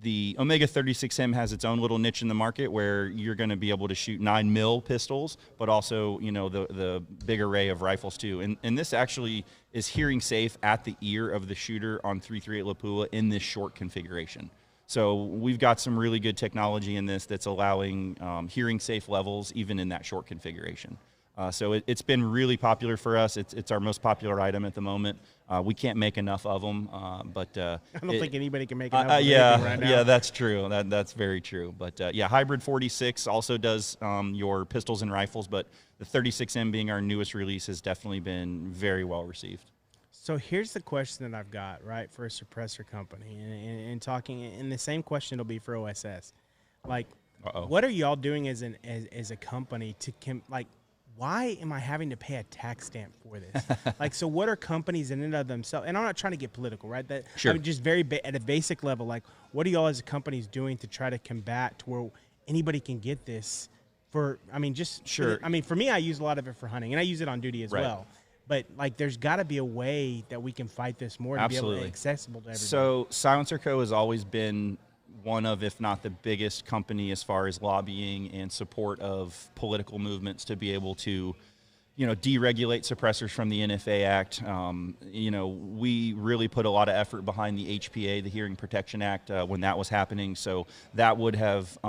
[SPEAKER 9] The Omega 36M has its own little niche in the market where you're going to be able to shoot 9mm pistols, but also, you know, the big array of rifles too. And this actually is hearing safe at the ear of the shooter on 338 Lapua in this short configuration. So we've got some really good technology in this that's allowing hearing safe levels even in that short configuration. So it's been really popular for us. It's our most popular item at the moment. We can't make enough of them, but
[SPEAKER 1] I don't think anybody can make enough of anything right now.
[SPEAKER 9] yeah, that's true. That's very true. But yeah, Hybrid 46 also does your pistols and rifles, but the 36M being our newest release has definitely been very well received.
[SPEAKER 1] So here's the question that I've got, right, for a suppressor company, and talking, and the same question will be for OSS. Like, what are y'all doing as a company to why am I having to pay a tax stamp for this? Like, so what are companies in and of themselves? And I'm not trying to get political, right? That
[SPEAKER 9] sure.
[SPEAKER 1] I mean, just very at a basic level, like, what are y'all as companies doing to try to combat to where anybody can get this? For, I mean, just
[SPEAKER 9] sure.
[SPEAKER 1] I mean, for me, I use a lot of it for hunting, and I use it on duty as well. But like, there's got to be a way that we can fight this more to be able to be accessible to everybody. So
[SPEAKER 9] SilencerCo has always been one of, if not the biggest company as far as lobbying and support of political movements to be able to, you know, deregulate suppressors from the NFA Act. You know, we really put a lot of effort behind the HPA, the Hearing Protection Act, when that was happening. So that would have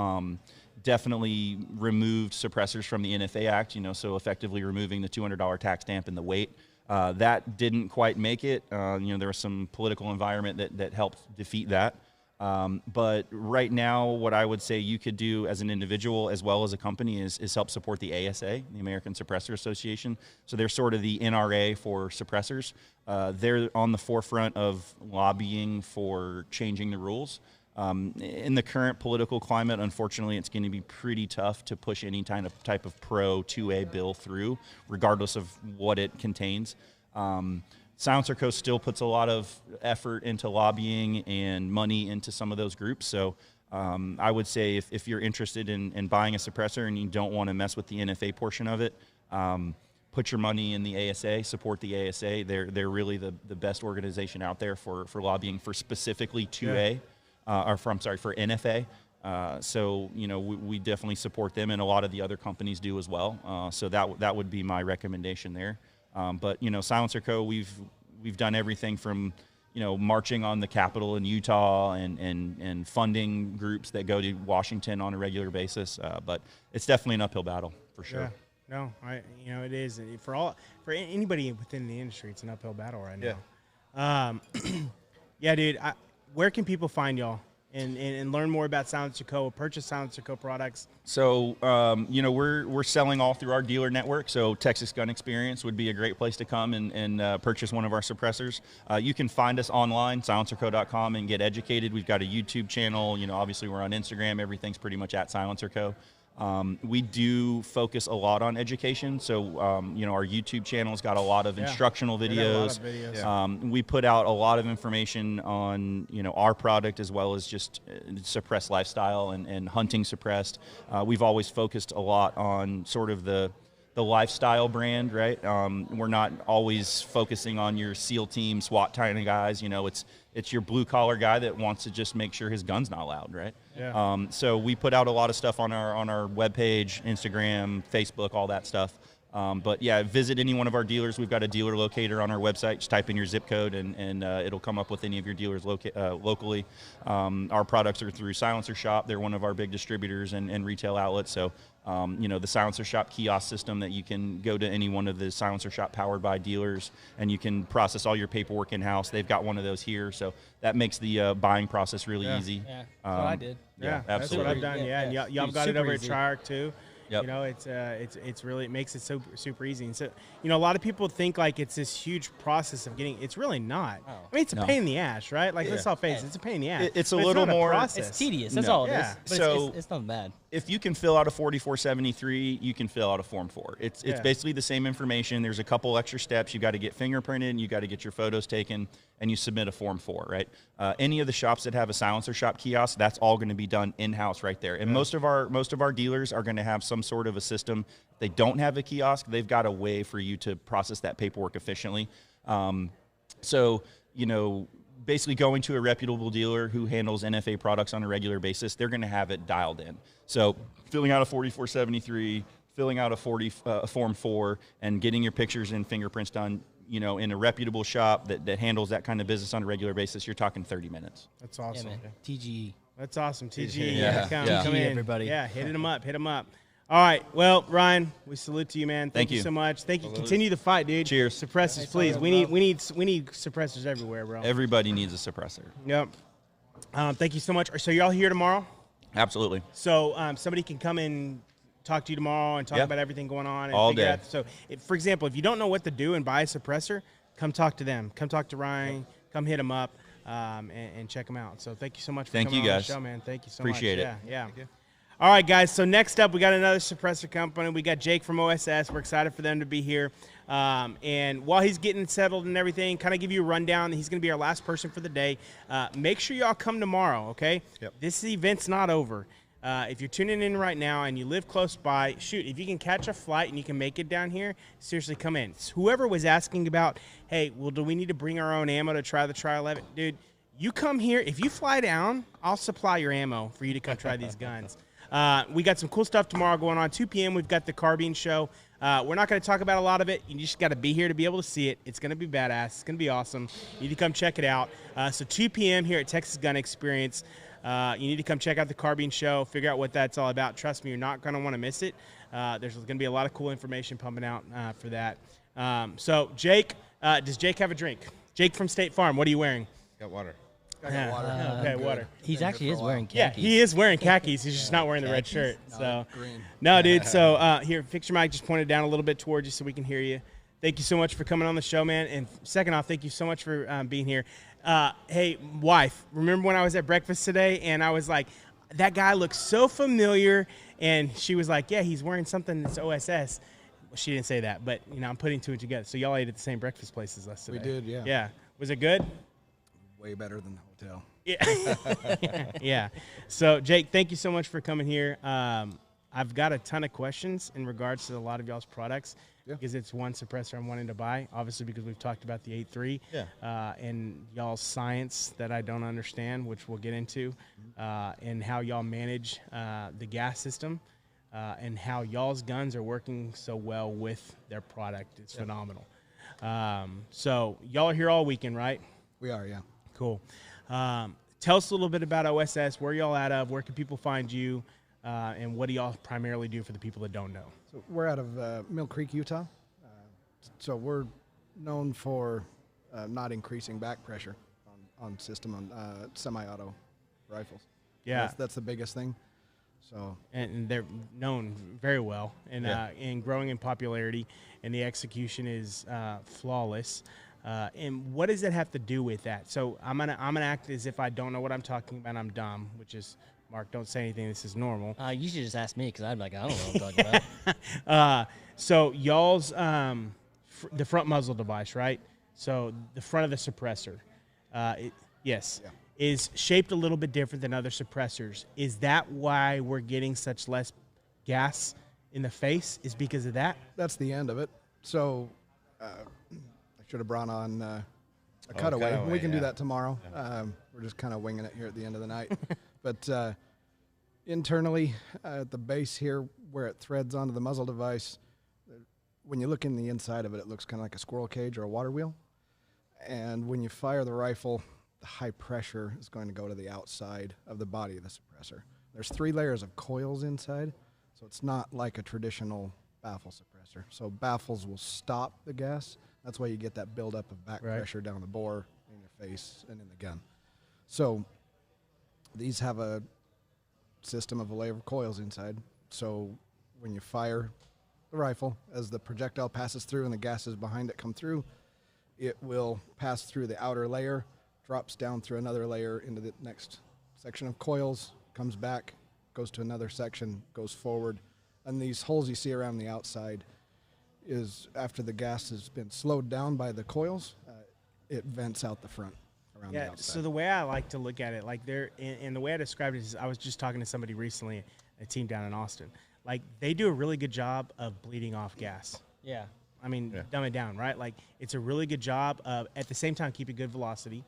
[SPEAKER 9] definitely removed suppressors from the NFA Act, you know, so effectively removing the $200 tax stamp and the weight. That didn't quite make it. You know, there was some political environment that helped defeat that. But right now, what I would say you could do as an individual as well as a company is help support the ASA, the American Suppressor Association. So they're sort of the NRA for suppressors. They're on the forefront of lobbying for changing the rules. In the current political climate, unfortunately, it's going to be pretty tough to push any type of pro 2A bill through, regardless of what it contains. SilencerCo still puts a lot of effort into lobbying and money into some of those groups. So I would say if you're interested in buying a suppressor and you don't want to mess with the NFA portion of it, put your money in the ASA, support the ASA. They're really the best organization out there for lobbying for specifically 2A. For NFA. So, you know, we definitely support them, and a lot of the other companies do as well. So that would be my recommendation there. But, you know, SilencerCo, we've done everything from, you know, marching on the Capitol in Utah and funding groups that go to Washington on a regular basis. But it's definitely an uphill battle for sure.
[SPEAKER 1] Yeah. No, you know, it is for anybody within the industry. It's an uphill battle right now. Yeah, dude. Where can people find y'all and learn more about SilencerCo, purchase SilencerCo products? So,
[SPEAKER 9] you know, we're selling all through our dealer network. So Texas Gun Experience would be a great place to come and purchase one of our suppressors. You can find us online, silencerco.com, and get educated. We've got a YouTube channel. You know, obviously we're on Instagram. Everything's pretty much at SilencerCo. We do focus a lot on education. So, you know, our YouTube channel's got a lot of instructional videos. We put out a lot of information on, you know, our product as well as just suppressed lifestyle and hunting suppressed. We've always focused a lot on sort of the lifestyle brand, right? We're not always focusing on your SEAL team, SWAT kind of guys. You know, it's your blue collar guy that wants to just make sure his gun's not loud, right? Yeah. So we put out a lot of stuff on our webpage, Instagram, Facebook, all that stuff. But yeah, visit any one of our dealers. We've got a dealer locator on our website. Just type in your zip code, and it'll come up with any of your dealers locally. Our products are through Silencer Shop. They're one of our big distributors and retail outlets. So, the Silencer Shop kiosk system that you can go to any one of the Silencer Shop powered by dealers, and you can process all your paperwork in-house. They've got one of those here, so that makes the buying process really easy.
[SPEAKER 4] Yeah, that's what I did.
[SPEAKER 1] Yeah, that's
[SPEAKER 9] absolutely.
[SPEAKER 1] what I've done. Yeah, and y'all
[SPEAKER 4] Dude,
[SPEAKER 1] got it
[SPEAKER 4] super
[SPEAKER 1] over
[SPEAKER 4] easy.
[SPEAKER 1] at Triarch too.
[SPEAKER 9] Yep.
[SPEAKER 1] You know, it's really, it makes it super easy. And so, a lot of people think like it's this huge process of getting. It's really not.
[SPEAKER 4] Oh.
[SPEAKER 1] I mean, it's a pain in the ass, right? Like let's all face it, it's a pain in the ass.
[SPEAKER 9] It's a
[SPEAKER 1] But
[SPEAKER 9] little
[SPEAKER 1] not
[SPEAKER 9] more-
[SPEAKER 1] process.
[SPEAKER 4] It's tedious. That's
[SPEAKER 9] No.
[SPEAKER 4] all it is.
[SPEAKER 1] Yeah.
[SPEAKER 4] But
[SPEAKER 9] So-
[SPEAKER 4] it's nothing bad.
[SPEAKER 9] If you can fill out a 4473, you can fill out a Form 4. It's
[SPEAKER 1] Yeah.
[SPEAKER 9] basically the same information. There's a couple extra steps. You got to get fingerprinted, you got to get your photos taken, and you submit a Form 4, right? Any of the shops that have a Silencer Shop kiosk, that's all going to be done in-house right there. And most of our dealers are going to have some sort of a system. If they don't have a kiosk, they've got a way for you to process that paperwork efficiently. Basically going to a reputable dealer who handles NFA products on a regular basis, they're going to have it dialed in. So filling out a 4473, filling out a Form 4, and getting your pictures and fingerprints done, in a reputable shop that handles that kind of business on a regular basis, you're talking 30 minutes.
[SPEAKER 1] That's
[SPEAKER 4] Yeah,
[SPEAKER 1] awesome.
[SPEAKER 4] man. TGE.
[SPEAKER 1] That's awesome. TG,
[SPEAKER 9] Yeah.
[SPEAKER 1] come
[SPEAKER 9] Yeah.
[SPEAKER 1] in,
[SPEAKER 4] everybody.
[SPEAKER 1] Yeah, hit them up. All right. Well, Ryan, we salute to you, man. Thank
[SPEAKER 9] Thank
[SPEAKER 1] you
[SPEAKER 9] you.
[SPEAKER 1] so much. Thank you. Continue the fight, dude.
[SPEAKER 9] Cheers.
[SPEAKER 1] Suppressors, please. We need suppressors everywhere, bro.
[SPEAKER 9] Everybody needs a suppressor.
[SPEAKER 1] Yep. Thank you so much. So y'all here tomorrow?
[SPEAKER 9] Absolutely.
[SPEAKER 1] So somebody can come and talk to you tomorrow and talk
[SPEAKER 9] Yeah.
[SPEAKER 1] about everything going on. And
[SPEAKER 9] All
[SPEAKER 1] figure
[SPEAKER 9] day.
[SPEAKER 1] out- so, for example, if you don't know what to do and buy a suppressor, come talk to them. Come talk to Ryan. Come hit him up and check them out. So thank you so much for
[SPEAKER 9] Thank
[SPEAKER 1] coming
[SPEAKER 9] you,
[SPEAKER 1] on
[SPEAKER 9] guys.
[SPEAKER 1] the show, man. Thank you so
[SPEAKER 9] Appreciate
[SPEAKER 1] much.
[SPEAKER 9] it.
[SPEAKER 1] Yeah. All right, guys. So next up, we got another suppressor company. We got Jake from OSS. We're excited for them to be here. And while he's getting settled and everything, kind of give you a rundown. He's going to be our last person for the day. Make sure y'all come tomorrow, okay?
[SPEAKER 3] Yep.
[SPEAKER 1] This event's not over. If you're tuning in right now and you live close by, shoot, if you can catch a flight and you can make it down here, seriously, come in. Whoever was asking about, hey, well, do we need to bring our own ammo to try the Tri-11? Dude, you come here. If you fly down, I'll supply your ammo for you to come try these guns. We got some cool stuff tomorrow going on. 2 p.m., we've got the carbine show. We're not going to talk about a lot of it. You just got to be here to be able to see it. It's going to be badass. It's going to be awesome. You need to come check it out. So 2 p.m. here at Texas Gun Experience. You need to come check out the carbine show, figure out what that's all about. Trust me, you're not going to want to miss it. There's going to be a lot of cool information pumping out for that. So, Jake, does Jake have a drink? Jake from State Farm, what are you wearing?
[SPEAKER 3] Got water.
[SPEAKER 1] Okay, water.
[SPEAKER 4] He actually is wearing
[SPEAKER 1] Yeah,
[SPEAKER 4] khakis.
[SPEAKER 1] he is wearing khakis. He's just not wearing the red
[SPEAKER 4] Khakis?
[SPEAKER 1] shirt. So,
[SPEAKER 8] green.
[SPEAKER 1] no, dude. So here, fix your mic. Just point it down a little bit towards you so we can hear you. Thank you so much for coming on the show, man. And second off, thank you so much for being here. Hey, wife, remember when I was at breakfast today and I was like, that guy looks so familiar, and she was like, yeah, he's wearing something that's OSS. Well, she didn't say that, but I'm putting two and together. So y'all ate at the same breakfast place as us today.
[SPEAKER 8] We did, yeah.
[SPEAKER 1] Yeah. Was it good?
[SPEAKER 8] Way better than the hotel.
[SPEAKER 1] Yeah. Yeah. So, Jake, thank you so much for coming here. I've got a ton of questions in regards to a lot of y'all's products because it's one suppressor I'm wanting to buy, obviously because we've talked about the 8.3 and y'all's science that I don't understand, which we'll get into, and how y'all manage the gas system and how y'all's guns are working so well with their product. It's phenomenal. So, y'all are here all weekend, right?
[SPEAKER 8] We are, yeah.
[SPEAKER 1] Cool. Tell us a little bit about OSS. Where y'all out of? Where can people find you? And what do y'all primarily do for the people that don't know?
[SPEAKER 10] So we're out of Mill Creek, Utah. So we're known for not increasing back pressure on system on semi-auto rifles.
[SPEAKER 1] Yeah.
[SPEAKER 10] That's the biggest thing. So
[SPEAKER 1] And they're known very well and growing in popularity, and the execution is flawless. And what does that have to do with that? So I'm gonna act as if I don't know what I'm talking about. I'm dumb, which is, Mark, don't say anything. This is normal.
[SPEAKER 4] You should just ask me because I'm like, I don't know what I'm talking about.
[SPEAKER 1] So y'all's the front muzzle device, right? So the front of the suppressor, is shaped a little bit different than other suppressors. Is that why we're getting such less gas in the face? Is because of that?
[SPEAKER 10] that's the end of it. So I should have brought on a cutaway.
[SPEAKER 3] cutaway,
[SPEAKER 10] We can do
[SPEAKER 3] yeah.
[SPEAKER 10] that tomorrow. We're just kind of winging it here at the end of the night. But internally at the base here where it threads onto the muzzle device, when you look in the inside of it, it looks kind of like a squirrel cage or a water wheel. And when you fire the rifle, the high pressure is going to go to the outside of the body of the suppressor. There's 3 layers of coils inside, so it's not like a traditional baffle suppressor. So baffles will stop the gas. That's why you get that buildup of back pressure down the bore, in your face, and in the gun. So these have a system of a layer of coils inside. So when you fire the rifle, as the projectile passes through and the gases behind it come through, it will pass through the outer layer, drops down through another layer into the next section of coils, comes back, goes to another section, goes forward. And these holes you see around the outside is after the gas has been slowed down by the coils, it vents out the front around the outside.
[SPEAKER 1] So the way I like to look at it, like and the way I described it is, I was just talking to somebody recently, a team down in Austin. Like, they do a really good job of bleeding off gas.
[SPEAKER 4] Yeah.
[SPEAKER 1] I mean, dumb it down, right? Like, it's a really good job of, at the same time, keeping good velocity,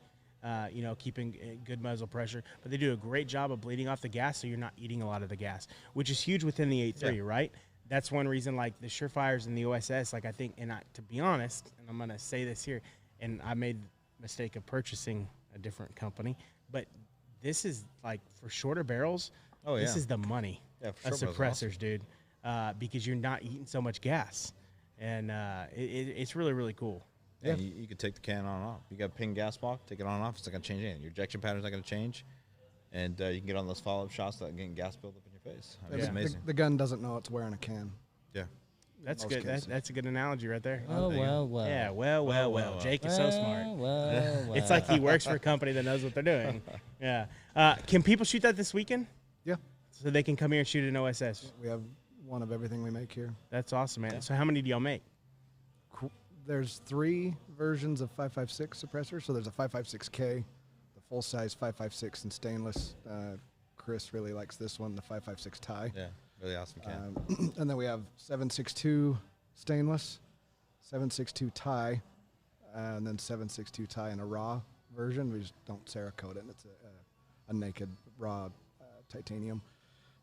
[SPEAKER 1] keeping good muzzle pressure. But they do a great job of bleeding off the gas, so you're not eating a lot of the gas, which is huge within the 8.3, right? That's one reason, like, the Surefires and the OSS, like, I think, and to be honest, and I'm going to say this here, and I made the mistake of purchasing a different company, but this is, like, for shorter barrels, this is the money of suppressors, dude, because you're not eating so much gas. And it's really, really cool.
[SPEAKER 3] Yeah, you could take the can on and off. You got a ping gas block, take it on and off. It's not going to change anything. Your ejection pattern's not going to change. And you can get on those follow-up shots without getting gas buildup in your face. I mean, it's amazing.
[SPEAKER 10] The gun doesn't know it's wearing a can.
[SPEAKER 3] Yeah.
[SPEAKER 1] That's good. That's a good analogy right there.
[SPEAKER 4] Well.
[SPEAKER 1] Yeah, well. Jake is so smart.
[SPEAKER 4] Well.
[SPEAKER 1] It's like he works for a company that knows what they're doing. Yeah. Can people shoot that this weekend?
[SPEAKER 10] Yeah.
[SPEAKER 1] So they can come here and shoot an OSS?
[SPEAKER 10] We have one of everything we make here.
[SPEAKER 1] That's awesome, man. So how many do y'all make?
[SPEAKER 10] There's 3 versions of 5.56 suppressors. So there's a 5.56K, the full-size 5.56 in stainless. Chris really likes this one, the 5.56 tie.
[SPEAKER 3] Yeah, really awesome can.
[SPEAKER 10] And then we have 7.62 stainless, 7.62 tie, and then 7.62 tie in a raw version. We just don't Cerakote it. It's a naked raw titanium.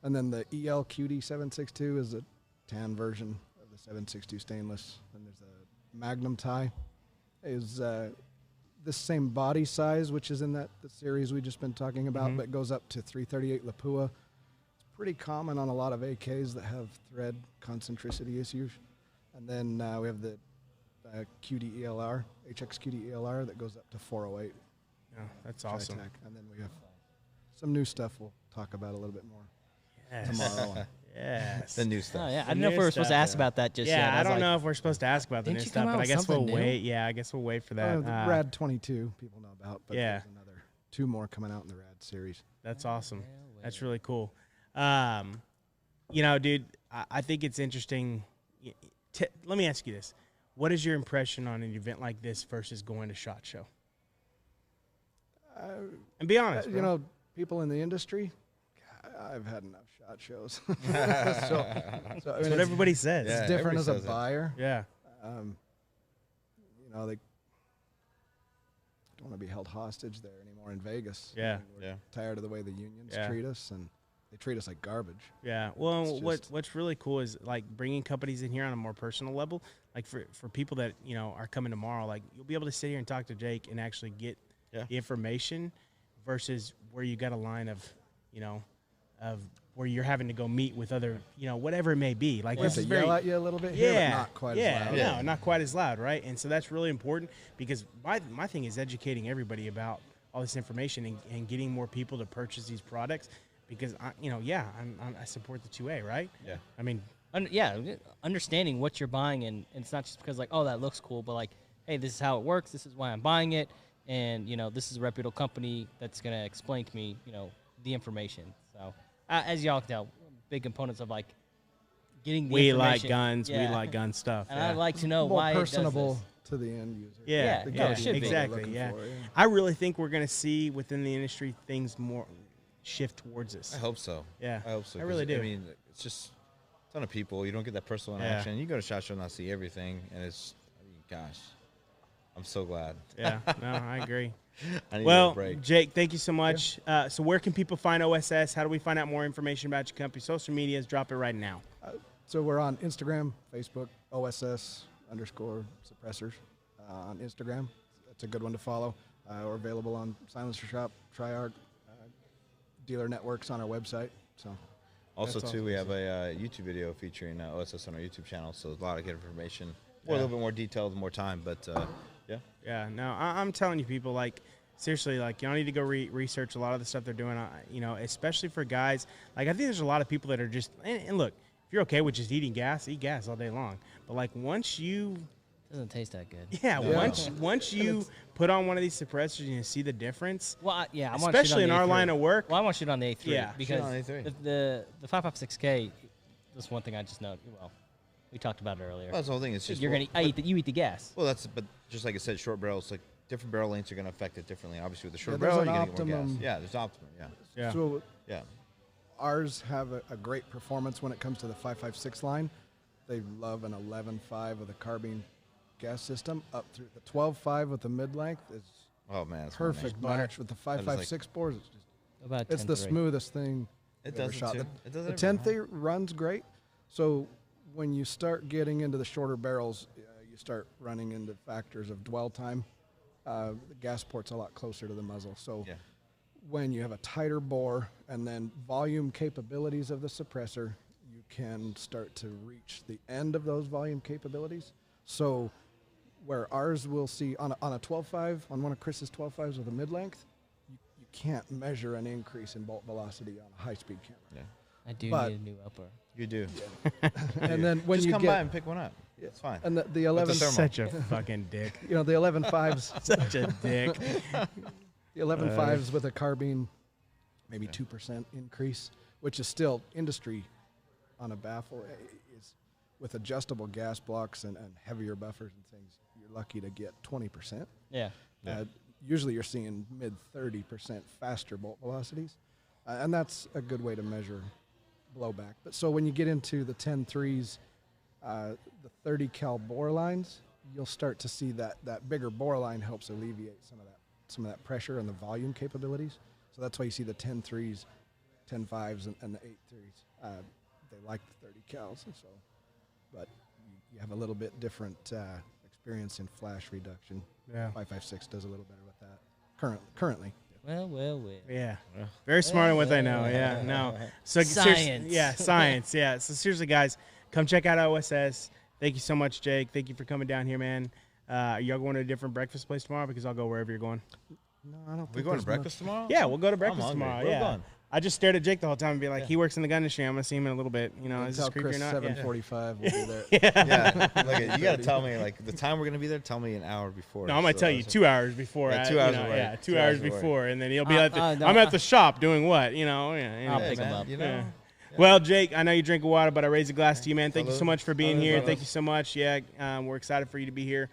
[SPEAKER 10] And then the EL QD 7.62 is a tan version of the 7.62 stainless. And there's a Magnum tie. Is this same body size, which is in the series we just been talking about, but goes up to 338 Lapua. It's pretty common on a lot of AKs that have thread concentricity issues. And then we have the QD ELR, HX QD ELR, that goes up to 408.
[SPEAKER 1] Yeah, that's awesome.
[SPEAKER 10] Tri-tac. And then we have some new stuff we'll talk about a little bit more tomorrow.
[SPEAKER 1] Yes.
[SPEAKER 3] The new stuff.
[SPEAKER 4] Oh, yeah. I didn't know if we were supposed to ask about that just yet.
[SPEAKER 1] I don't know if we're supposed to ask about the new stuff, but I guess we'll wait. Yeah, I guess we'll wait for that.
[SPEAKER 10] The Rad 22 people know about, but
[SPEAKER 1] yeah,
[SPEAKER 10] there's another 2 more coming out in the Rad series.
[SPEAKER 1] That's awesome. That's really cool. Dude, I think it's interesting. Let me ask you this. What is your impression on an event like this versus going to SHOT Show? And be honest, bro.
[SPEAKER 10] People in the industry, I've had enough SHOT shows.
[SPEAKER 1] That's what everybody says.
[SPEAKER 10] It's different as a buyer.
[SPEAKER 1] Yeah.
[SPEAKER 10] They don't want to be held hostage there anymore in Vegas.
[SPEAKER 1] Yeah.
[SPEAKER 10] We're tired of the way the unions treat us, and they treat us like garbage.
[SPEAKER 1] Yeah. Well, what's really cool is, like, bringing companies in here on a more personal level. Like, for people that, are coming tomorrow, like, you'll be able to sit here and talk to Jake and actually get the information versus where you got a line of where you're having to go meet with other, whatever it may be. Like, this is very,
[SPEAKER 10] yell at you a little bit here, but not quite as loud.
[SPEAKER 1] No, not quite as loud, right? And so that's really important, because my thing is educating everybody about all this information and getting more people to purchase these products, because I support the 2A, right? Yeah. I mean,
[SPEAKER 4] understanding what you're buying, and it's not just because, like, oh, that looks cool, but, like, hey, this is how it works. This is why I'm buying it. And, this is a reputable company that's going to explain to me, the information. So, as y'all can tell, big components of, like, getting the
[SPEAKER 1] we
[SPEAKER 4] information.
[SPEAKER 1] like guns. We like gun stuff.
[SPEAKER 4] And I'd like to know
[SPEAKER 10] more
[SPEAKER 4] why
[SPEAKER 10] personable
[SPEAKER 4] it does this.
[SPEAKER 10] to the end user.
[SPEAKER 1] Yeah,
[SPEAKER 4] it should be.
[SPEAKER 1] Exactly, yeah. I really think we're going to see within the industry things more shift towards us.
[SPEAKER 3] I hope so.
[SPEAKER 1] Yeah.
[SPEAKER 3] I hope so.
[SPEAKER 1] I really do.
[SPEAKER 3] I mean, it's just a ton of people. You don't get that personal interaction. You go to SHOT Show and not see everything, and gosh, I'm so glad.
[SPEAKER 1] Yeah, no, I agree.
[SPEAKER 3] I need
[SPEAKER 1] well,
[SPEAKER 3] a break.
[SPEAKER 1] Jake, thank you so much. So where can people find OSS? How do we find out more information about your company? Social medias, drop it right now.
[SPEAKER 10] So we're on Instagram, Facebook, OSS_suppressors on Instagram. It's a good one to follow. We're available on Silencer Shop, Triarch, dealer networks on our website. So.
[SPEAKER 3] Also,
[SPEAKER 10] That's
[SPEAKER 3] too, we have
[SPEAKER 10] awesome.
[SPEAKER 3] a YouTube video featuring OSS on our YouTube channel, so there's a lot of good information. Or a little bit more detailed, more time, but yeah.
[SPEAKER 1] Yeah, no, I'm telling you, people, like, seriously, like, y'all need to go research a lot of the stuff they're doing, you know, especially for guys. Like, I think there's a lot of people that are just, and look, if you're okay with just eating gas, eat gas all day long. But, like, once you...
[SPEAKER 4] Doesn't taste that good.
[SPEAKER 1] Yeah, once you put on one of these suppressors and you see the difference,
[SPEAKER 4] Well, yeah, I want to shoot on
[SPEAKER 1] especially in
[SPEAKER 4] the
[SPEAKER 1] our
[SPEAKER 4] A3.
[SPEAKER 1] line of work.
[SPEAKER 4] Well, I want to shoot on the A3
[SPEAKER 1] Yeah,
[SPEAKER 4] because
[SPEAKER 3] shoot on A3.
[SPEAKER 4] the 5.56K. That's one thing I just know. Well, we talked about it earlier.
[SPEAKER 3] Well, that's the whole thing. It's just
[SPEAKER 4] you eat the gas.
[SPEAKER 3] Well, but just like I said, short barrels, like different barrel lengths are going to affect it differently. Obviously, with the short
[SPEAKER 10] there's
[SPEAKER 3] barrel,
[SPEAKER 10] an
[SPEAKER 3] you're going to get more gas.
[SPEAKER 10] optimum.
[SPEAKER 3] Yeah, there's optimum. Yeah,
[SPEAKER 1] Yeah.
[SPEAKER 10] So
[SPEAKER 3] yeah.
[SPEAKER 10] ours have a great performance when it comes to the 5.56 line. They love an 11.5 with a carbine gas system up through the 12.5 with the mid length is
[SPEAKER 3] Oh man, that's
[SPEAKER 10] perfect match with the 5.56 bores. It's just
[SPEAKER 4] About
[SPEAKER 10] it's the
[SPEAKER 4] 10.3.
[SPEAKER 10] smoothest thing.
[SPEAKER 3] It
[SPEAKER 10] I've ever
[SPEAKER 3] does it
[SPEAKER 10] shot.
[SPEAKER 3] too.
[SPEAKER 10] The,
[SPEAKER 3] It does
[SPEAKER 10] the
[SPEAKER 3] it
[SPEAKER 10] 10th runs great. So when you start getting into the shorter barrels, you start running into factors of dwell time. The gas port's a lot closer to the muzzle. So
[SPEAKER 3] Yeah.
[SPEAKER 10] when you have a tighter bore and then volume capabilities of the suppressor, you can start to reach the end of those volume capabilities. So where ours will see on a 12.5, on one of Chris's 12.5s with a mid-length, you can't measure an increase in bolt velocity on a high-speed camera.
[SPEAKER 3] Yeah,
[SPEAKER 4] I do
[SPEAKER 10] But-
[SPEAKER 4] need a new upper.
[SPEAKER 3] you do.
[SPEAKER 10] And then when
[SPEAKER 3] Just
[SPEAKER 10] you
[SPEAKER 3] come
[SPEAKER 10] get
[SPEAKER 3] by and pick one up. It's fine.
[SPEAKER 10] and the 11,
[SPEAKER 3] thermal.
[SPEAKER 1] Such a fucking dick.
[SPEAKER 10] you know, the 11.5s,
[SPEAKER 1] Such a dick.
[SPEAKER 10] the 11.5s with a carbine, maybe 2% increase, which is still industry on a baffle. Is with adjustable gas blocks and heavier buffers and things, you're lucky to get 20%.
[SPEAKER 4] Yeah.
[SPEAKER 10] Usually you're seeing mid 30% faster bolt velocities, and that's a good way to measure blowback. But so when you get into the 10.3s, the 30 cal bore lines, you'll start to see that bigger bore line helps alleviate some of that pressure and the volume capabilities. So that's why you see the 10.3s, 10.5s, and the 8.3s. They like the 30 cals, and so, but you have a little bit different experience in flash reduction.
[SPEAKER 1] Yeah.
[SPEAKER 10] 5.56 does a little better with that currently.
[SPEAKER 4] Well.
[SPEAKER 1] Yeah. Very smart in what they know. Yeah. No. So
[SPEAKER 4] Science.
[SPEAKER 1] Yeah. Science. Yeah. So seriously, guys, come check out OSS. Thank you so much, Jake. Thank you for coming down here, man. Are y'all going to a different breakfast place tomorrow? Because I'll go wherever you're going.
[SPEAKER 10] No, I don't think
[SPEAKER 3] We going
[SPEAKER 10] there's
[SPEAKER 3] to breakfast tomorrow?
[SPEAKER 1] Yeah, we'll go to breakfast
[SPEAKER 3] hungry.
[SPEAKER 1] tomorrow.
[SPEAKER 3] Where
[SPEAKER 1] Yeah.
[SPEAKER 3] we going?
[SPEAKER 1] I just stared at Jake the whole time and be like, he works in the gun industry. I'm gonna see him in a little bit. You know,
[SPEAKER 10] much.
[SPEAKER 1] is this
[SPEAKER 10] Tell
[SPEAKER 1] creepy or
[SPEAKER 10] Chris
[SPEAKER 1] not? Yeah.
[SPEAKER 10] 7:45. We'll be there.
[SPEAKER 3] Yeah. Look, you got to tell me like the time we're going to be there. Tell me an hour before.
[SPEAKER 1] No, I'm gonna
[SPEAKER 3] so-
[SPEAKER 1] tell you 2 hours before.
[SPEAKER 3] Yeah,
[SPEAKER 1] I-
[SPEAKER 3] 2 hours
[SPEAKER 1] you know,
[SPEAKER 3] away.
[SPEAKER 1] Yeah, 2
[SPEAKER 3] 2
[SPEAKER 1] hours
[SPEAKER 3] hours away.
[SPEAKER 1] before, and then he'll be at the.
[SPEAKER 4] no,
[SPEAKER 1] I'm at the shop doing what? You know. Yeah.
[SPEAKER 4] I'll
[SPEAKER 3] Hey,
[SPEAKER 4] pick him
[SPEAKER 3] man,
[SPEAKER 4] up.
[SPEAKER 3] You know.
[SPEAKER 1] Yeah. Well, Jake, I know you drink water, but I raise a glass to you, man. Thank you so
[SPEAKER 3] Salud.
[SPEAKER 1] much for being
[SPEAKER 3] Salud,
[SPEAKER 1] here.
[SPEAKER 3] brothers.
[SPEAKER 1] Thank you so much. Yeah, we're excited for you to be here.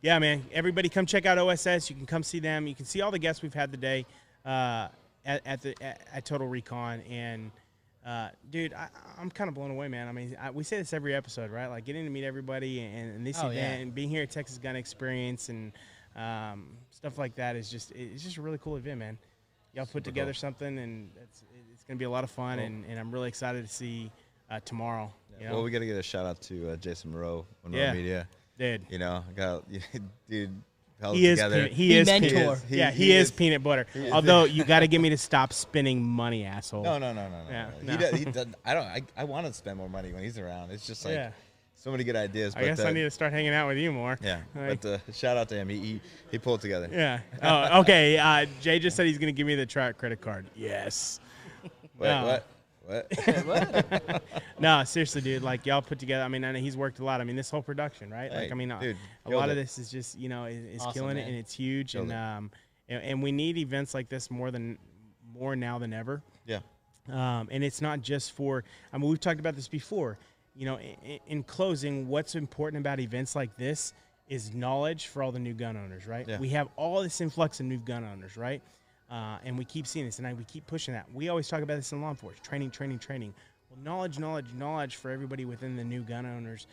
[SPEAKER 1] Yeah, man. Everybody, come check out OSS. You can come see them. You can see all the guests we've had today at Total Recon. And dude, I'm kind of blown away, man. I mean, we say this every episode, right? Like getting to meet everybody and this event and being here at Texas Gun Experience and stuff like that it's just a really cool event, man. Y'all put together something, and it's going to be a lot of fun, and I'm really excited to see tomorrow. You know?
[SPEAKER 3] Well, we got to get a shout out to Jason Moreau, Monroe
[SPEAKER 1] Yeah.
[SPEAKER 3] Media.
[SPEAKER 1] Dude.
[SPEAKER 3] You know, dude, held
[SPEAKER 1] He
[SPEAKER 3] it
[SPEAKER 1] is
[SPEAKER 3] together.
[SPEAKER 1] he is
[SPEAKER 4] mentor.
[SPEAKER 1] peanut.
[SPEAKER 3] He-
[SPEAKER 1] He is peanut butter.
[SPEAKER 3] he is.
[SPEAKER 1] Although you got to get me to stop spending money, asshole.
[SPEAKER 3] No.
[SPEAKER 1] Yeah,
[SPEAKER 3] He
[SPEAKER 1] no.
[SPEAKER 3] does. I want to spend more money when he's around. It's just like
[SPEAKER 1] Yeah.
[SPEAKER 3] so many good ideas.
[SPEAKER 1] I guess I need to start hanging out with you more.
[SPEAKER 3] Yeah,
[SPEAKER 1] Like-
[SPEAKER 3] but shout out to him. He pulled it together.
[SPEAKER 1] Yeah. Oh, okay. Jay just said he's going to give me the Triarch credit card. Yes.
[SPEAKER 3] Wait,
[SPEAKER 1] No.
[SPEAKER 3] what?
[SPEAKER 1] No, seriously, dude. Like y'all put together. I mean, I know he's worked a lot. I mean, this whole production, right?
[SPEAKER 3] Hey,
[SPEAKER 1] Like, I mean,
[SPEAKER 3] dude,
[SPEAKER 1] a
[SPEAKER 3] killed
[SPEAKER 1] lot of
[SPEAKER 3] it.
[SPEAKER 1] this is just is
[SPEAKER 4] Awesome,
[SPEAKER 1] killing it,
[SPEAKER 4] man.
[SPEAKER 1] and it's huge,
[SPEAKER 3] Killed
[SPEAKER 1] and we need events like this more now than ever.
[SPEAKER 3] Yeah.
[SPEAKER 1] And it's not just for. I mean, we've talked about this before. You know, in closing, what's important about events like this is knowledge for all the new gun owners, right?
[SPEAKER 3] Yeah.
[SPEAKER 1] We have all this influx of new gun owners, right? And we keep seeing this, and we keep pushing that. We always talk about this in law enforcement: training. Well, knowledge for everybody within the new gun owners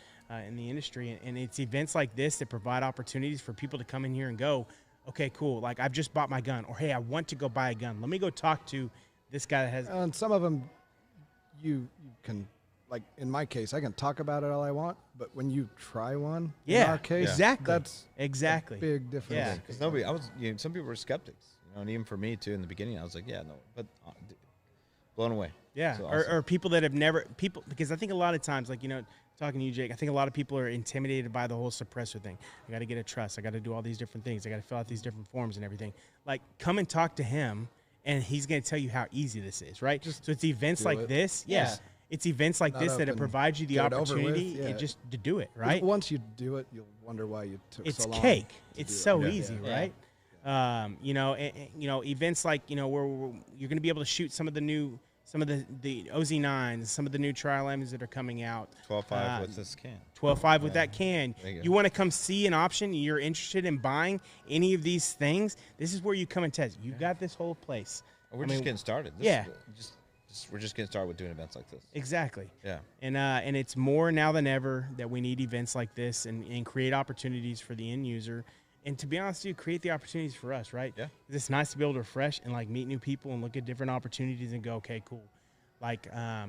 [SPEAKER 1] in the industry, and it's events like this that provide opportunities for people to come in here and go, okay, cool. Like I've just bought my gun, or hey, I want to go buy a gun. Let me go talk to this guy that has.
[SPEAKER 10] And some of them, you can, like in my case, I can talk about it all I want, but when you try one,
[SPEAKER 1] Yeah,
[SPEAKER 10] in our case,
[SPEAKER 1] exactly.
[SPEAKER 10] that's
[SPEAKER 1] exactly
[SPEAKER 10] a big difference.
[SPEAKER 1] Yeah.
[SPEAKER 3] Because some people were skeptics, and even for me too in the beginning, I was like, yeah, no, but blown away.
[SPEAKER 1] Yeah,
[SPEAKER 3] So
[SPEAKER 1] or
[SPEAKER 3] awesome.
[SPEAKER 1] people that have never because I think a lot of times, like talking to you, Jake, I think a lot of people are intimidated by the whole suppressor thing. I got to get a trust. I got to do all these different things. I got to fill out these different forms and everything. Like, come and talk to him, and he's going to tell you how easy this is, right? So it's events like this. Yes.
[SPEAKER 4] Yeah.
[SPEAKER 1] It's events like this that it provides you the
[SPEAKER 10] get it over with,
[SPEAKER 1] opportunity
[SPEAKER 10] yeah.
[SPEAKER 1] just to do it, right?
[SPEAKER 10] Once you do it, you'll wonder why you took
[SPEAKER 1] It's
[SPEAKER 10] so long.
[SPEAKER 1] cake.
[SPEAKER 10] to
[SPEAKER 1] It's
[SPEAKER 10] do it.
[SPEAKER 1] so
[SPEAKER 10] Yeah.
[SPEAKER 1] easy,
[SPEAKER 4] Yeah.
[SPEAKER 1] right? Events like where you're going to be able to shoot some of the OZ-9s, some of the new trial M's that are coming out.
[SPEAKER 3] 12.5 with this can.
[SPEAKER 1] 12.5 with that can.
[SPEAKER 3] There you go.
[SPEAKER 1] You want to come see an option, you're interested in buying any of these things, this is where you come and test. You've got this whole place.
[SPEAKER 3] We're
[SPEAKER 1] I
[SPEAKER 3] just
[SPEAKER 1] mean,
[SPEAKER 3] getting started.
[SPEAKER 1] Yeah.
[SPEAKER 3] We're just getting started with doing events like this.
[SPEAKER 1] Exactly.
[SPEAKER 3] Yeah.
[SPEAKER 1] And it's more now than ever that we need events like this and create opportunities for the end user. And to be honest with you, create the opportunities for us, right?
[SPEAKER 3] Yeah.
[SPEAKER 1] 'Cause it's nice to be able to refresh and like meet new people and look at different opportunities and go, okay, cool. Like, I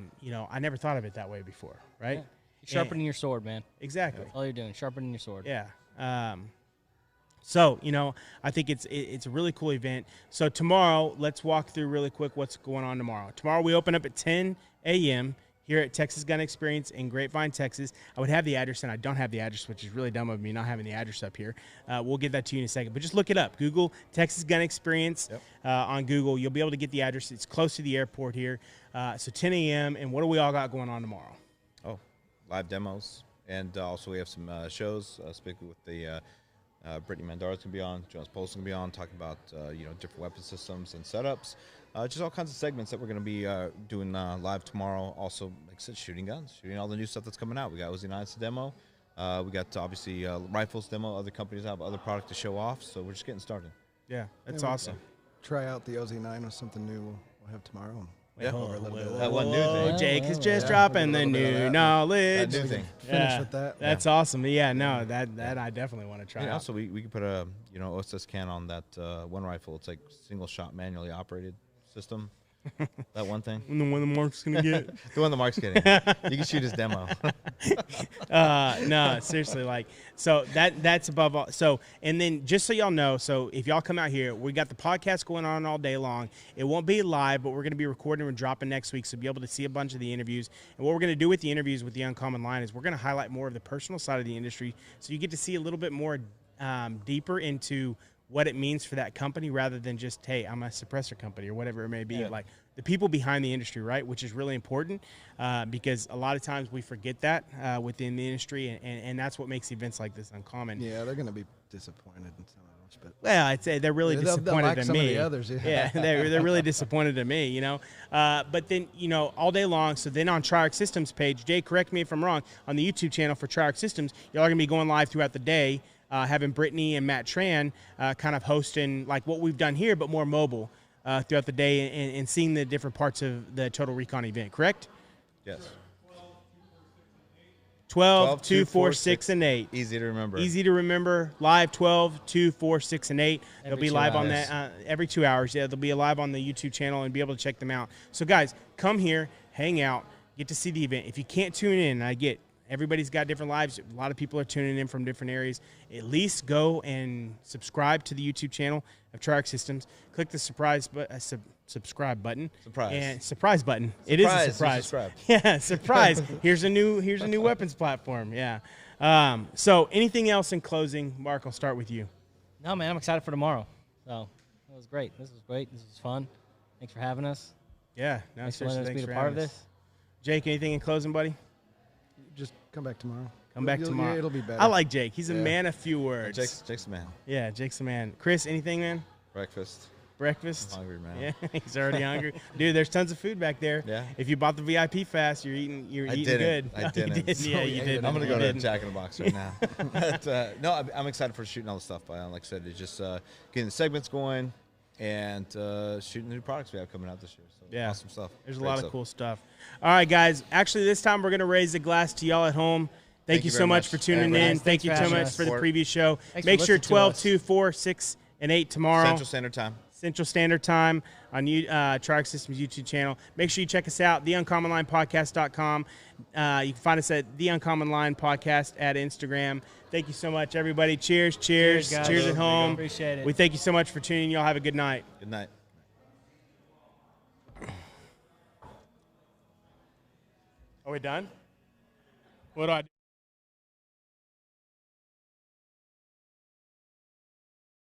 [SPEAKER 1] never thought of it that way before, right?
[SPEAKER 4] Yeah. Sharpening your sword, man.
[SPEAKER 1] Exactly.
[SPEAKER 4] That's all you're doing, sharpening your sword.
[SPEAKER 1] Yeah. So, I think it's a really cool event. So tomorrow, let's walk through really quick what's going on tomorrow. Tomorrow we open up at 10 a.m. here at Texas Gun Experience in Grapevine, Texas. I would have the address, and I don't have the address, which is really dumb of me not having the address up here. We'll get that to you in a second. But just look it up. Google Texas Gun Experience on Google. You'll be able to get the address. It's close to the airport here. So 10 a.m. And what do we all got going on tomorrow?
[SPEAKER 3] Oh, live demos. And also we have some shows, speaking with the Brittany Mandar's going to be on, Jonas Polson going to be on, talking about, different weapon systems and setups. Just all kinds of segments that we're going to be doing live tomorrow. Also, like I said, shooting guns, shooting all the new stuff that's coming out. We got OZ-9's demo. We got, obviously, rifles demo. Other companies have other product to show off, so we're just getting started.
[SPEAKER 1] Yeah, that's
[SPEAKER 10] Yeah,
[SPEAKER 1] awesome.
[SPEAKER 10] Try out the OZ-9 with something new we'll have tomorrow.
[SPEAKER 3] Yeah.
[SPEAKER 10] Over a little bit.
[SPEAKER 3] That one new thing.
[SPEAKER 1] Jake is just
[SPEAKER 10] Yeah,
[SPEAKER 1] dropping
[SPEAKER 10] a
[SPEAKER 1] the
[SPEAKER 10] little bit of
[SPEAKER 1] new
[SPEAKER 10] that.
[SPEAKER 1] knowledge.
[SPEAKER 3] That new thing.
[SPEAKER 10] Finish with that.
[SPEAKER 1] That's awesome. Yeah, no, that I definitely want to try
[SPEAKER 3] And
[SPEAKER 1] out.
[SPEAKER 3] also, we can put a OSS can on that one rifle. It's like single shot manually operated system. That one thing.
[SPEAKER 1] And the one the Mark's gonna get.
[SPEAKER 3] The one the Mark's getting. You can shoot his demo.
[SPEAKER 1] No, seriously, like, so that's above all. So, and then just so y'all know, so if y'all come out here, we got the podcast going on all day long. It won't be live, but we're going to be recording and dropping next week, so be able to see a bunch of the interviews. And what we're going to do with the interviews with the UnCommon line is we're going to highlight more of the personal side of the industry, so you get to see a little bit more deeper into what it means for that company, rather than just, hey, I'm a suppressor company or whatever it may be.
[SPEAKER 3] Yeah.
[SPEAKER 1] Like the people behind the industry, right? Which is really important because a lot of times we forget that within the industry, and that's what makes events like this uncommon.
[SPEAKER 10] Yeah, they're going to be disappointed in some of those, but
[SPEAKER 1] Well, I'd say they're really
[SPEAKER 10] they'll
[SPEAKER 1] disappointed
[SPEAKER 10] like
[SPEAKER 1] in
[SPEAKER 10] some of
[SPEAKER 1] me.
[SPEAKER 10] the others, yeah.
[SPEAKER 1] Yeah, they're really disappointed in me, But then, all day long, so then on Triarch Systems page, Jay, correct me if I'm wrong, on the YouTube channel for Triarch Systems, y'all are going to be going live throughout the day, having Brittany and Matt Tran kind of hosting like what we've done here, but more mobile throughout the day and seeing the different parts of the Total Recon event, correct?
[SPEAKER 3] Yes.
[SPEAKER 1] 12, 2, 4, 6, and 8.
[SPEAKER 3] Easy to remember.
[SPEAKER 1] Easy to remember. Live 12, 2, 4, 6, and 8. They'll
[SPEAKER 4] Every
[SPEAKER 1] be
[SPEAKER 4] 2
[SPEAKER 1] live on
[SPEAKER 4] hours.
[SPEAKER 1] that every 2 hours. Yeah, they'll be live on the YouTube channel and be able to check them out. So, guys, come here, hang out, get to see the event. If you can't tune in, I get everybody's got different lives. A lot of people are tuning in from different areas. At least go and subscribe to the YouTube channel of Triarch Systems. Click the subscribe button. Surprise button. It is a surprise.
[SPEAKER 3] Subscribe.
[SPEAKER 1] Yeah, surprise. Here's a new weapons platform. Yeah. So anything else in closing? Mark, I'll start with you.
[SPEAKER 4] No, man, I'm excited for tomorrow. So that was great. This was great. This was fun. Thanks for having us.
[SPEAKER 1] Yeah. No,
[SPEAKER 4] Thanks for
[SPEAKER 1] seriously,
[SPEAKER 4] letting us
[SPEAKER 1] thanks
[SPEAKER 4] be
[SPEAKER 1] for
[SPEAKER 4] a part of
[SPEAKER 1] having us.
[SPEAKER 4] this.
[SPEAKER 1] Jake, anything in closing, buddy?
[SPEAKER 10] just come back tomorrow.
[SPEAKER 1] Come back tomorrow.
[SPEAKER 10] It'll be better.
[SPEAKER 1] I like Jake. He's a
[SPEAKER 10] Yeah.
[SPEAKER 1] man of few words.
[SPEAKER 3] Jake's the man.
[SPEAKER 1] Yeah, Jake's the man. Chris, anything, man?
[SPEAKER 3] Breakfast.
[SPEAKER 1] Breakfast?
[SPEAKER 3] I'm hungry, man.
[SPEAKER 1] Yeah, he's already hungry. Dude, there's tons of food back there.
[SPEAKER 3] Yeah.
[SPEAKER 1] If you bought the VIP fast, you're eating good.
[SPEAKER 3] I didn't.
[SPEAKER 1] You did. Yeah, you did.
[SPEAKER 3] I'm going to
[SPEAKER 1] You
[SPEAKER 3] go to
[SPEAKER 1] did.
[SPEAKER 3] Jack in the Box right now. But, no, I'm excited for shooting all the stuff. But like I said, it's just getting the segments going and shooting the new products we have coming out this year. So
[SPEAKER 1] Yeah.
[SPEAKER 3] awesome stuff.
[SPEAKER 1] There's a
[SPEAKER 3] Great
[SPEAKER 1] lot
[SPEAKER 3] stuff.
[SPEAKER 1] of cool stuff. All right, guys. Actually, this time we're going to raise the glass to y'all at home. Thank you
[SPEAKER 3] you
[SPEAKER 1] so
[SPEAKER 3] very
[SPEAKER 1] much
[SPEAKER 3] much.
[SPEAKER 1] for tuning
[SPEAKER 3] Everybody.
[SPEAKER 1] in. Thank you
[SPEAKER 4] Thanks
[SPEAKER 1] so
[SPEAKER 4] for having
[SPEAKER 1] much
[SPEAKER 4] us.
[SPEAKER 1] for the
[SPEAKER 3] Support.
[SPEAKER 1] previous show.
[SPEAKER 4] Thanks for
[SPEAKER 1] Make sure
[SPEAKER 4] listening to
[SPEAKER 1] 12,
[SPEAKER 4] us.
[SPEAKER 1] 2, 4, 6, and 8 tomorrow.
[SPEAKER 3] Central Standard Time.
[SPEAKER 1] Central Standard Time on Triarch Systems YouTube channel. Make sure you check us out, theuncommonlinepodcast.com. You can find us at The Uncommon Line Podcast at Instagram. Thank you so much, everybody. Cheers, cheers,
[SPEAKER 4] guys.
[SPEAKER 1] cheers at home.
[SPEAKER 4] Appreciate it.
[SPEAKER 1] We thank you so much for tuning in. Y'all have a good night.
[SPEAKER 3] Good night.
[SPEAKER 1] Are we done? What do I do?